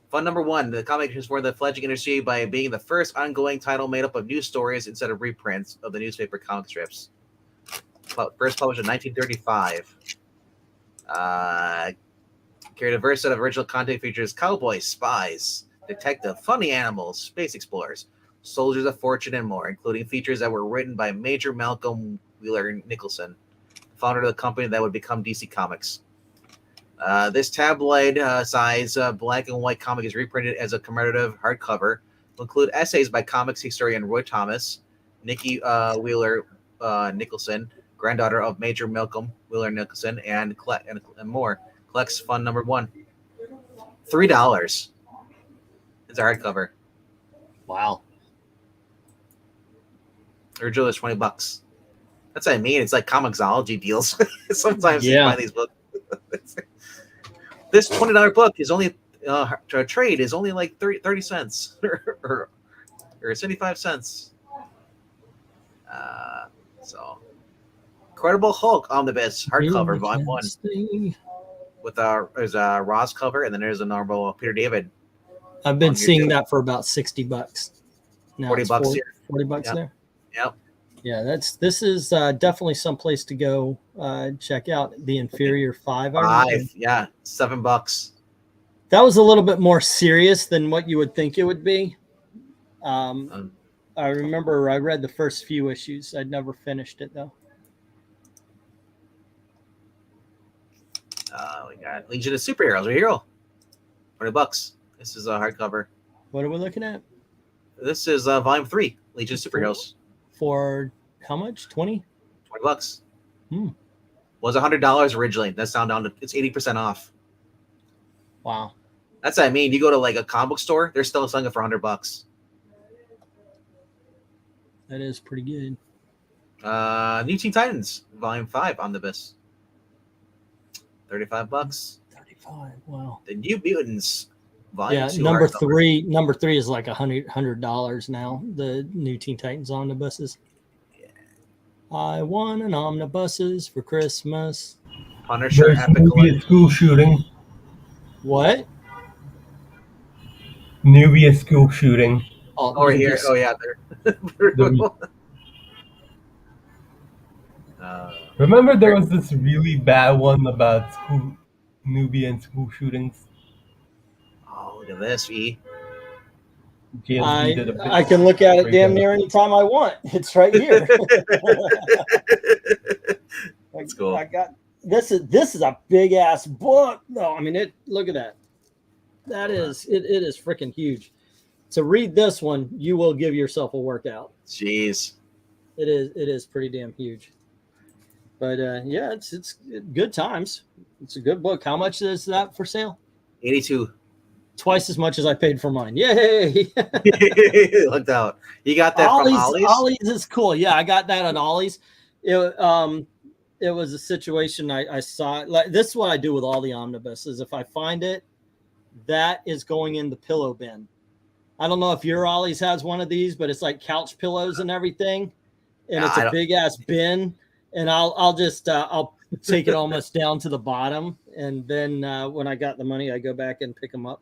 Fun number 1. The comic is for the fledgling industry by being the first ongoing title made up of new stories instead of reprints of the newspaper comic strips. First published in 1935. Carried a diverse set of original content features cowboys, spies, detective, funny animals, space explorers, soldiers of fortune, and more, including features that were written by Major Malcolm Wheeler Nicholson, founder of the company that would become DC Comics. This tabloid size black and white comic is reprinted as a commemorative hardcover. Will include essays by comics historian Roy Thomas, Nikki Wheeler Nicholson, granddaughter of Major Malcolm Wheeler Nicholson, and more. Collects fun number 1. $3. It's a hardcover.
Wow.
Original is $20. That's what I mean. It's like Comixology deals. Sometimes you buy these books. This $20 book is only to trade is only like 30 cents or 75 cents. So Incredible Hulk omnibus hardcover volume 1 with there's a Ross cover, and then there's a normal Peter David.
I've been seeing that for about $60. Now
$40 here.
$40 there.
Yep.
Yeah, this is definitely someplace to go check out. The Inferior 5.
Yeah, $7.
That was a little bit more serious than what you would think it would be. I remember I read the first few issues. I'd never finished it though.
We got Legion of Superheroes. We're Hero. $20. This is a hardcover.
What are we looking at?
This is Volume 3, Legion of Superheroes.
For how much? 20
$20.
Hmm.
Was $100 originally. That's down to it's 80% off.
Wow.
That's what I mean. You go to like a comic book store, they're still selling it for $100.
That is pretty good.
New Teen Titans Volume 5 Omnibus. $35.
35. Wow.
The New Mutants Volume 2.
Number three. Number 3 is like $100 now. The New Teen Titans omnibuses. Yeah. I want an omnibuses for Christmas.
Punisher
There's Nubia school shooting.
What?
Nubia school shooting.
Oh, right here. Oh, yeah.
Remember there was this really bad one about Nubia and school shootings?
Oh, look at this, E.
I can look at it damn near anytime I want. It's right here. That's cool. I got this is a big ass book. No, I mean look at that. That is it is freaking huge. To read this one, you will give yourself a workout.
Jeez.
It is pretty damn huge. But yeah, it's good times. It's a good book. How much is that for sale?
$82.
Twice as much as I paid for mine. Yay!
Looked out. You got that from Ollie's?
Ollie's is cool. Yeah, I got that on Ollie's. It was a situation I saw. Like, this is what I do with all the omnibuses. If I find it, that is going in the pillow bin. I don't know if your Ollie's has one of these, but it's like couch pillows and everything, and it's a big ass bin. And I'll just I'll take it almost down to the bottom, and then when I got the money, I go back and pick them up.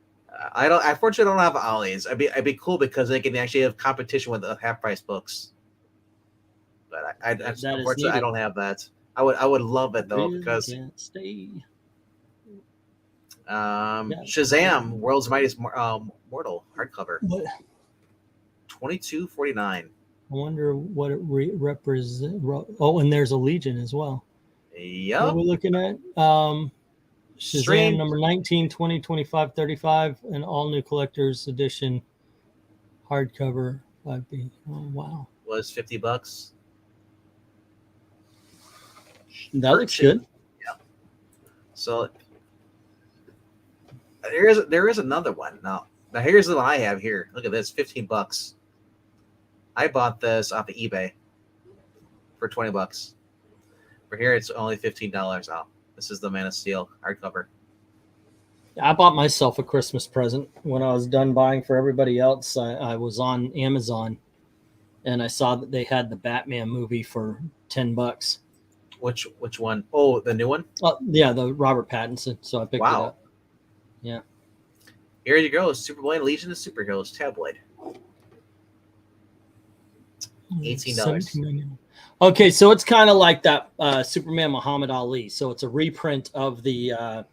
I fortunately don't have Ollie's. I'd be cool because they can actually have competition with the half price books. But unfortunately I don't have that. I would love it though, because
can't stay.
Shazam, World's Mightiest Mortal hardcover. $22.49.
I wonder what it represents. Oh, and there's a Legion as well.
Yep.
What are we looking at? Shazam number 19, 20, 25, 35, and all new collector's edition hardcover 5B. Oh, wow.
Was $50.
That looks good.
Yeah. So there is another one. Now here's the one I have here. Look at this, $15. I bought this off of eBay for $20. For here, it's only $15 off. This is the Man of Steel hardcover.
I bought myself a Christmas present when I was done buying for everybody else. I was on Amazon, and I saw that they had the Batman movie for $10.
Which one? Oh, the new one?
Oh, yeah, the Robert Pattinson. So I picked it up. Yeah.
Here you go, Superboy Legion of Superheroes tabloid. $18.
Okay, so it's kind of like that Superman Muhammad Ali. So it's a reprint of the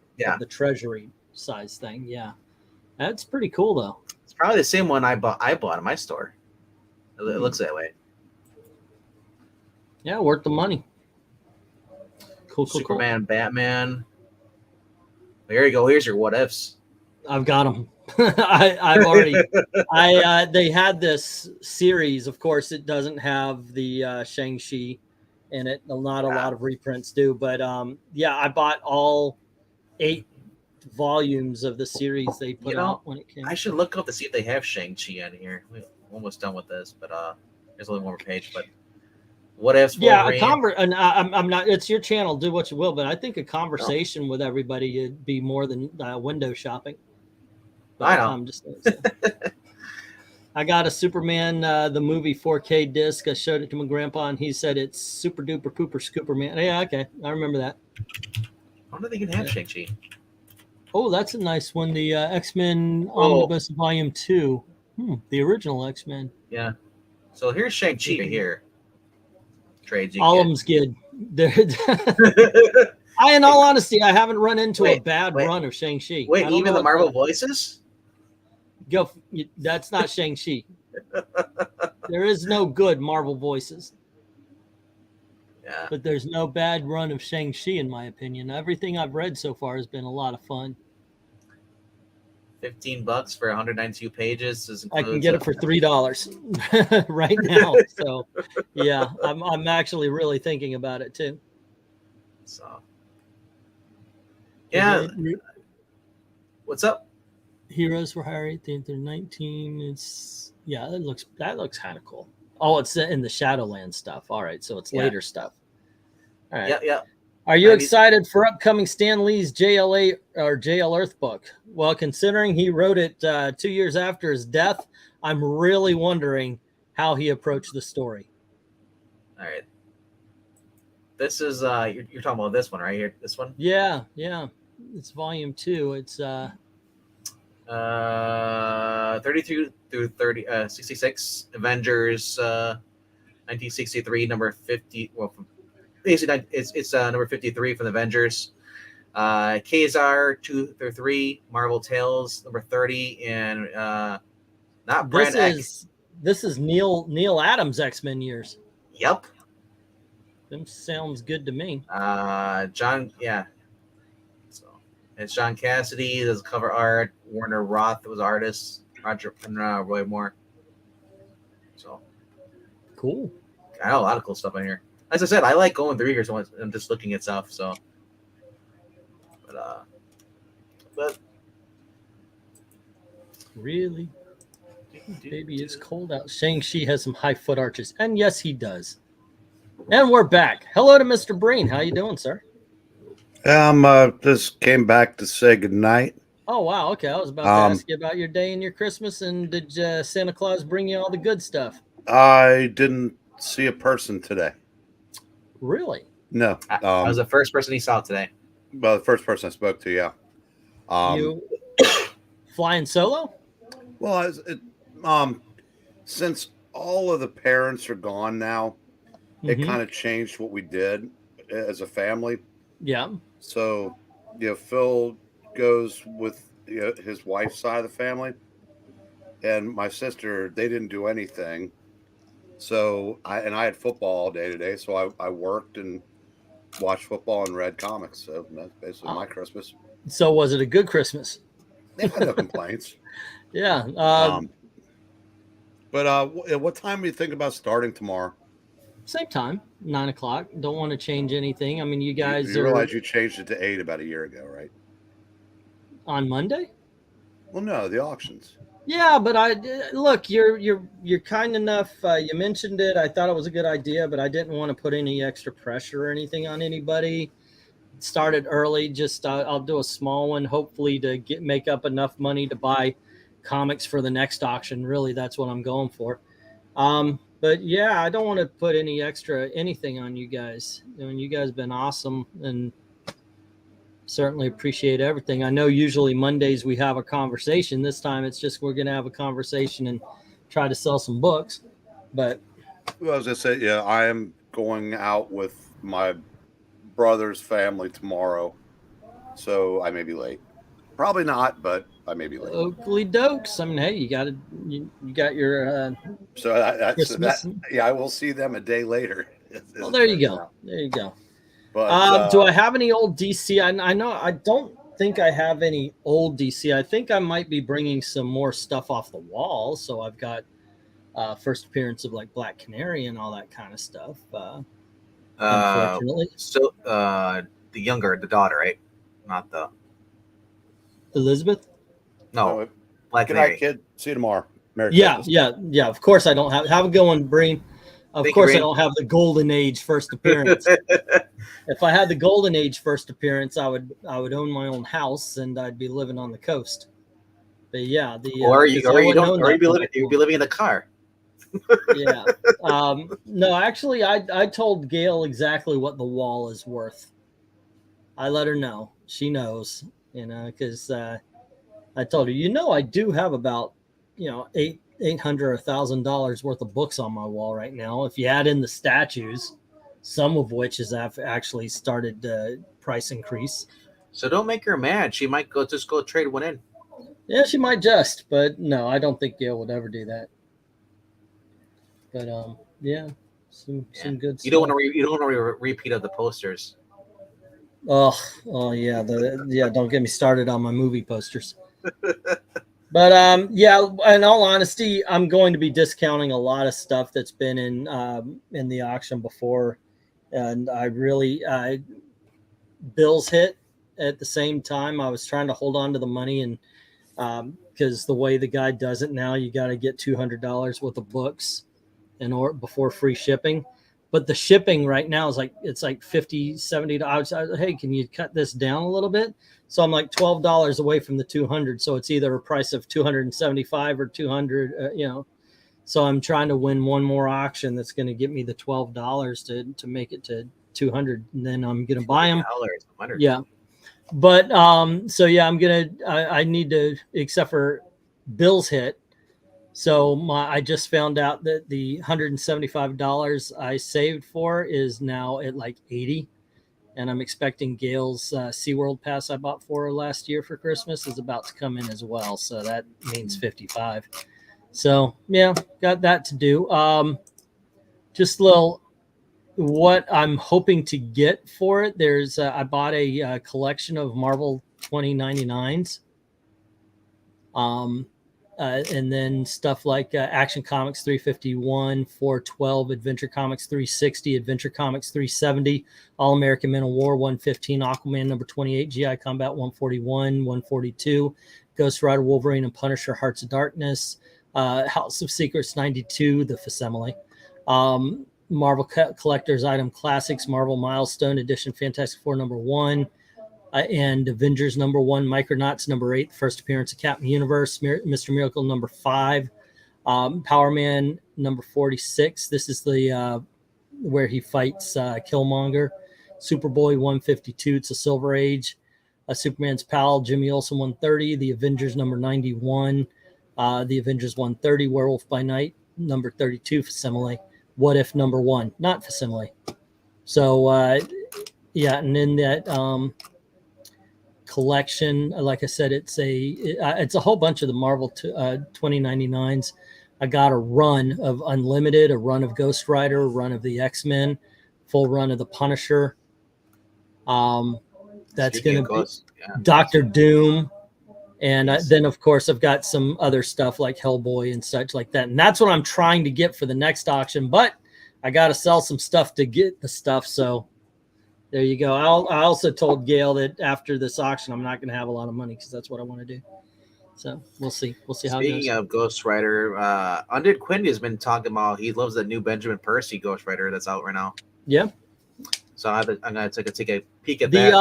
Treasury size thing. Yeah, that's pretty cool though.
It's probably the same one I bought in my store. It looks that way.
Yeah, worth the money. Cool.
Superman, Batman. There you go. Here's your what ifs.
I've got them. I've already. They had this series. Of course, it doesn't have the Shang-Chi in it. Not a lot of reprints do, but I bought all 8 volumes of the series they put out when it came.
I should look up to see if they have Shang-Chi on here. We're almost done with this, but there's only one more page. But what ifs?
Yeah, and I'm not. It's your channel. Do what you will, but I think a conversation with everybody would be more than window shopping. But
I know.
I got a Superman the movie 4K disc. I showed it to my grandpa, and he said it's super duper pooper Scooperman. Yeah, okay, I remember that.
I wonder if they can have Shang-Chi.
Oh, that's a nice one. The X-Men Omnibus Volume 2. The original X-Men.
Yeah. So here's Shang-Chi right here. Trades.
All of them's good. In all honesty, I haven't run into a bad run of Shang-Chi.
Wait, even the Marvel voices?
That's not Shang-Chi. There is no good Marvel voices.
Yeah.
But there's no bad run of Shang-Chi, in my opinion. Everything I've read so far has been a lot of fun.
$15 for 192 pages.
I can get it for $3 right now. So, yeah, I'm actually really thinking about it too.
So, yeah. What's up?
Heroes for Hire 18 through 19. That looks kind of cool. Oh, it's in the Shadowland stuff. All right, so it's later stuff. All right.
Yeah.
Are you excited for upcoming Stan Lee's JL Earth book? Well, considering he wrote it 2 years after his death, I'm really wondering how he approached the story.
All right. This is you're talking about this one right here. This one.
Yeah. It's volume 2. It's
32 through 66. Avengers 1963 number 50. Well, basically it's number 53 from the Avengers. Kazar 2 through 3. Marvel Tales number 30, and not Brand X.
This is Neil Adams' X-Men years.
Yep.
Them sounds good to me.
John, yeah. So it's John Cassidy. There's cover art. Warner Roth was artist. Roger and Roy Moore. So
cool.
I know a lot of cool stuff in here. As I said, I like going through here so I'm just looking at stuff. So, but
really, baby, it's cold out. Shang-Chi has some high foot arches, and yes, he does. And we're back. Hello to Mr. Breen. How you doing, sir?
Just came back to say goodnight.
Oh, wow. Okay. I was about to ask you about your day and your Christmas, and did Santa Claus bring you all the good stuff?
I didn't see a person today.
Really?
No.
I was the first person he saw today.
Well, the first person I spoke to, yeah.
You flying solo?
Well, since all of the parents are gone now, it kind of changed what we did as a family.
Yeah.
So, Phil goes with his wife's side of the family, and my sister, they didn't do anything. So I had football all day today, so I worked and watched football and read comics. So that's basically my Christmas.
So was it a good Christmas?
Yeah, no complaints.
Yeah.
But what time do you think about starting tomorrow?
Same time, 9 o'clock. Don't want to change anything. I mean, you guys
you realize you changed it to 8 about a year ago, right?
On Monday?
Well, no, the auctions.
Yeah, but look, you're kind enough. You mentioned it. I thought it was a good idea, but I didn't want to put any extra pressure or anything on anybody. Started early. Just I'll do a small one, hopefully to make up enough money to buy comics for the next auction. Really, that's what I'm going for. But yeah, I don't want to put anything on you guys. I mean, you guys have been awesome, and certainly appreciate everything. I know usually Mondays we have a conversation. This time it's just we're going to have a conversation and try to sell some books. But
well, as I said, yeah, I am going out with my brother's family tomorrow, so I may be late. Probably not, but I may be late.
Oakley dokes. I mean, hey, you got your
so that's yeah, I will see them a day later.
Well, there you go. There you go. But do I have any old DC? I know I don't think I have any old DC. I think I might be bringing some more stuff off the wall. So I've got first appearance of like Black Canary and all that kind of stuff. Unfortunately,
so the daughter, right? Not the
Elizabeth.
No,
Black Canary. Good night, kid. See you tomorrow.
Merry Christmas. Yeah. Of course, I don't have a good one, Breen. Of course, I don't have the Golden Age first appearance. If I had the Golden Age first appearance, I would own my own house and I'd be living on the coast. But yeah, you'd
be living in the car.
Yeah. No, actually, I told Gail exactly what the wall is worth. I let her know. She knows, because I told her, I do have about, $800 or $1,000 worth of books on my wall right now. If you add in the statues, some of which has actually started price increase.
So don't make her mad. She might just go trade one in.
Yeah, she might but no, I don't think Gail would ever do that. But yeah, some good.
You don't want to repeat of the posters.
Oh yeah, don't get me started on my movie posters. But yeah, in all honesty, I'm going to be discounting a lot of stuff that's been in the auction before, and I really bills hit at the same time. I was trying to hold on to the money, and because the way the guy does it now, you got to get $200 worth of books before free shipping. But the shipping right now is like $50, $70. Hey, can you cut this down a little bit? So I'm like $12 away from the 200. So it's either a price of 275 or 200. So I'm trying to win one more auction that's going to get me the $12 to make it to 200, and then I'm going to buy them. Yeah. But so yeah, I need to, except for bills hit. So I just found out that the $175 I saved for is now at like 80, and I'm expecting Gail's SeaWorld pass I bought for her last year for Christmas is about to come in as well. So that means 55. So yeah, got that to do. Just a little what I'm hoping to get for it. There's I bought a collection of Marvel 2099s. And then stuff like Action Comics 351, 412, Adventure Comics 360, Adventure Comics 370, All American Men of War 115, Aquaman number 28, GI Combat 141, 142, Ghost Rider, Wolverine, and Punisher Hearts of Darkness, House of Secrets 92, the Facsimile, Marvel Collector's Item Classics, Marvel Milestone Edition, Fantastic Four number 1, and Avengers number 1, Micronauts number 8, first appearance of Captain Universe, Mr. Miracle number 5, Power Man number 46. This is the where he fights Killmonger. Superboy 152. It's a Silver Age. Superman's pal Jimmy Olsen 130. The Avengers number 91. The Avengers 130. Werewolf by Night number 32. Facsimile. What If number 1, not Facsimile. So yeah, and in that collection, like I said, it's a whole bunch of the Marvel 2099s. I got a run of Unlimited, a run of Ghost Rider, a run of the X-Men, full run of the Punisher. That's going to be Doctor Doom. And then, of course, I've got some other stuff like Hellboy and such like that. And that's what I'm trying to get for the next auction. But I got to sell some stuff to get the stuff. So there you go. I also told Gail that after this auction, I'm not going to have a lot of money because that's what I want to do. So we'll see. We'll see how it goes.
Speaking of Ghost Rider, Undead Quinn has been talking about he loves the new Benjamin Percy Ghost Rider that's out right now.
Yeah.
So I'm going to take a peek at that.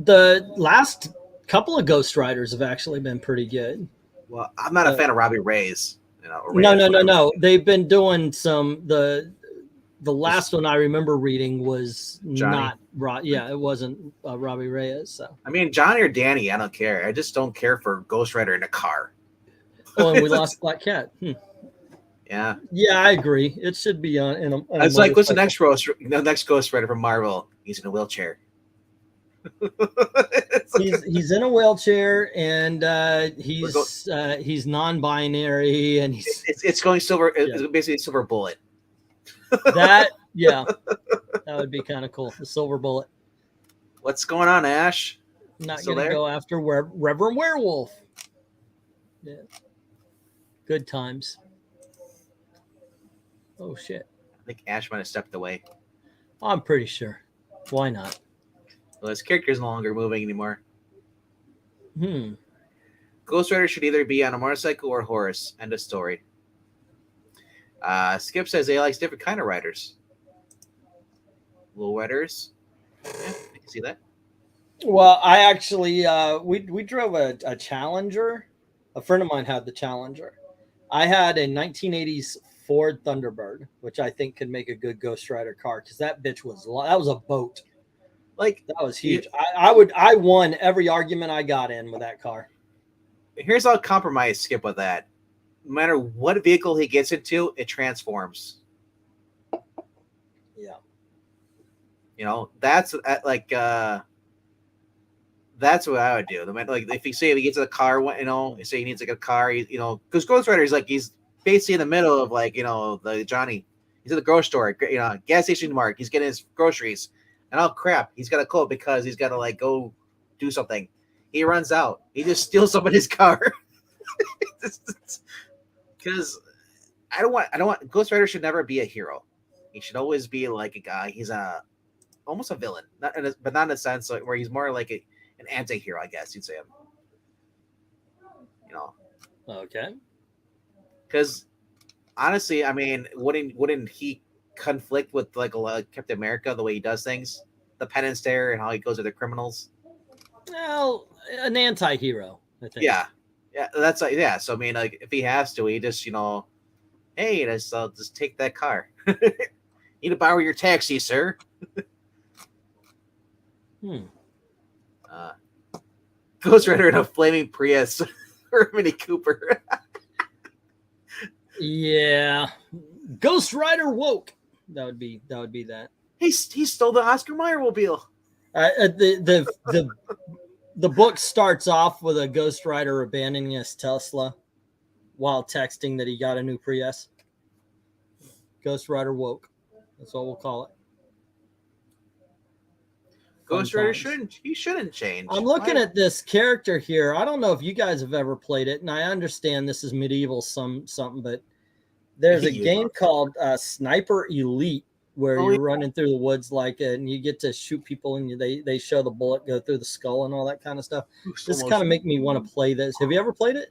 The last couple of Ghost Riders have actually been pretty good.
Well, I'm not a fan of Robbie Reyes.
No. They've been doing some the last one I remember reading was Johnny. It wasn't Robbie Reyes. So
I mean, Johnny or Danny, I don't care. I just don't care for Ghost Rider in a car.
Oh, and we lost Black Cat.
Yeah,
I agree. It should be on.
It's like, what's the next Ghost Rider from Marvel? He's in a wheelchair.
he's in a wheelchair, and he's non-binary, and
it's going silver. It's basically Silver Bullet.
That would be kind of cool. The Silver Bullet.
What's going on, Ash?
Not going to go after Reverend Werewolf. Yeah. Good times. Oh shit!
I think Ash might have stepped away.
I'm pretty sure. Why not?
Well, his character's no longer moving anymore. Ghost Rider should either be on a motorcycle or a horse. End of story. Skip says he likes different kind of riders. Low riders. Yeah, I can see that.
Well, I actually we drove a Challenger. A friend of mine had the Challenger. I had a 1980s Ford Thunderbird, which I think could make a good Ghost Rider car because that bitch was a boat. Like that was huge. I won every argument I got in with that car.
Here's how compromise Skip with that. No matter what vehicle he gets into, it transforms.
Yeah.
That's like that's what I would do. Like if he gets a car, say he needs like a car, because Ghost Rider is like he's basically in the middle of the Johnny. He's at the grocery store, gas station mark. He's getting his groceries, and crap, he's got a coat because he's got to go do something. he runs out. He just steals somebody's car. Because I don't want Ghost Rider should never be a hero. He should always be like a guy. He's almost a villain, but not in a sense where he's more like an anti-hero, I guess you'd say.
Okay.
Because honestly, I mean, wouldn't he conflict with like Captain America the way he does things, the penance there, and how he goes to the criminals?
Well, an anti-hero, I think.
Yeah, that's like So I mean, like if he has to, he just hey, just take that car. Need to borrow your taxi, sir. Ghost Rider in a flaming Prius or a Mini Cooper.
Yeah, Ghost Rider woke. That would be that.
He stole the Oscar Mayer mobile.
The book starts off with a Ghost Rider abandoning his Tesla while texting that he got a new Prius. Ghost Rider woke. That's what we'll call it.
Ghost Rider shouldn't change.
I'm looking at this character here. I don't know if you guys have ever played it, and I understand this is medieval something, but there's a game called Sniper Elite where you're running through the woods and you get to shoot people, and they show the bullet go through the skull and all that kind of stuff. This kind of make me want to play this. Have you ever played it?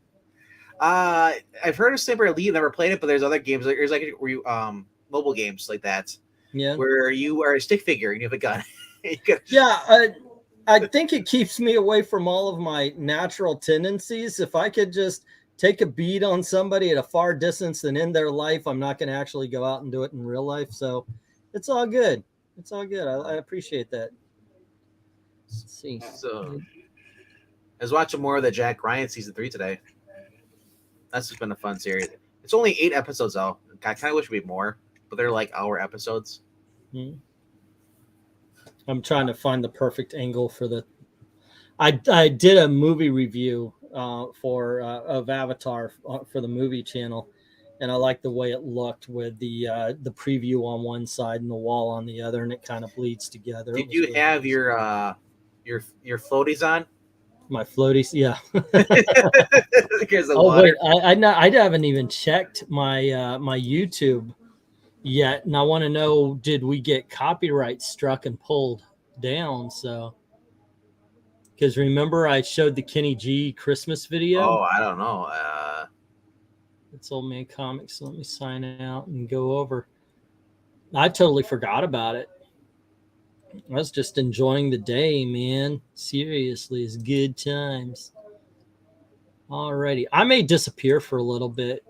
I've heard of Sniper Elite, never played it, but there's other games. There's like mobile games like that.
Yeah,
where you are a stick figure and you have a gun.
Yeah, I think it keeps me away from all of my natural tendencies. If I could just take a bead on somebody at a far distance and end their life, I'm not going to actually go out and do it in real life. So it's all good. It's all good. I appreciate that. Let's see.
So I was watching more of the Jack Ryan season 3 today. That's just been a fun series. It's only 8 episodes though. I kind of wish it'd be more, but they're like hour episodes.
I'm trying to find the perfect angle for the. I did a movie review of Avatar for the movie channel, and I like the way it looked with the preview on one side and the wall on the other, and it kind of bleeds together.
Did you have your floaties on?
My floaties, yeah.
Wait,
I haven't even checked my my YouTube yet, and I want to know, did we get copyright struck and pulled down? So, because remember I showed the Kenny G Christmas video.
Oh, I don't know.
It's Old Man Comics. So let me sign out and go over. I totally forgot about it. I was just enjoying the day, man. Seriously, it's good times. Alrighty, I may disappear for a little bit.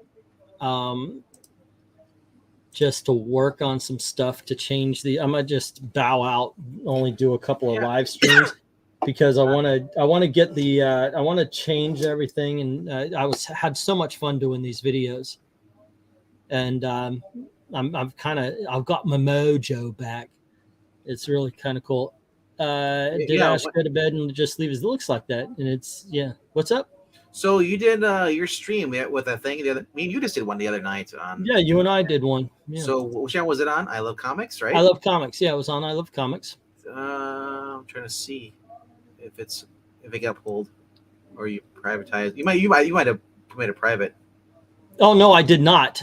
Just to work on some stuff to change I might just bow out, only do a couple of live streams because I want to get I want to change everything, and had so much fun doing these videos, and I've got my mojo back. It's really kind of cool. Did Ash go to bed and just leave his looks like that? And it's What's up?
So you did your stream with that thing the other. I mean, you just did one the other night on.
Yeah, you and I did one. Yeah.
So which channel was it on? I Love Comics, right?
I Love Comics. Yeah, it was on I Love Comics.
I'm trying to see if it got pulled or you privatized. You might have made it private.
Oh no, I did not.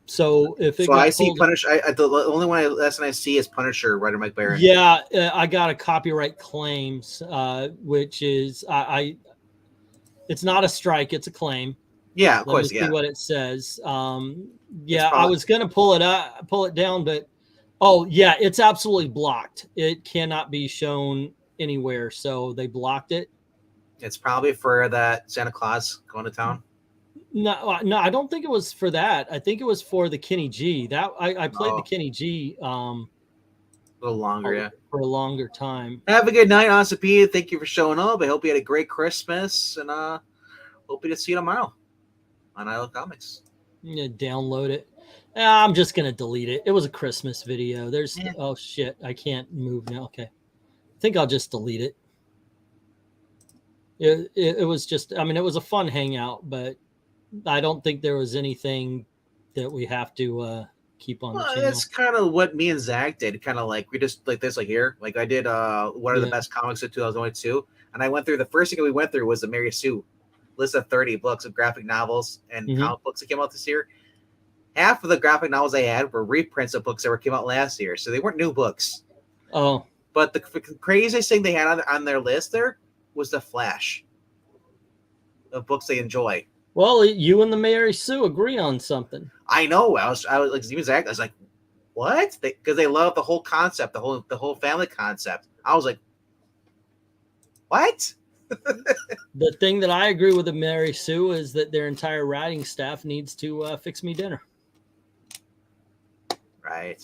So if it
so I see Punisher. The only lesson I see is Punisher, Writer Mike Barron.
Yeah, I got a copyright claims, which is it's not a strike, it's a claim.
Yeah, of course.
See what it says. I was gonna pull it down, but it's absolutely blocked. It cannot be shown anywhere, so they blocked it.
It's probably for that Santa Claus going to town.
No, I don't think it was for that. I think it was for the Kenny G. That I played the Kenny G
a little longer,
for a longer time.
Have a good night, Awesome P. Thank you for showing up. I hope you had a great Christmas, and hope to see you tomorrow on I Love Comics.
Yeah, download it. I'm just gonna delete it. It was a Christmas video. Oh shit, I can't move now. Okay, I think I'll just delete it. It was just, I mean, it was a fun hangout, but I don't think there was anything that we have to keep on the channel.
That's kind of what me and Zach did. Kind of like we just like this, like here. Like I did one of the best comics of 2022. and I went through the first thing we went through was the Mary Sue list of 30 books of graphic novels and comic books that came out this year. Half of the graphic novels I had were reprints of books that came out last year, so they weren't new books.
Oh,
but the craziest thing they had on their list there was the Flash of books they enjoy.
Well, you and the Mary Sue agree on something.
I know. I was like, I was like, what? Because they love the whole concept, the whole family concept. I was like, what?
The thing that I agree with the Mary Sue is that their entire writing staff needs to fix me dinner.
Right.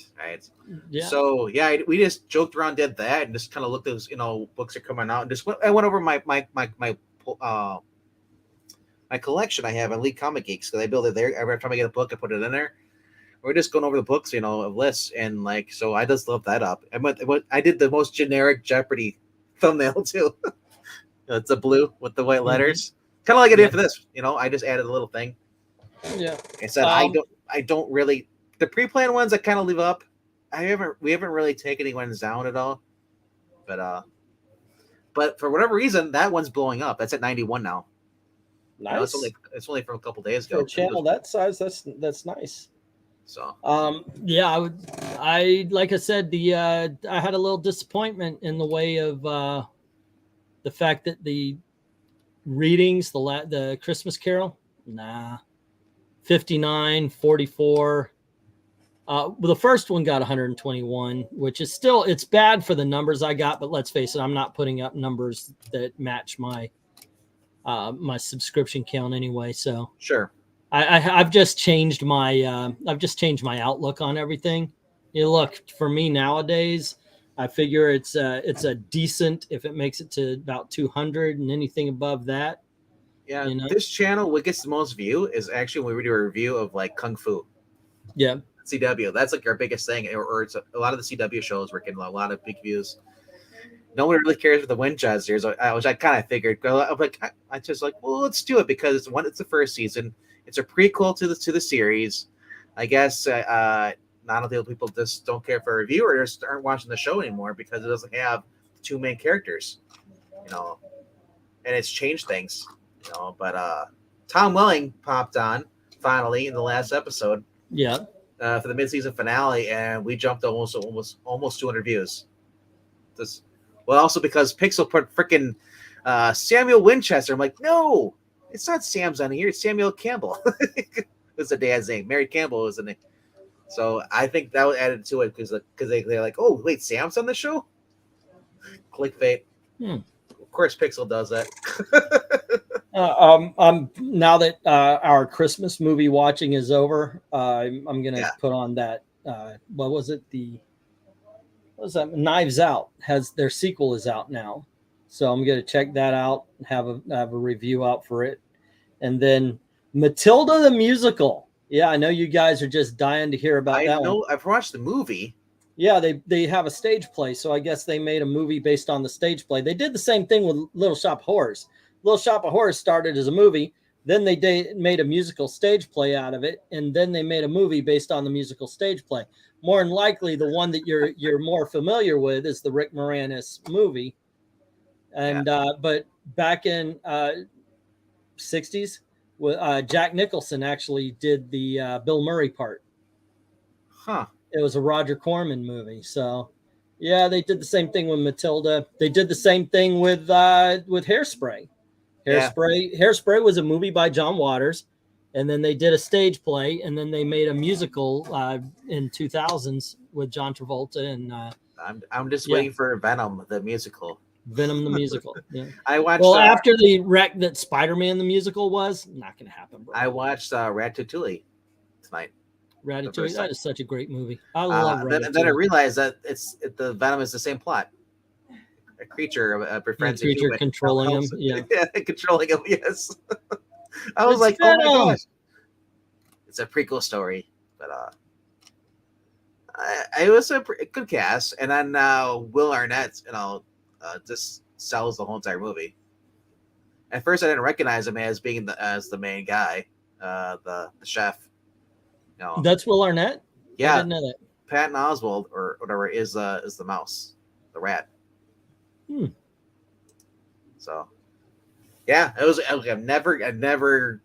Yeah.
So yeah, we just joked around, did that, and just kind of looked at those, books are coming out, and I went over my collection I have on League Comic Geeks, because I build it there every time I get a book, I put it in there. We're just going over the books, of lists, and like, so I just love that up. I did the most generic Jeopardy thumbnail too. It's a blue with the white letters, kind of like I did for this. I just added a little thing.
Yeah.
I said I don't really. The pre-planned ones I kind of leave up. We haven't really taken anyone's down at all, but for whatever reason that one's blowing up. That's at 91 now.
Nice.
It's only from a couple days ago.
For a channel that size, that's nice.
So
yeah, I like I said, I had a little disappointment in the way of the fact that the readings, the Christmas Carol, 59, 44. The first one got 121, which is still, it's bad for the numbers I got, but let's face it, I'm not putting up numbers that match my my subscription count anyway. So
sure,
I've just changed my outlook on everything. Look, for me nowadays, I figure it's a decent if it makes it to about 200, and anything above that.
Yeah, this channel, what gets the most view is actually when we do a review of like Kung Fu.
Yeah.
CW, that's like our biggest thing, or it's a lot of the CW shows we're getting a lot of big views. No one really cares for the Winchesters, which I kind of figured. I just like, well, let's do it because it's the first season. It's a prequel to the series. I guess not a lot of people just don't care for a review or just aren't watching the show anymore because it doesn't have the two main characters, and it's changed things, But Tom Welling popped on finally in the last episode.
Yeah.
For the mid-season finale, and we jumped almost 200 views. Also because Pixel put freaking Samuel Winchester. I'm like, no, it's not Sam's on here. It's Samuel Campbell. It's the dad's name. Mary Campbell was the name. So I think that was added to it because they're like, oh wait, Sam's on the show. Clickbait. Of course, Pixel does that.
Now that our Christmas movie watching is over, I'm gonna put on that. What was it? What was that? Knives Out has their sequel is out now, so I'm gonna check that out. Have a review out for it, and then Matilda the musical. Yeah, I know you guys are just dying to hear about that. I know.
I've watched the movie.
Yeah, they have a stage play, so I guess they made a movie based on the stage play. They did the same thing with Little Shop of Horrors. Little Shop of Horrors started as a movie, then they made a musical stage play out of it, and then they made a movie based on the musical stage play. More than likely, the one that you're more familiar with is the Rick Moranis movie. And but back in 60s, Jack Nicholson actually did the Bill Murray part.
Huh.
It was a Roger Corman movie. So, yeah, they did the same thing with Matilda. They did the same thing with Hairspray. Hairspray was a movie by John Waters, and then they did a stage play, and then they made a musical in 2000s with John Travolta and.
I'm just waiting for Venom the musical.
Venom the musical. Yeah.
I watched.
Well, after the wreck that Spider-Man the musical was, not going to happen, bro.
I watched Ratatouille tonight.
Ratatouille, that is such a great movie. I love Ratatouille.
Then I realized that the Venom is the same plot. A creature befriends a human.
Controlling him. Yeah.
Controlling him. Yes. I was like, oh my gosh. It's a prequel story, but it was a good cast, and then Will Arnett, just sells the whole entire movie. At first, I didn't recognize him as being the main guy, the chef.
That's Will Arnett.
Yeah,
I didn't know that.
Patton Oswalt or whatever is the mouse, the rat. So, yeah, it was. I've never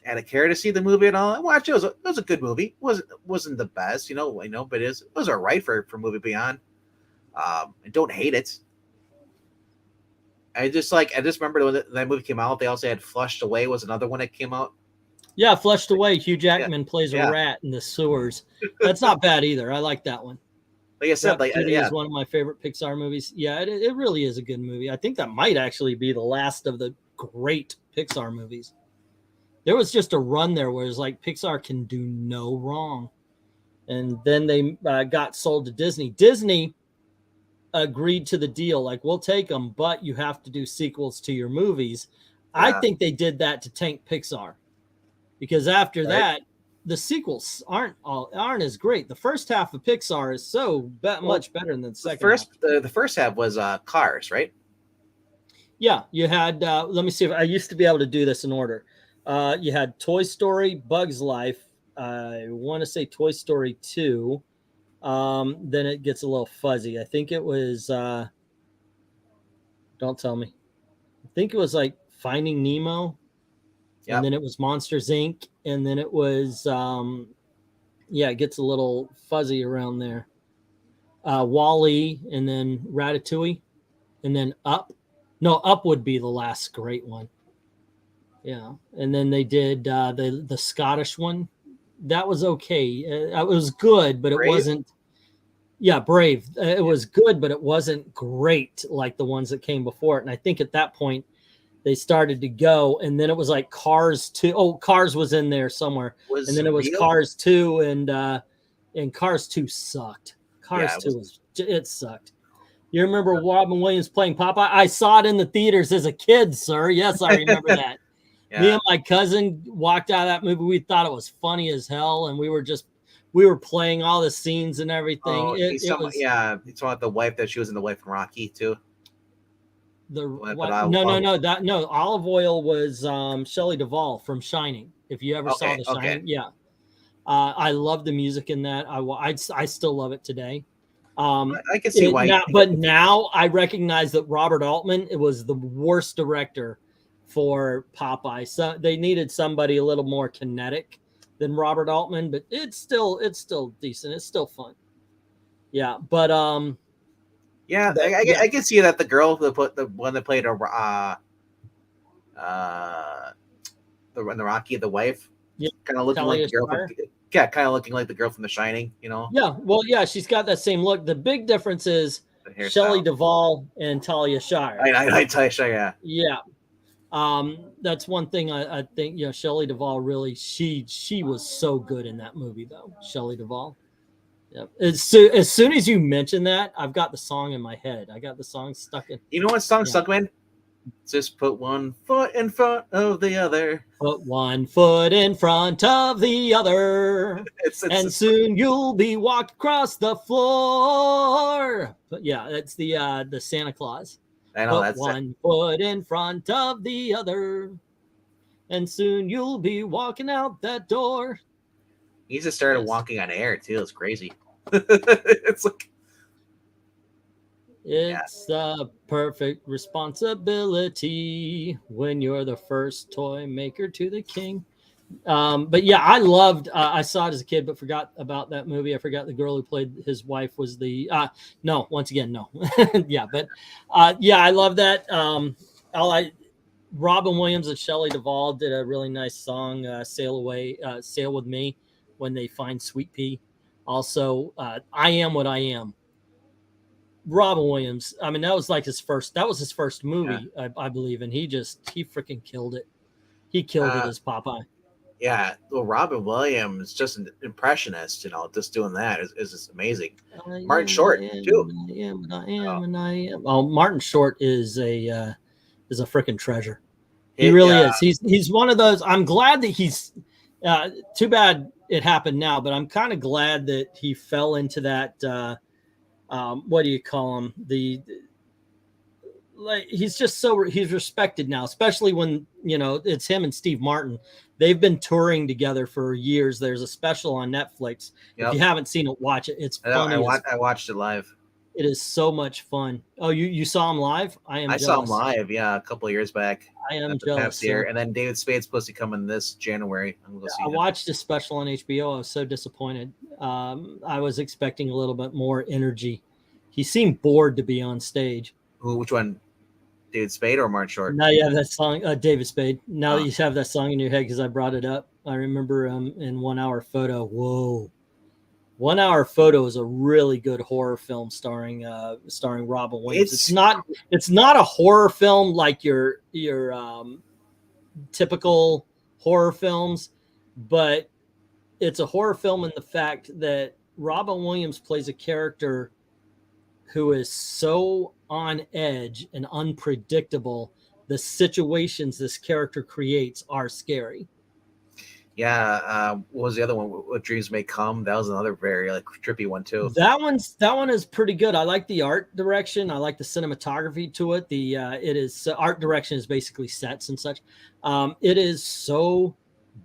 had a care to see the movie at all. I watched it. It was a good movie. It wasn't the best, but it was all right for Movie Beyond. I don't hate it. I just remember when that movie came out. They also had Flushed Away was another one that came out.
Yeah, Flushed Away. Hugh Jackman plays a rat in the sewers. That's not bad either. I like that one.
Like I said,
is one of my favorite Pixar movies. Yeah, it really is a good movie. I think that might actually be the last of the great Pixar movies. There was just a run there where it's like Pixar can do no wrong. And then they got sold to Disney. Disney agreed to the deal. Like, we'll take them, but you have to do sequels to your movies. Yeah. I think they did that to tank Pixar. Because after that, the sequels aren't as great. The first half of Pixar is much better than the second half.
The first half was Cars, right?
Yeah, you had, let me see if I used to be able to do this in order. You had Toy Story, Bug's Life. I want to say Toy Story 2. Then it gets a little fuzzy. I think it was, don't tell me. I think it was like Finding Nemo. Yep. And then it was Monsters, Inc. And then it was, it gets a little fuzzy around there. Wall-E, and then Ratatouille, and then Up. No, Up would be the last great one. Yeah, and then they did the Scottish one. That was okay. It was good, but Brave? It wasn't. Yeah, Brave. It was good, but it wasn't great like the ones that came before it. And I think at that point they started to go, and then it was like Cars 2. Oh, Cars was in there somewhere, and then it was Cars 2, and Cars 2 sucked. Cars 2 it sucked. You remember Robin Williams playing Popeye? I saw it in the theaters as a kid, sir. Yes, I remember that. Yeah. Me and my cousin walked out of that movie. We thought it was funny as hell, and we were playing all the scenes and everything.
Oh, it's about the wife that she was in the wife from Rocky too.
No. Olive Oil was Shelley Duvall from Shining. If you ever saw The Shining, yeah. I love the music in that. I still love it today.
I can see why.
But now I recognize that Robert Altman was the worst director for Popeye. So they needed somebody a little more kinetic than Robert Altman, but it's still decent. It's still fun. Yeah, but I
can see that the girl the one that played the Rocky, the wife, kind of looking like the girl from, kind of looking like the girl from The Shining,
Yeah, well, yeah, she's got that same look. The big difference is Shelley Duvall and Talia Shire.
I Talia Shire,
yeah. That's one thing I think, Shelley Duvall really, she was so good in that movie though. Shelley Duvall. Yeah. As soon as you mention that, I've got the song in my head. I got the song stuck in.
You know what song stuck in? Just put one foot in front of the other.
Put one foot in front of the other. And soon you'll be walked across the floor. But yeah, that's the Santa Claus.
I know,
Put one foot in front of the other, and soon you'll be walking out that door.
He just started walking on air too. It's crazy. It's like
it's a perfect responsibility when you're the first toy maker to the king. But yeah, I loved. I saw it as a kid, but forgot about that movie. I forgot the girl who played his wife was the. No, once again, no. Yeah, but I love that. Robin Williams and Shelley Duvall did a really nice song, "Sail with Me," when they find Sweet Pea. Also, "I Am What I Am." Robin Williams. I mean, that was his first movie, yeah. I believe, and he freaking killed it. He killed it as Popeye.
Yeah, well, Robin Williams, just an impressionist, just doing that is just amazing. Martin Short too.
I am. Oh, Martin Short is a freaking treasure. He really is. He's one of those. I'm glad that he's. Too bad it happened now, but I'm kind of glad that he fell into that. What do you call him? He's just he's respected now, especially when it's him and Steve Martin. They've been touring together for years. There's a special on Netflix. Yep. If you haven't seen it, watch it. It's funny.
I watched it live.
It is so much fun. Oh, you saw him live? I
saw him live, yeah, a couple of years back.
I am jealous.
Year. And then David Spade's supposed to come in this January.
I watched a special on HBO. I was so disappointed. I was expecting a little bit more energy. He seemed bored to be on stage.
Which one? David Spade or Martin Short?
Now you have that song, David Spade. Now that you have that song in your head, because I brought it up, I remember in 1 Hour Photo. Whoa, 1 Hour Photo is a really good horror film starring Robin Williams. It's not a horror film like your typical horror films, but it's a horror film in the fact that Robin Williams plays a character who is so on edge and unpredictable. The situations this character creates are scary.
Yeah, what was the other one? What Dreams May Come? That was another very trippy one too.
That one is pretty good. I like the art direction. I like the cinematography to it. The art direction is basically sets and such. It is so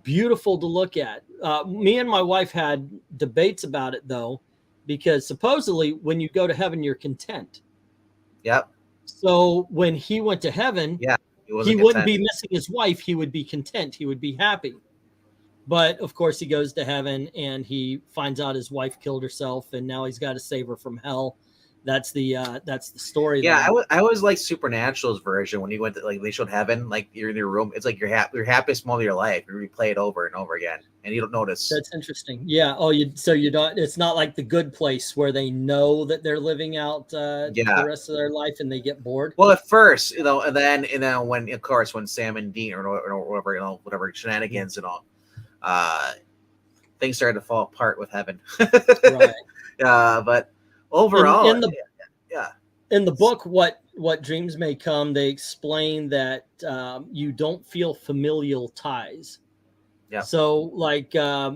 beautiful to look at. Me and my wife had debates about it though, because supposedly when you go to heaven, you're content.
Yep.
So when he went to heaven, he wouldn't be missing his wife. He would be content. He would be happy. But of course, he goes to heaven and he finds out his wife killed herself, and now he's got to save her from hell. That's the story.
Yeah, I always like Supernatural's version when you went to they showed heaven, like you're in your room. It's like your happiest moment of your life. You replay it over and over again, and you don't notice.
That's interesting. Yeah. Oh, you don't. It's not like The Good Place where they know that they're living out the rest of their life and they get bored.
Well, at first, and then when of course when Sam and Dean or whatever whatever shenanigans and all. Things started to fall apart with heaven.
Right.
But overall,
in the book, what Dreams May Come, they explain that you don't feel familial ties.
Yeah.
So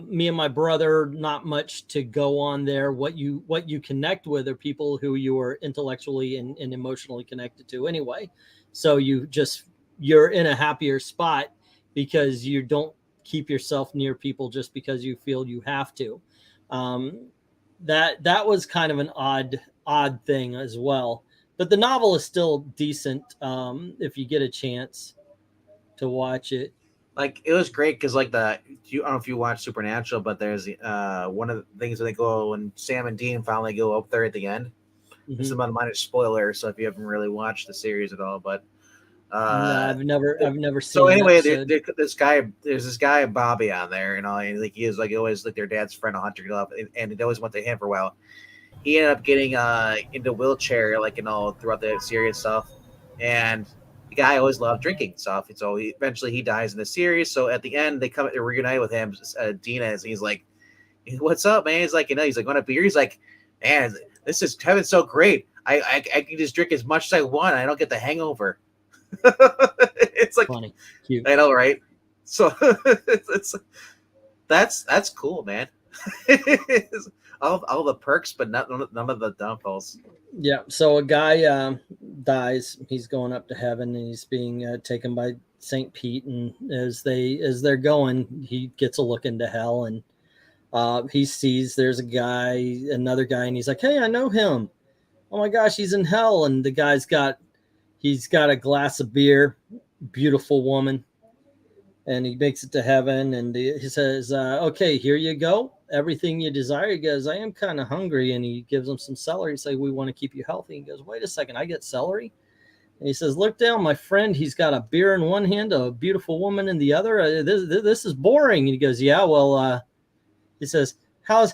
me and my brother, not much to go on there. What you connect with are people who you are intellectually and emotionally connected to anyway. So you're in a happier spot because you don't keep yourself near people just because you feel you have to. That was kind of an odd thing as well. But the novel is still decent if you get a chance to watch it.
It was great because I don't know if you watch Supernatural, but there's one of the things that they go when Sam and Dean finally go up there at the end. Mm-hmm. This is about a minor spoiler, so if you haven't really watched the series at all, but
no, I've never seen.
So anyway, there's this guy Bobby on there, and he is always their dad's friend, a hunter, and it always went to him for a while. He ended up getting into a wheelchair, throughout the series stuff, and the guy always loved drinking stuff. And so eventually he dies in the series. So at the end, they reunite with him, Dina, and he's like, "What's up, man?" He's like, want a beer? He's like, "Man, heaven's so great. I can just drink as much as I want. I don't get the hangover." It's
funny, cute.
I know, right? So it's that's cool, man. all the perks, but none of the downfalls.
Yeah. So a guy dies. He's going up to heaven, and he's being taken by St. Pete. And as they're going, he gets a look into hell, and he sees there's another guy, and he's like, "Hey, I know him. Oh my gosh, he's in hell." And the guy's got a glass of beer, beautiful woman, and he makes it to heaven, and he says, "Okay, here you go. Everything you desire." He goes, "I am kind of hungry," and he gives him some celery. Say, "We want to keep you healthy." He goes, "Wait a second, I get celery?" And he says, "Look down, my friend. He's got a beer in one hand, a beautiful woman in the other. This is boring." And he goes, "Yeah, well," he says, "How is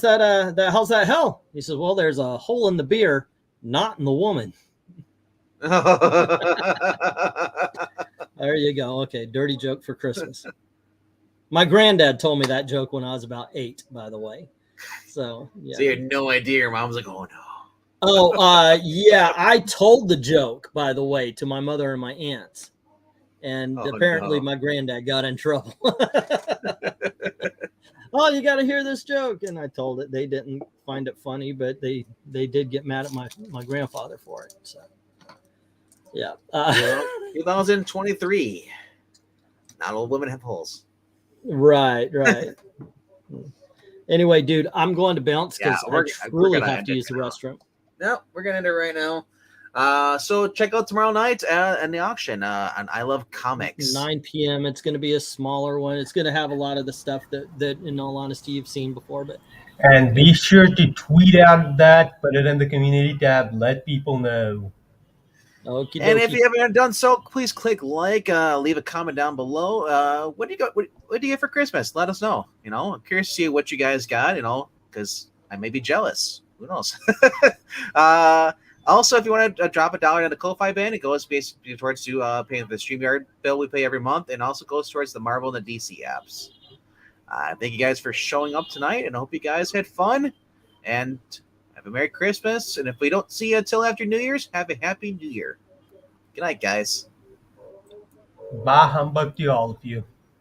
that? How's that hell?" He says, "Well, there's a hole in the beer, not in the woman." There you go. Okay, dirty joke for Christmas. My granddad told me that joke when I was about 8, by the way. So yeah.
So you had no idea. Your mom was like, "Oh no."
Oh, yeah. I told the joke, by the way, to my mother and my aunts, and apparently my granddad got in trouble. "Oh, you got to hear this joke," and I told it. They didn't find it funny, but they did get mad at my grandfather for it. So. Yeah.
2023. Not all women have holes.
Right. Anyway, dude, I'm going to bounce because I really have to use the restroom.
No, we're gonna end it right now. So check out tomorrow night in the auction on I Love Comics.
9 p.m. It's going to be a smaller one. It's going to have a lot of the stuff that in all honesty, you've seen before.
And be sure to tweet out that, put it in the community tab, let people know.
Okie
And
dokie.
if you haven't done so, please click like, leave a comment down below. What do you got? What do you get for Christmas? Let us know. I'm curious to see what you guys got. Because I may be jealous. Who knows? Also, if you want to drop $1 in the Ko-Fi Band, it goes basically towards paying the StreamYard bill we pay every month, and also goes towards the Marvel and the DC apps. Thank you guys for showing up tonight, and I hope you guys had fun. And have a Merry Christmas. And if we don't see you until after New Year's, have a Happy New Year. Good night, guys.
Bye humbug to all of you.